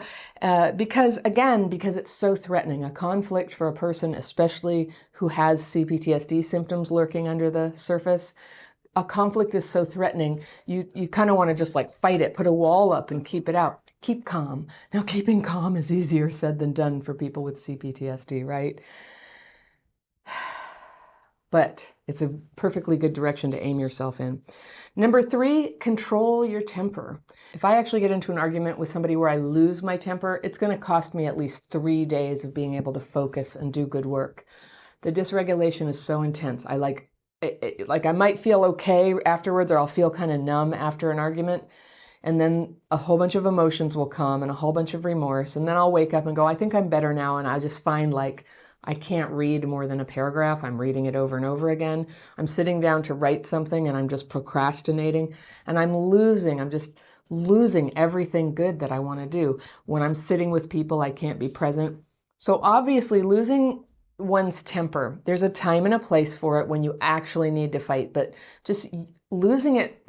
because it's so threatening. A conflict for a person, especially who has CPTSD symptoms lurking under the surface, a conflict is so threatening, you kind of want to just like fight it, put a wall up and keep it out. Keep calm. Now, keeping calm is easier said than done for people with CPTSD, right? But it's a perfectly good direction to aim yourself in. Number 3, control your temper. If I actually get into an argument with somebody where I lose my temper, it's going to cost me at least 3 days of being able to focus and do good work. The dysregulation is so intense. I might feel okay afterwards, or I'll feel kind of numb after an argument. And then a whole bunch of emotions will come and a whole bunch of remorse. And then I'll wake up and go, I think I'm better now. And I just find like, I can't read more than a paragraph. I'm reading it over and over again. I'm sitting down to write something and I'm just procrastinating. And I'm just losing everything good that I want to do. When I'm sitting with people, I can't be present. So obviously losing one's temper, there's a time and a place for it when you actually need to fight. But just losing it,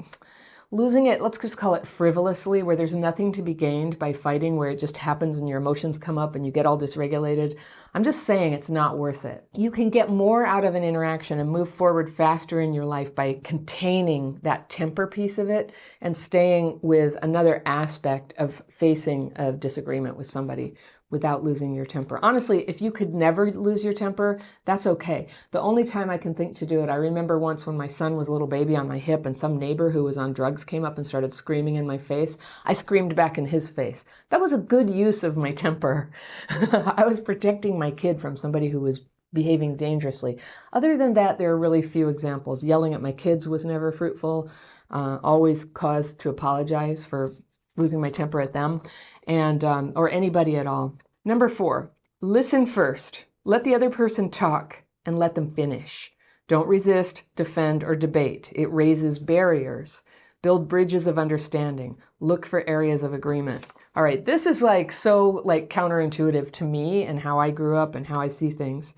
let's just call it frivolously, where there's nothing to be gained by fighting, where it just happens and your emotions come up and you get all dysregulated. I'm just saying it's not worth it. You can get more out of an interaction and move forward faster in your life by containing that temper piece of it and staying with another aspect of facing a disagreement with somebody without losing your temper. Honestly, if you could never lose your temper, that's okay. The only time I can think to do it, I remember once when my son was a little baby on my hip and some neighbor who was on drugs came up and started screaming in my face. I screamed back in his face. That was a good use of my temper. I was protecting my kid from somebody who was behaving dangerously. Other than that, there are really few examples. Yelling at my kids was never fruitful. Always caused to apologize for losing my temper at them, and or anybody at all. Number 4, listen first. Let the other person talk and let them finish. Don't resist, defend, or debate. It raises barriers. Build bridges of understanding. Look for areas of agreement. All right, this is so counterintuitive to me and how I grew up and how I see things.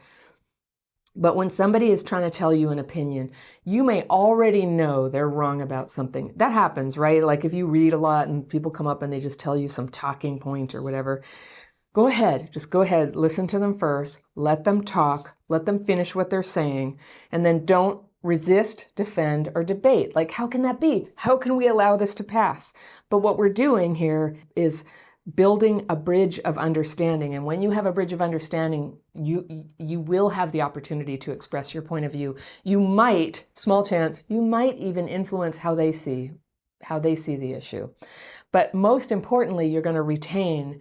But when somebody is trying to tell you an opinion, you may already know they're wrong about something. That happens, right? Like if you read a lot and people come up and they just tell you some talking point or whatever, just go ahead, listen to them first, let them talk, let them finish what they're saying, and then don't resist, defend, or debate. Like, how can that be? How can we allow this to pass? But what we're doing here is building a bridge of understanding. And when you have a bridge of understanding, you will have the opportunity to express your point of view. You might, small chance, you might even influence how they see the issue. But most importantly, you're going to retain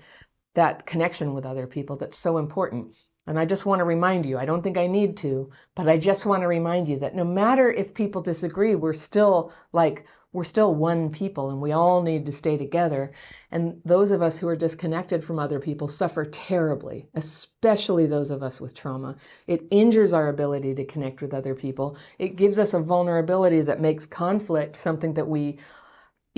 that connection with other people that's so important. And I just want to remind you, I don't think I need to, but I just want to remind you that no matter if people disagree, we're still one people and we all need to stay together. And those of us who are disconnected from other people suffer terribly, especially those of us with trauma. It injures our ability to connect with other people. It gives us a vulnerability that makes conflict something that we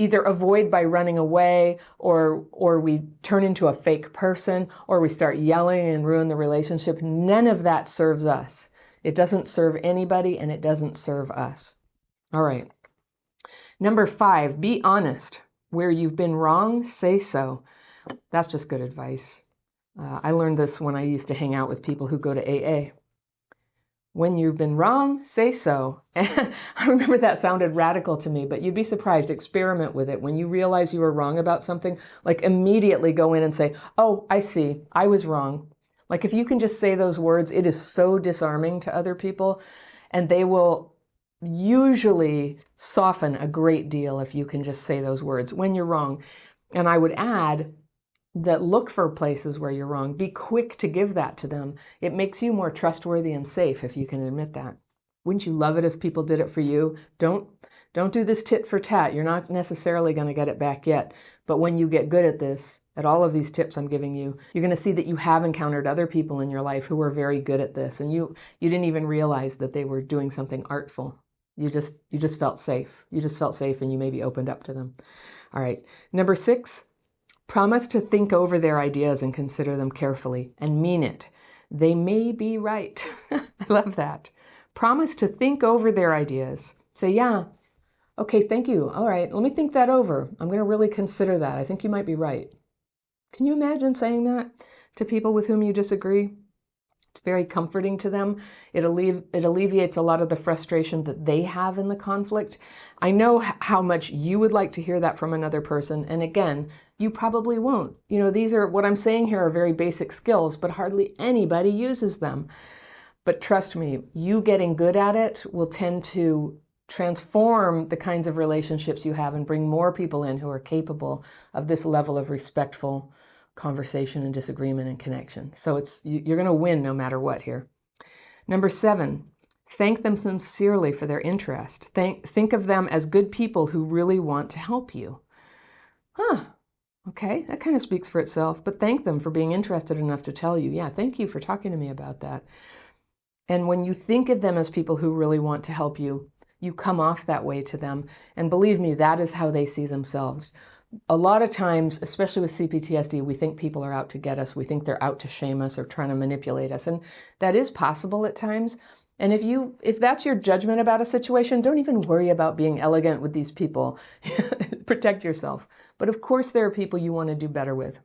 either avoid by running away, or we turn into a fake person, or we start yelling and ruin the relationship. None of that serves us. It doesn't serve anybody and it doesn't serve us. All right. Number 5, be honest. Where you've been wrong, say so. That's just good advice. I learned this when I used to hang out with people who go to AA. When you've been wrong, say so. I remember that sounded radical to me, but you'd be surprised. Experiment with it. When you realize you were wrong about something, like immediately go in and say, oh, I see, I was wrong. Like if you can just say those words, it is so disarming to other people, and they will usually soften a great deal if you can just say those words when you're wrong. And I would add that look for places where you're wrong. Be quick to give that to them. It makes you more trustworthy and safe if you can admit that. Wouldn't you love it if people did it for you? Don't do this tit for tat. You're not necessarily going to get it back yet. But when you get good at this, at all of these tips I'm giving you, you're going to see that you have encountered other people in your life who are very good at this. And you didn't even realize that they were doing something artful. You just felt safe. You just felt safe and you maybe opened up to them. All right. Number 6, promise to think over their ideas and consider them carefully and mean it. They may be right. I love that. Promise to think over their ideas. Say, yeah, okay, thank you. All right, let me think that over. I'm going to really consider that. I think you might be right. Can you imagine saying that to people with whom you disagree? It's very comforting to them. It alleviates a lot of the frustration that they have in the conflict. I know how much you would like to hear that from another person. And again, you probably won't. You know, these are, what I'm saying here are very basic skills, but hardly anybody uses them. But trust me, you getting good at it will tend to transform the kinds of relationships you have and bring more people in who are capable of this level of respectful conversation and disagreement and connection. So you're going to win no matter what here. Number 7, thank them sincerely for their interest. Think of them as good people who really want to help you. Okay, that kind of speaks for itself, but thank them for being interested enough to tell you, yeah, thank you for talking to me about that. And when you think of them as people who really want to help you, you come off that way to them. And believe me, that is how they see themselves. A lot of times, especially with CPTSD, we think people are out to get us. We think they're out to shame us or trying to manipulate us. And that is possible at times. And if that's your judgment about a situation, don't even worry about being elegant with these people. Protect yourself. But of course, there are people you want to do better with.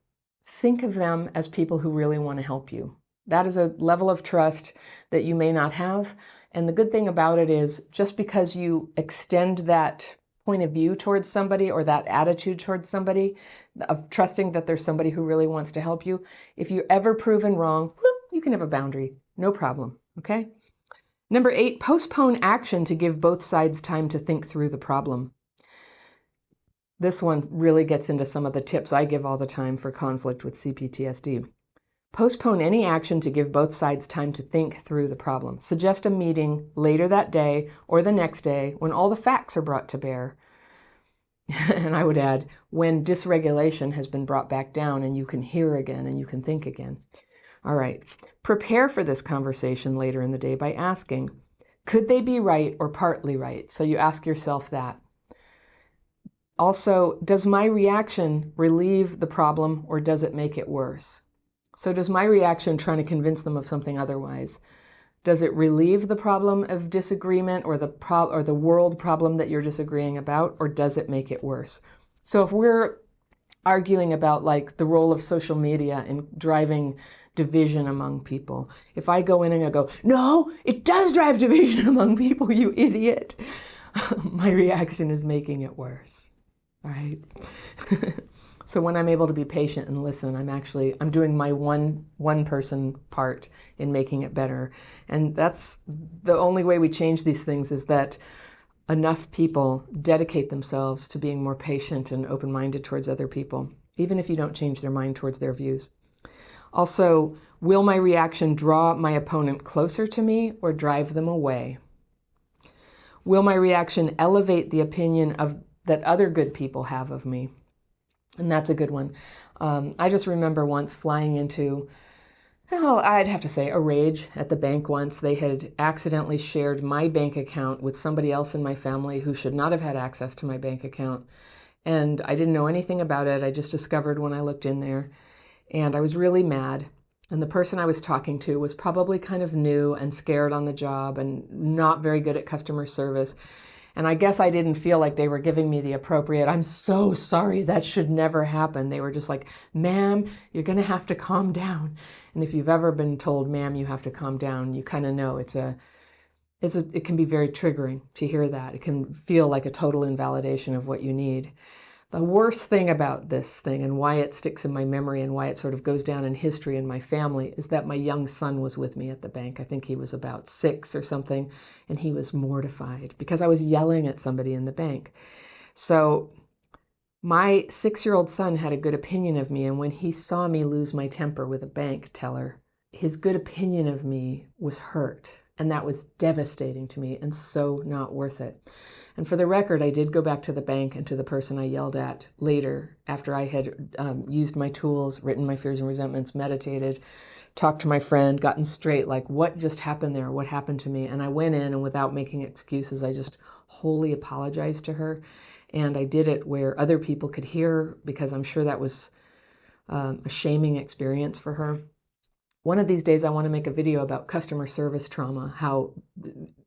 Think of them as people who really want to help you. That is a level of trust that you may not have. And the good thing about it is just because you extend that point of view towards somebody or that attitude towards somebody of trusting that there's somebody who really wants to help you, if you're ever proven wrong, whoop, you can have a boundary. No problem. Okay? Number 8, postpone action to give both sides time to think through the problem. This one really gets into some of the tips I give all the time for conflict with CPTSD. Postpone any action to give both sides time to think through the problem. Suggest a meeting later that day or the next day when all the facts are brought to bear. And I would add, when dysregulation has been brought back down and you can hear again and you can think again. All right. Prepare for this conversation later in the day by asking, could they be right or partly right? So you ask yourself that. Also, does my reaction relieve the problem or does it make it worse? So does my reaction trying to convince them of something otherwise, does it relieve the problem of disagreement or the world problem that you're disagreeing about, or does it make it worse? So if we're arguing about like the role of social media in driving division among people, if I go in and I go, no, it does drive division among people, you idiot, my reaction is making it worse, all right? So when I'm able to be patient and listen, I'm doing my one person part in making it better. And that's the only way we change these things, is that enough people dedicate themselves to being more patient and open-minded towards other people, even if you don't change their mind towards their views. Also, will my reaction draw my opponent closer to me or drive them away? Will my reaction elevate the opinion that other good people have of me? And that's a good one. I just remember once flying into, I'd have to say, a rage at the bank once. They had accidentally shared my bank account with somebody else in my family who should not have had access to my bank account. And I didn't know anything about it. I just discovered when I looked in there. And I was really mad. And the person I was talking to was probably kind of new and scared on the job and not very good at customer service. And I guess I didn't feel like they were giving me the appropriate, I'm so sorry, that should never happen. They were just like, ma'am, you're going to have to calm down. And if you've ever been told, ma'am, you have to calm down, you kind of know it can be very triggering to hear that. It can feel like a total invalidation of what you need. The worst thing about this thing and why it sticks in my memory and why it sort of goes down in history in my family is that my young son was with me at the bank. I think he was about 6 or something, and he was mortified because I was yelling at somebody in the bank. So my 6-year-old son had a good opinion of me, and when he saw me lose my temper with a bank teller, his good opinion of me was hurt, and that was devastating to me and so not worth it. And for the record, I did go back to the bank and to the person I yelled at later, after I had used my tools, written my fears and resentments, meditated, talked to my friend, gotten straight, like what just happened there, what happened to me. And I went in and without making excuses, I just wholly apologized to her. And I did it where other people could hear, because I'm sure that was a shaming experience for her. One of these days, I want to make a video about customer service trauma, how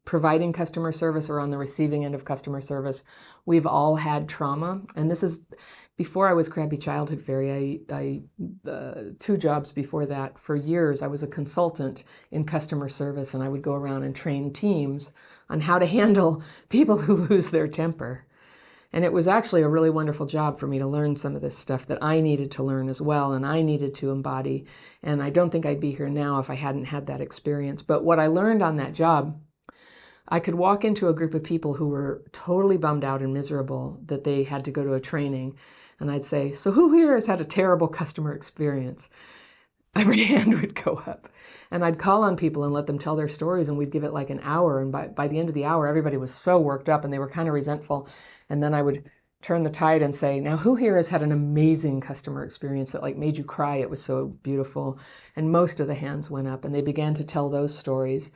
providing customer service or on the receiving end of customer service, we've all had trauma. And this is, before I was Crabby Childhood Fairy, 2 jobs before that, for years, I was a consultant in customer service, and I would go around and train teams on how to handle people who lose their temper. And it was actually a really wonderful job for me to learn some of this stuff that I needed to learn as well, and I needed to embody. And I don't think I'd be here now if I hadn't had that experience. But what I learned on that job, I could walk into a group of people who were totally bummed out and miserable that they had to go to a training. And I'd say, so who here has had a terrible customer experience? Every hand would go up. And I'd call on people and let them tell their stories, and we'd give it like an hour. And by the end of the hour, everybody was so worked up and they were kind of resentful. And then I would turn the tide and say, now who here has had an amazing customer experience that like made you cry? It was so beautiful. And most of the hands went up, and they began to tell those stories.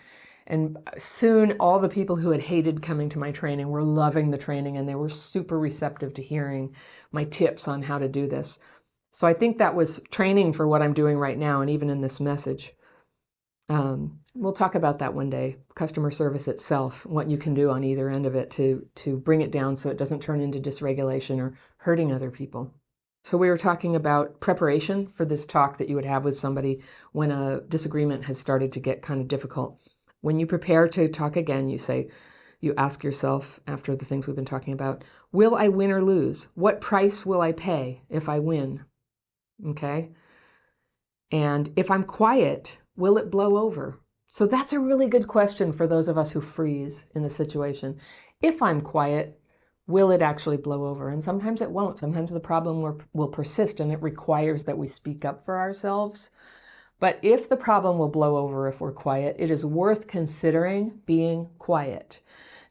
And soon all the people who had hated coming to my training were loving the training, and they were super receptive to hearing my tips on how to do this. So I think that was training for what I'm doing right now, and even in this message. We'll talk about that one day, customer service itself, what you can do on either end of it to bring it down so it doesn't turn into dysregulation or hurting other people. So we were talking about preparation for this talk that you would have with somebody when a disagreement has started to get kind of difficult. When you prepare to talk again, you ask yourself, after the things we've been talking about, will I win or lose? What price will I pay if I win? Okay? And if I'm quiet, will it blow over? So that's a really good question for those of us who freeze in the situation. If I'm quiet, will it actually blow over? And sometimes it won't. Sometimes the problem will persist, and it requires that we speak up for ourselves. But if the problem will blow over if we're quiet, it is worth considering being quiet.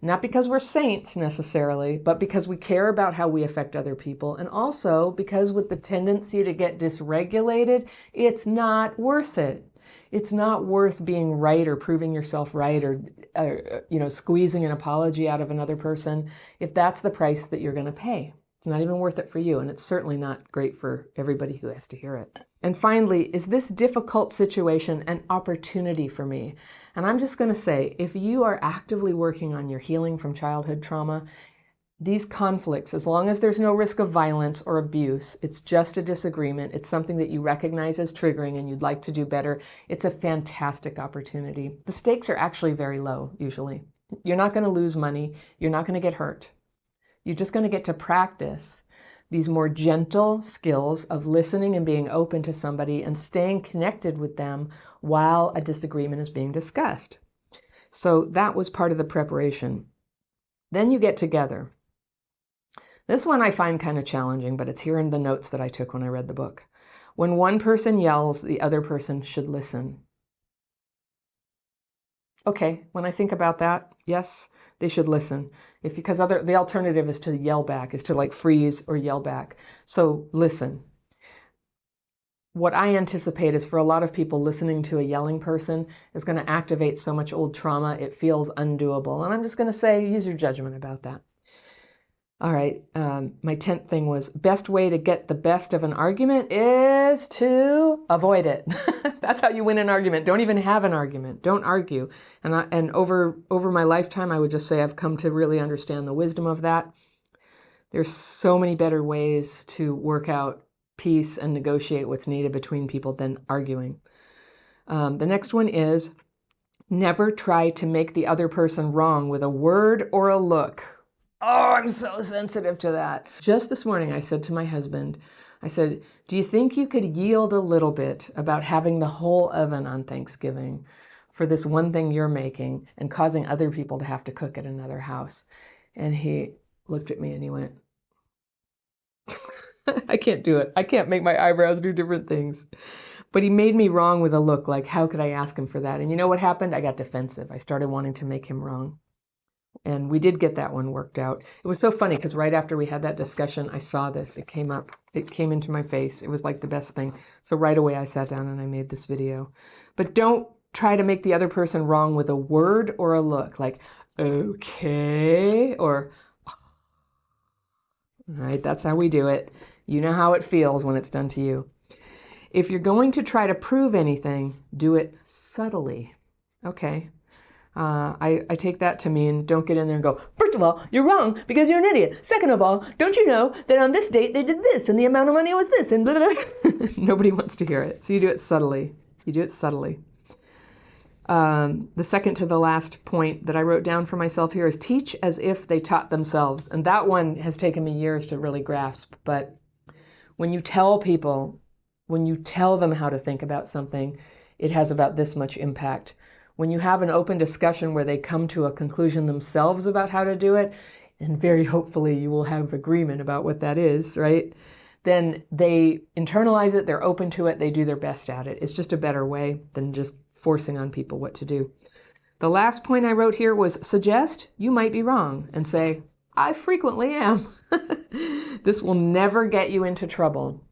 Not because we're saints necessarily, but because we care about how we affect other people. And also because with the tendency to get dysregulated, it's not worth it. It's not worth being right or proving yourself right or squeezing an apology out of another person if that's the price that you're going to pay. It's not even worth it for you, and it's certainly not great for everybody who has to hear it. And finally, is this difficult situation an opportunity for me? And I'm just going to say, if you are actively working on your healing from childhood trauma, these conflicts, as long as there's no risk of violence or abuse, it's just a disagreement, it's something that you recognize as triggering and you'd like to do better, it's a fantastic opportunity. The stakes are actually very low, usually. You're not going to lose money. You're not going to get hurt. You're just going to get to practice these more gentle skills of listening and being open to somebody and staying connected with them while a disagreement is being discussed. So that was part of the preparation. Then you get together. This one I find kind of challenging, but it's here in the notes that I took when I read the book. When one person yells, the other person should listen. Okay, when I think about that, yes, they should listen. Because the alternative is to yell back, is to like freeze or yell back. So listen. What I anticipate is for a lot of people, listening to a yelling person is going to activate so much old trauma, it feels undoable. And I'm just going to say, use your judgment about that. All right, my 10th thing was, best way to get the best of an argument is to avoid it. That's how you win an argument. Don't even have an argument. Don't argue. And over my lifetime, I would just say I've come to really understand the wisdom of that. There's so many better ways to work out peace and negotiate what's needed between people than arguing. The next one is, never try to make the other person wrong with a word or a look. Oh, I'm so sensitive to that. Just this morning, I said to my husband, I said, do you think you could yield a little bit about having the whole oven on Thanksgiving for this one thing you're making and causing other people to have to cook at another house? And he looked at me and he went, I can't do it. I can't make my eyebrows do different things. But he made me wrong with a look, like, how could I ask him for that? And you know what happened? I got defensive. I started wanting to make him wrong. And we did get that one worked out. It was so funny because right after we had that discussion, I saw this. It came up. It came into my face. It was like the best thing. So right away I sat down and I made this video. But don't try to make the other person wrong with a word or a look, like, okay, or, all right, that's how we do it. You know how it feels when it's done to you. If you're going to try to prove anything, do it subtly. Okay. I take that to mean don't get in there and go, first of all, you're wrong because you're an idiot. Second of all, don't you know that on this date they did this and the amount of money was this and blah, blah, blah. Nobody wants to hear it. So you do it subtly. You do it subtly. The second to the last point that I wrote down for myself here is teach as if they taught themselves. And that one has taken me years to really grasp. But when you tell people, when you tell them how to think about something, it has about this much impact. When you have an open discussion where they come to a conclusion themselves about how to do it, and very hopefully you will have agreement about what that is, right? Then they internalize it, they're open to it, they do their best at it. It's just a better way than just forcing on people what to do. The last point I wrote here was suggest you might be wrong and say, I frequently am. This will never get you into trouble.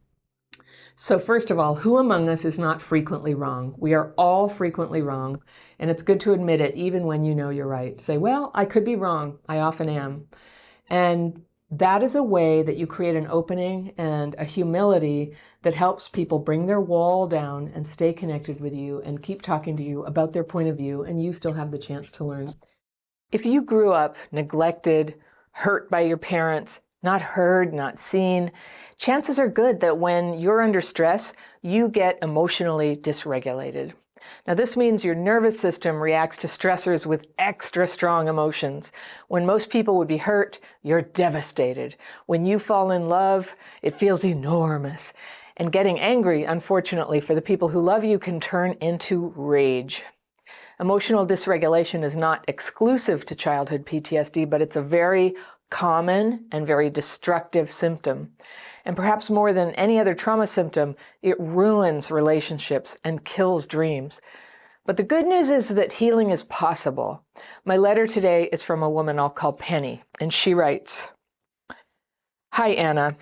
So first of all, who among us is not frequently wrong? We are all frequently wrong, and it's good to admit it even when you know you're right. Say, well, I could be wrong. I often am. And that is a way that you create an opening and a humility that helps people bring their wall down and stay connected with you and keep talking to you about their point of view, and you still have the chance to learn. If you grew up neglected, hurt by your parents, not heard, not seen, chances are good that when you're under stress, you get emotionally dysregulated. Now, this means your nervous system reacts to stressors with extra strong emotions. When most people would be hurt, you're devastated. When you fall in love, it feels enormous. And getting angry, unfortunately, for the people who love you can turn into rage. Emotional dysregulation is not exclusive to childhood PTSD, but it's a very common and very destructive symptom. And perhaps more than any other trauma symptom, it ruins relationships and kills dreams. But the good news is that healing is possible. My letter today is from a woman I'll call Penny, and she writes, Hi, Anna.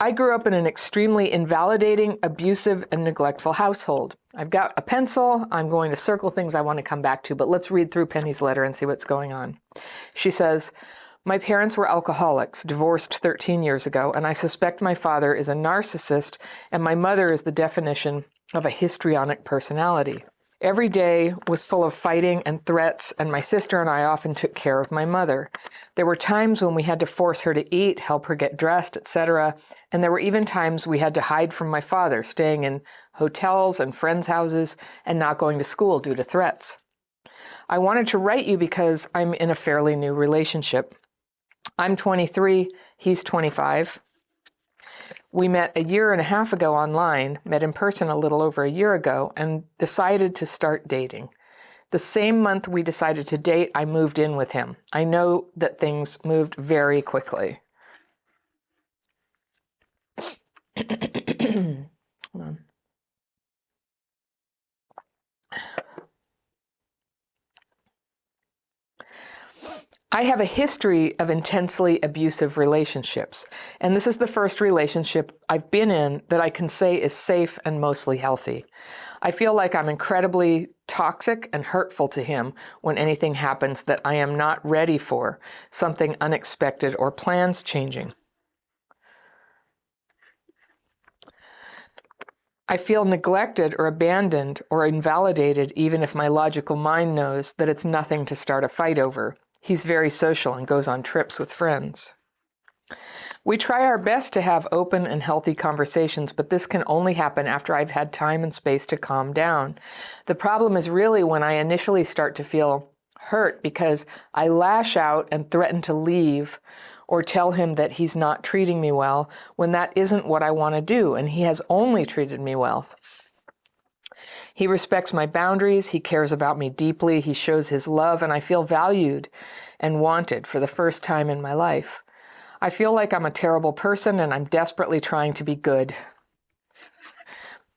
I grew up in an extremely invalidating, abusive, and neglectful household. I've got a pencil. I'm going to circle things I want to come back to, but let's read through Penny's letter and see what's going on. She says, my parents were alcoholics, divorced 13 years ago, and I suspect my father is a narcissist, and my mother is the definition of a histrionic personality. Every day was full of fighting and threats, and my sister and I often took care of my mother. There were times when we had to force her to eat, help her get dressed, etc., and there were even times we had to hide from my father, staying in hotels and friends' houses and not going to school due to threats. I wanted to write you because I'm in a fairly new relationship. I'm 23, he's 25. We met a year and a half ago online, met in person a little over a year ago, and decided to start dating. The same month we decided to date, I moved in with him. I know that things moved very quickly. Hold on. I have a history of intensely abusive relationships, and this is the first relationship I've been in that I can say is safe and mostly healthy. I feel like I'm incredibly toxic and hurtful to him when anything happens that I am not ready for, something unexpected or plans changing. I feel neglected or abandoned or invalidated even if my logical mind knows that it's nothing to start a fight over. He's very social and goes on trips with friends. We try our best to have open and healthy conversations, but this can only happen after I've had time and space to calm down. The problem is really when I initially start to feel hurt because I lash out and threaten to leave or tell him that he's not treating me well when that isn't what I want to do, and he has only treated me well. He respects my boundaries, he cares about me deeply, he shows his love, and I feel valued and wanted for the first time in my life. I feel like I'm a terrible person and I'm desperately trying to be good.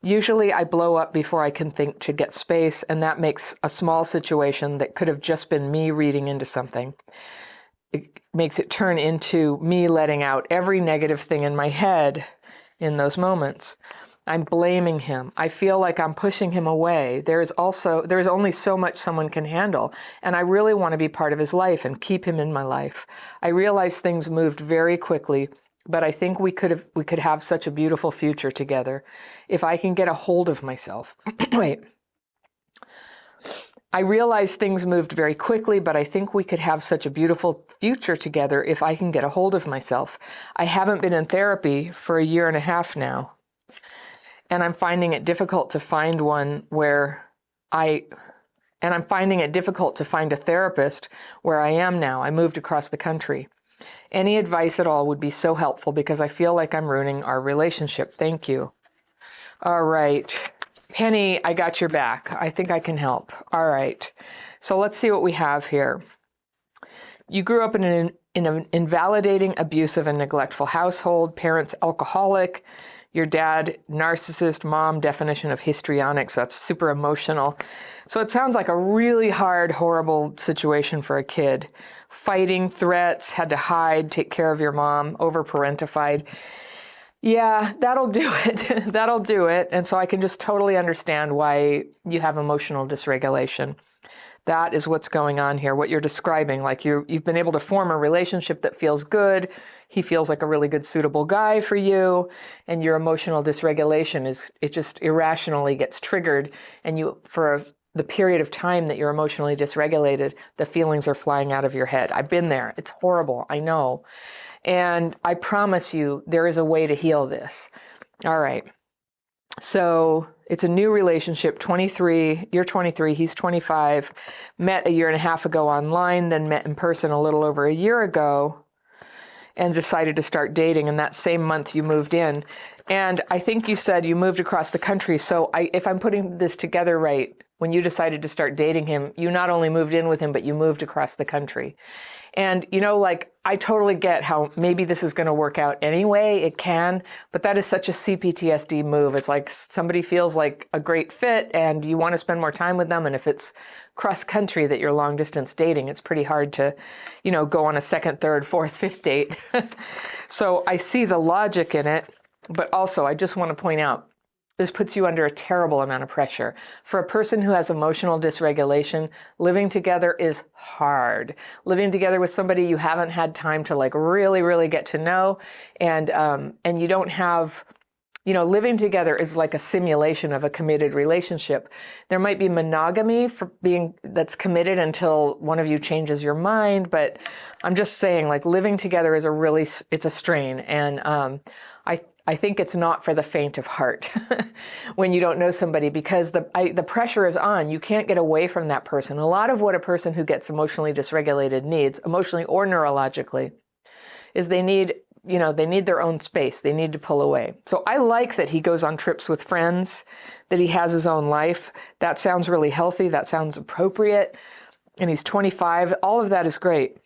Usually I blow up before I can think to get space, and that makes a small situation that could have just been me reading into something. It makes it turn into me letting out every negative thing in my head in those moments. I'm blaming him. I feel like I'm pushing him away. There is only so much someone can handle, and I really want to be part of his life and keep him in my life. I realize things moved very quickly, but I think we could have such a beautiful future together if I can get a hold of myself. Wait. I realize things moved very quickly, but I think we could have such a beautiful future together if I can get a hold of myself. I haven't been in therapy for 1.5 years now, and I'm finding it difficult to find I'm finding it difficult to find a therapist where I am now. I moved across the country. Any advice at all would be so helpful because I feel like I'm ruining our relationship. Thank you. All right. Penny, I got your back. I think I can help. All right. So let's see what we have here. You grew up in an invalidating, abusive, and neglectful household. Parents alcoholic. Your dad narcissist. Mom definition of histrionic. So that's super emotional. So it sounds like a really hard, horrible situation for a kid. Fighting, threats, had to hide, take care of your mom, over-parentified. Yeah, that'll do it. That'll do it. And so I can just totally understand why you have emotional dysregulation. That is what's going on here, what you're describing. Like you've been able to form a relationship that feels good. He feels like a really good, suitable guy for you. And your emotional dysregulation it just irrationally gets triggered. And for the period of time that you're emotionally dysregulated, the feelings are flying out of your head. I've been there. It's horrible. I know. And I promise you, there is a way to heal this. All right. So it's a new relationship, 23, you're 23, he's 25, met 1.5 years ago online, then met in person a little over 1 year ago and decided to start dating. And that same month you moved in. And I think you said you moved across the country. So if I'm putting this together right, when you decided to start dating him, you not only moved in with him, but you moved across the country. And, I totally get how maybe this is going to work out anyway. It can, but that is such a CPTSD move. It's like somebody feels like a great fit and you want to spend more time with them. And if it's cross country that you're long distance dating, it's pretty hard to, go on a second, third, fourth, fifth date. So I see the logic in it, but also I just want to point out, this puts you under a terrible amount of pressure. For a person who has emotional dysregulation, living together is hard. Living together with somebody you haven't had time to really, really get to know, and you don't have, living together is like a simulation of a committed relationship. There might be monogamy that's committed until one of you changes your mind, but I'm just saying living together is it's a strain, and I think it's not for the faint of heart when you don't know somebody, because the pressure is on. You can't get away from that person. A lot of what a person who gets emotionally dysregulated needs, emotionally or neurologically, is they need their own space. They need to pull away. So I like that he goes on trips with friends, that he has his own life. That sounds really healthy. That sounds appropriate. And he's 25. All of that is great.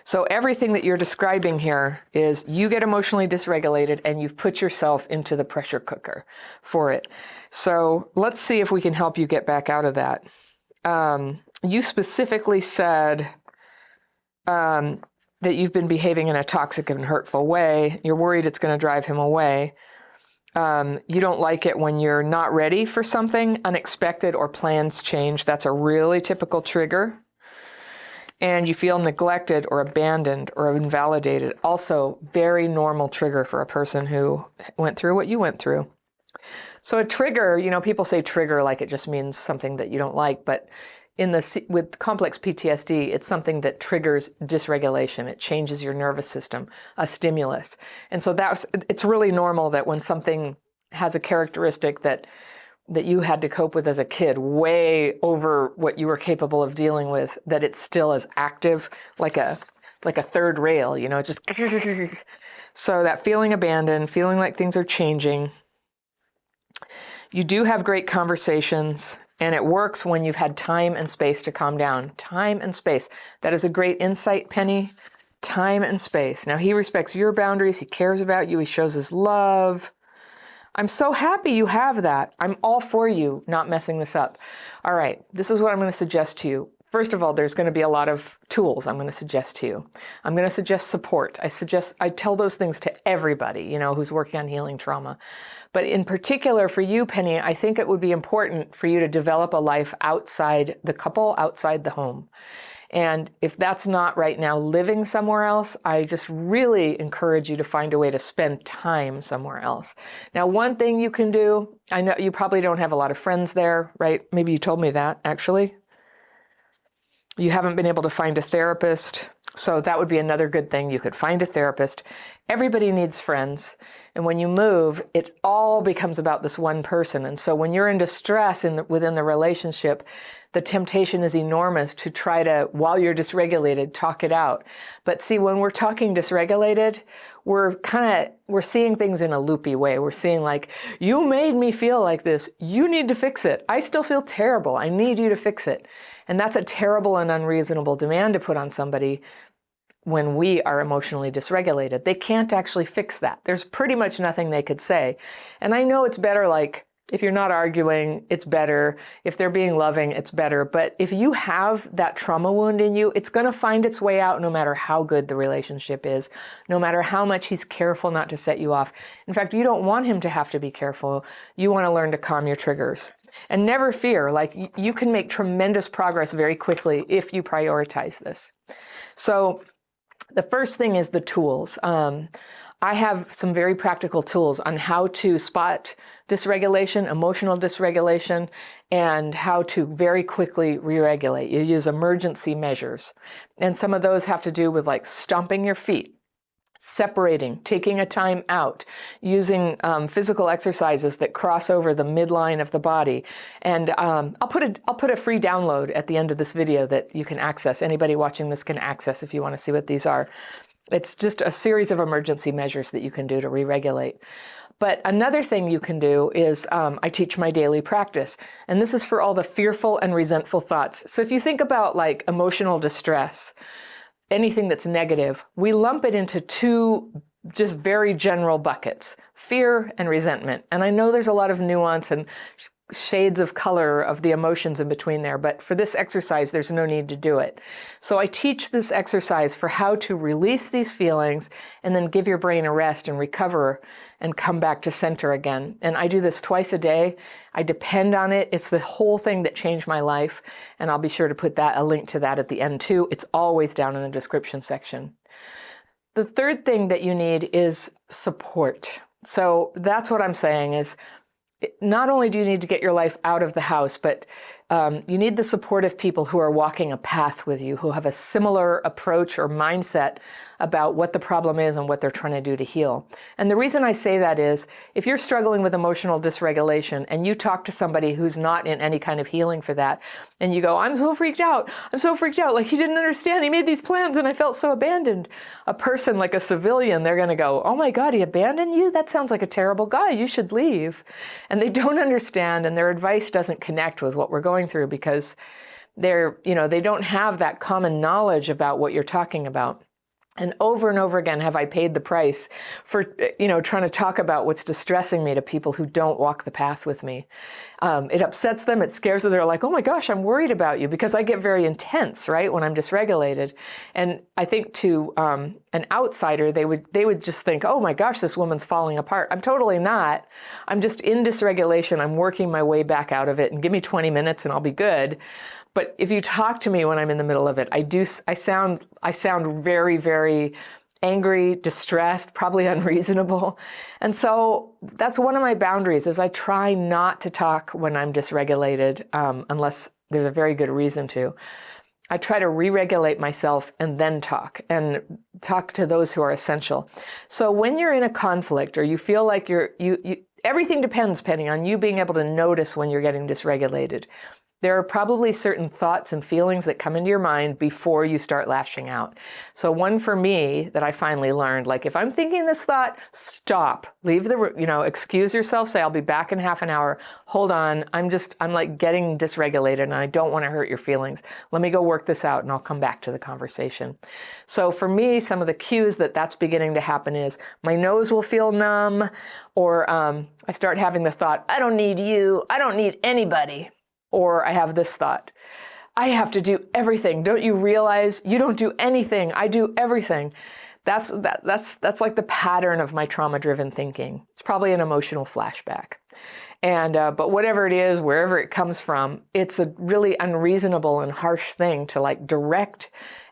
So everything that you're describing here is you get emotionally dysregulated and you've put yourself into the pressure cooker for it. So let's see if we can help you get back out of that. You specifically said that you've been behaving in a toxic and hurtful way. You're worried it's going to drive him away. You don't like it when you're not ready for something, unexpected, or plans change. That's a really typical trigger. And you feel neglected or abandoned or invalidated. Also, very normal trigger for a person who went through what you went through. So a trigger, people say trigger like it just means something that you don't like, but with complex PTSD, it's something that triggers dysregulation. It changes your nervous system, a stimulus. And so it's really normal that when something has a characteristic that you had to cope with as a kid, way over what you were capable of dealing with, that it's still as active, like a third rail, just. So that feeling abandoned, feeling like things are changing. You do have great conversations, and it works when you've had time and space to calm down. Time and space. That is a great insight, Penny. Time and space. Now, he respects your boundaries. He cares about you. He shows his love. I'm so happy you have that. I'm all for you not messing this up. All right, this is what I'm going to suggest to you. First of all, there's going to be a lot of tools I'm going to suggest to you. I'm going to suggest support. I tell those things to everybody, who's working on healing trauma. But in particular for you, Penny, I think it would be important for you to develop a life outside the couple, outside the home. And if that's not right now living somewhere else, I just really encourage you to find a way to spend time somewhere else. Now, one thing you can do, I know you probably don't have a lot of friends there, right? Maybe you told me that, actually. You haven't been able to find a therapist. So that would be another good thing. You could find a therapist. Everybody needs friends. And when you move, it all becomes about this one person. And so when you're in distress within the relationship, the temptation is enormous to try to, while you're dysregulated, talk it out. But see, when we're talking dysregulated, we're seeing things in a loopy way. We're seeing like, you made me feel like this. You need to fix it. I still feel terrible. I need you to fix it. And that's a terrible and unreasonable demand to put on somebody when we are emotionally dysregulated. They can't actually fix that. There's pretty much nothing they could say. And I know it's better, like, if you're not arguing, it's better. If they're being loving, it's better. But if you have that trauma wound in you, it's going to find its way out no matter how good the relationship is, no matter how much he's careful not to set you off. In fact, you don't want him to have to be careful. You want to learn to calm your triggers. And never fear, like, you can make tremendous progress very quickly if you prioritize this. So the first thing is the tools. I have some very practical tools on how to spot dysregulation, emotional dysregulation, and how to very quickly re-regulate. You use emergency measures. And some of those have to do with like stomping your feet, separating, taking a time out, using physical exercises that cross over the midline of the body. And I'll put a free download at the end of this video that you can access. Anybody watching this can access if you want to see what these are. It's just a series of emergency measures that you can do to re-regulate. But another thing you can do is I teach my daily practice. And this is for all the fearful and resentful thoughts. So if you think about like emotional distress, anything that's negative, we lump it into two just very general buckets, fear and resentment. And I know there's a lot of nuance and shades of color of the emotions in between there, but for this exercise, there's no need to do it. So I teach this exercise for how to release these feelings and then give your brain a rest and recover and come back to center again. And I do this twice a day. I depend on it. It's the whole thing that changed my life. And I'll be sure to put a link to that at the end too. It's always down in the description section. The third thing that you need is support. So that's what I'm saying is, not only do you need to get your life out of the house, but you need the support of people who are walking a path with you, who have a similar approach or mindset about what the problem is and what they're trying to do to heal. And the reason I say that is, if you're struggling with emotional dysregulation and you talk to somebody who's not in any kind of healing for that, and you go, I'm so freaked out, like he didn't understand, he made these plans and I felt so abandoned. A person like a civilian, they're going to go, oh my God, he abandoned you? That sounds like a terrible guy, you should leave. And they don't understand, and their advice doesn't connect with what we're going through because they don't have that common knowledge about what you're talking about. And over again have I paid the price for, trying to talk about what's distressing me to people who don't walk the path with me. It upsets them, it scares them. They're like, oh my gosh, I'm worried about you, because I get very intense, right, when I'm dysregulated. And I think to an outsider, they would just think, oh my gosh, this woman's falling apart. I'm totally not. I'm just in dysregulation. I'm working my way back out of it, and give me 20 minutes and I'll be good. But if you talk to me when I'm in the middle of it, I sound very, very angry, distressed, probably unreasonable. And so that's one of my boundaries, is I try not to talk when I'm dysregulated, unless there's a very good reason to. I try to re-regulate myself and then talk to those who are essential. So when you're in a conflict or you feel like everything depends, Penny, on you being able to notice when you're getting dysregulated. There are probably certain thoughts and feelings that come into your mind before you start lashing out. So one for me that I finally learned, like if I'm thinking this thought, stop, leave excuse yourself, say, I'll be back in half an hour. Hold on. I'm like getting dysregulated and I don't want to hurt your feelings. Let me go work this out and I'll come back to the conversation. So for me, some of the cues that's beginning to happen is my nose will feel numb, or I start having the thought, I don't need you. I don't need anybody. Or I have this thought, I have to do everything. Don't you realize you don't do anything? I do everything. That's like the pattern of my trauma-driven thinking. It's probably an emotional flashback. And but whatever it is, wherever it comes from, it's a really unreasonable and harsh thing to like direct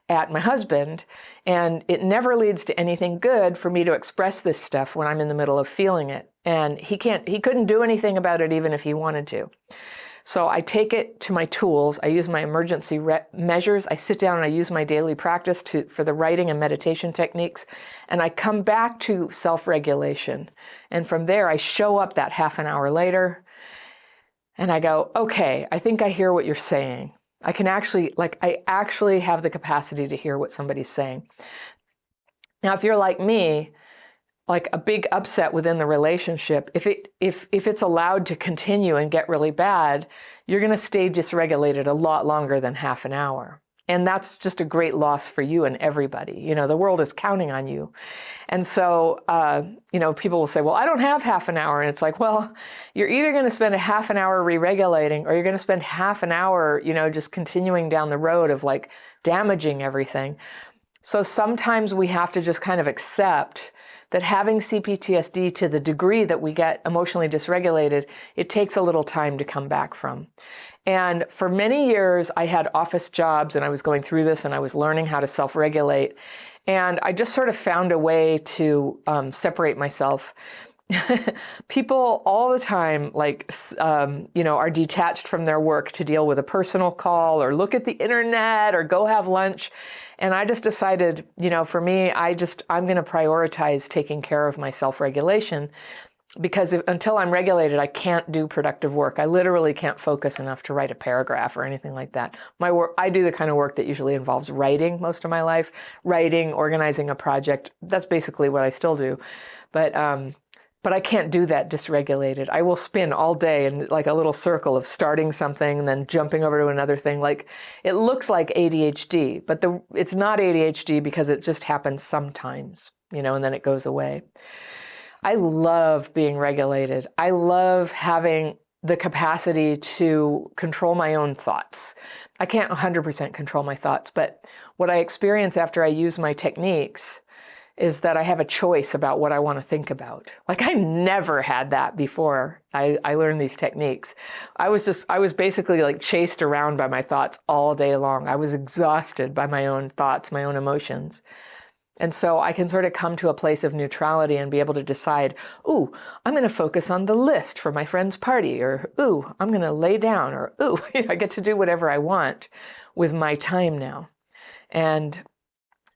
at my husband. And it never leads to anything good for me to express this stuff when I'm in the middle of feeling it. And he couldn't do anything about it even if he wanted to. So I take it to my tools. I use my emergency measures. I sit down and I use my daily practice for the writing and meditation techniques. And I come back to self-regulation. And from there, I show up that half an hour later and I go, okay, I think I hear what you're saying. I actually have the capacity to hear what somebody's saying. Now, if you're like me, like a big upset within the relationship, if it's allowed to continue and get really bad, you're going to stay dysregulated a lot longer than half an hour. And that's just a great loss for you and everybody. You know, the world is counting on you. And so, people will say, well, I don't have half an hour. And it's like, well, you're either going to spend a half an hour re-regulating or you're going to spend half an hour, just continuing down the road of like damaging everything. So sometimes we have to just kind of accept that having CPTSD to the degree that we get emotionally dysregulated, it takes a little time to come back from. And for many years, I had office jobs and I was going through this and I was learning how to self-regulate. And I just sort of found a way to separate myself. People all the time, are detached from their work to deal with a personal call or look at the internet or go have lunch. And I just decided, for me, I'm going to prioritize taking care of my self-regulation because until I'm regulated, I can't do productive work. I literally can't focus enough to write a paragraph or anything like that. My work, I do the kind of work that usually involves writing most of my life, writing, organizing a project. That's basically what I still do. But I can't do that dysregulated. I will spin all day in like a little circle of starting something and then jumping over to another thing. Like it looks like ADHD, but it's not ADHD because it just happens sometimes, and then it goes away. I love being regulated. I love having the capacity to control my own thoughts. I can't 100% control my thoughts, but what I experience after I use my techniques is that I have a choice about what I want to think about. Like I never had that before I learned these techniques. I was basically like chased around by my thoughts all day long. I was exhausted by my own thoughts, my own emotions. And so I can sort of come to a place of neutrality and be able to decide, ooh, I'm going to focus on the list for my friend's party, or ooh, I'm going to lay down, or ooh, I get to do whatever I want with my time now. And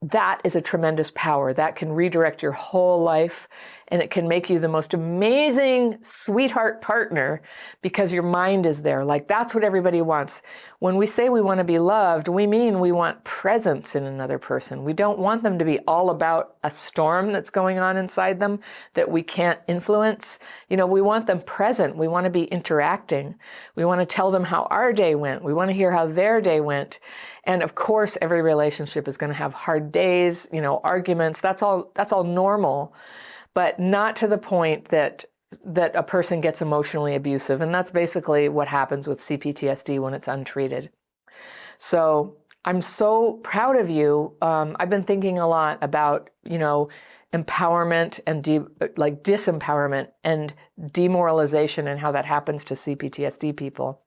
that is a tremendous power. That can redirect your whole life, and it can make you the most amazing sweetheart partner because your mind is there. Like that's what everybody wants. When we say we want to be loved, we mean we want presence in another person. We don't want them to be all about a storm that's going on inside them that we can't influence. We want them present. We want to be interacting. We want to tell them how our day went. We want to hear how their day went. And of course, every relationship is going to have hard days, arguments. That's all normal, but not to the point that a person gets emotionally abusive. And that's basically what happens with CPTSD when it's untreated. So I'm so proud of you. I've been thinking a lot about, empowerment and disempowerment and demoralization and how that happens to CPTSD people.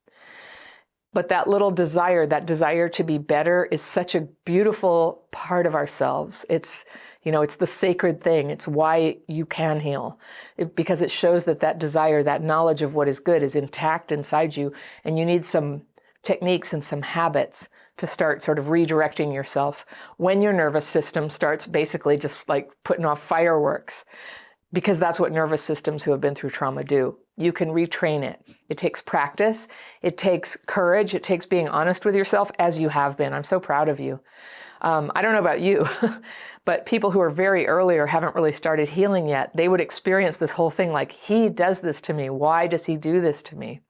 But that little desire, that desire to be better is such a beautiful part of ourselves. It's the sacred thing. It's why you can heal. Because it shows that desire, that knowledge of what is good is intact inside you. And you need some techniques and some habits to start sort of redirecting yourself when your nervous system starts basically just like putting off fireworks. Because that's what nervous systems who have been through trauma do. You can retrain it. It takes practice. It takes courage. It takes being honest with yourself as you have been. I'm so proud of you. I don't know about you, but people who are very early or haven't really started healing yet, they would experience this whole thing like, he does this to me. Why does he do this to me?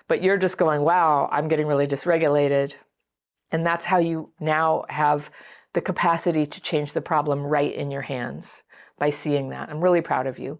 But you're just going, wow, I'm getting really dysregulated. And that's how you now have the capacity to change the problem right in your hands by seeing that. I'm really proud of you.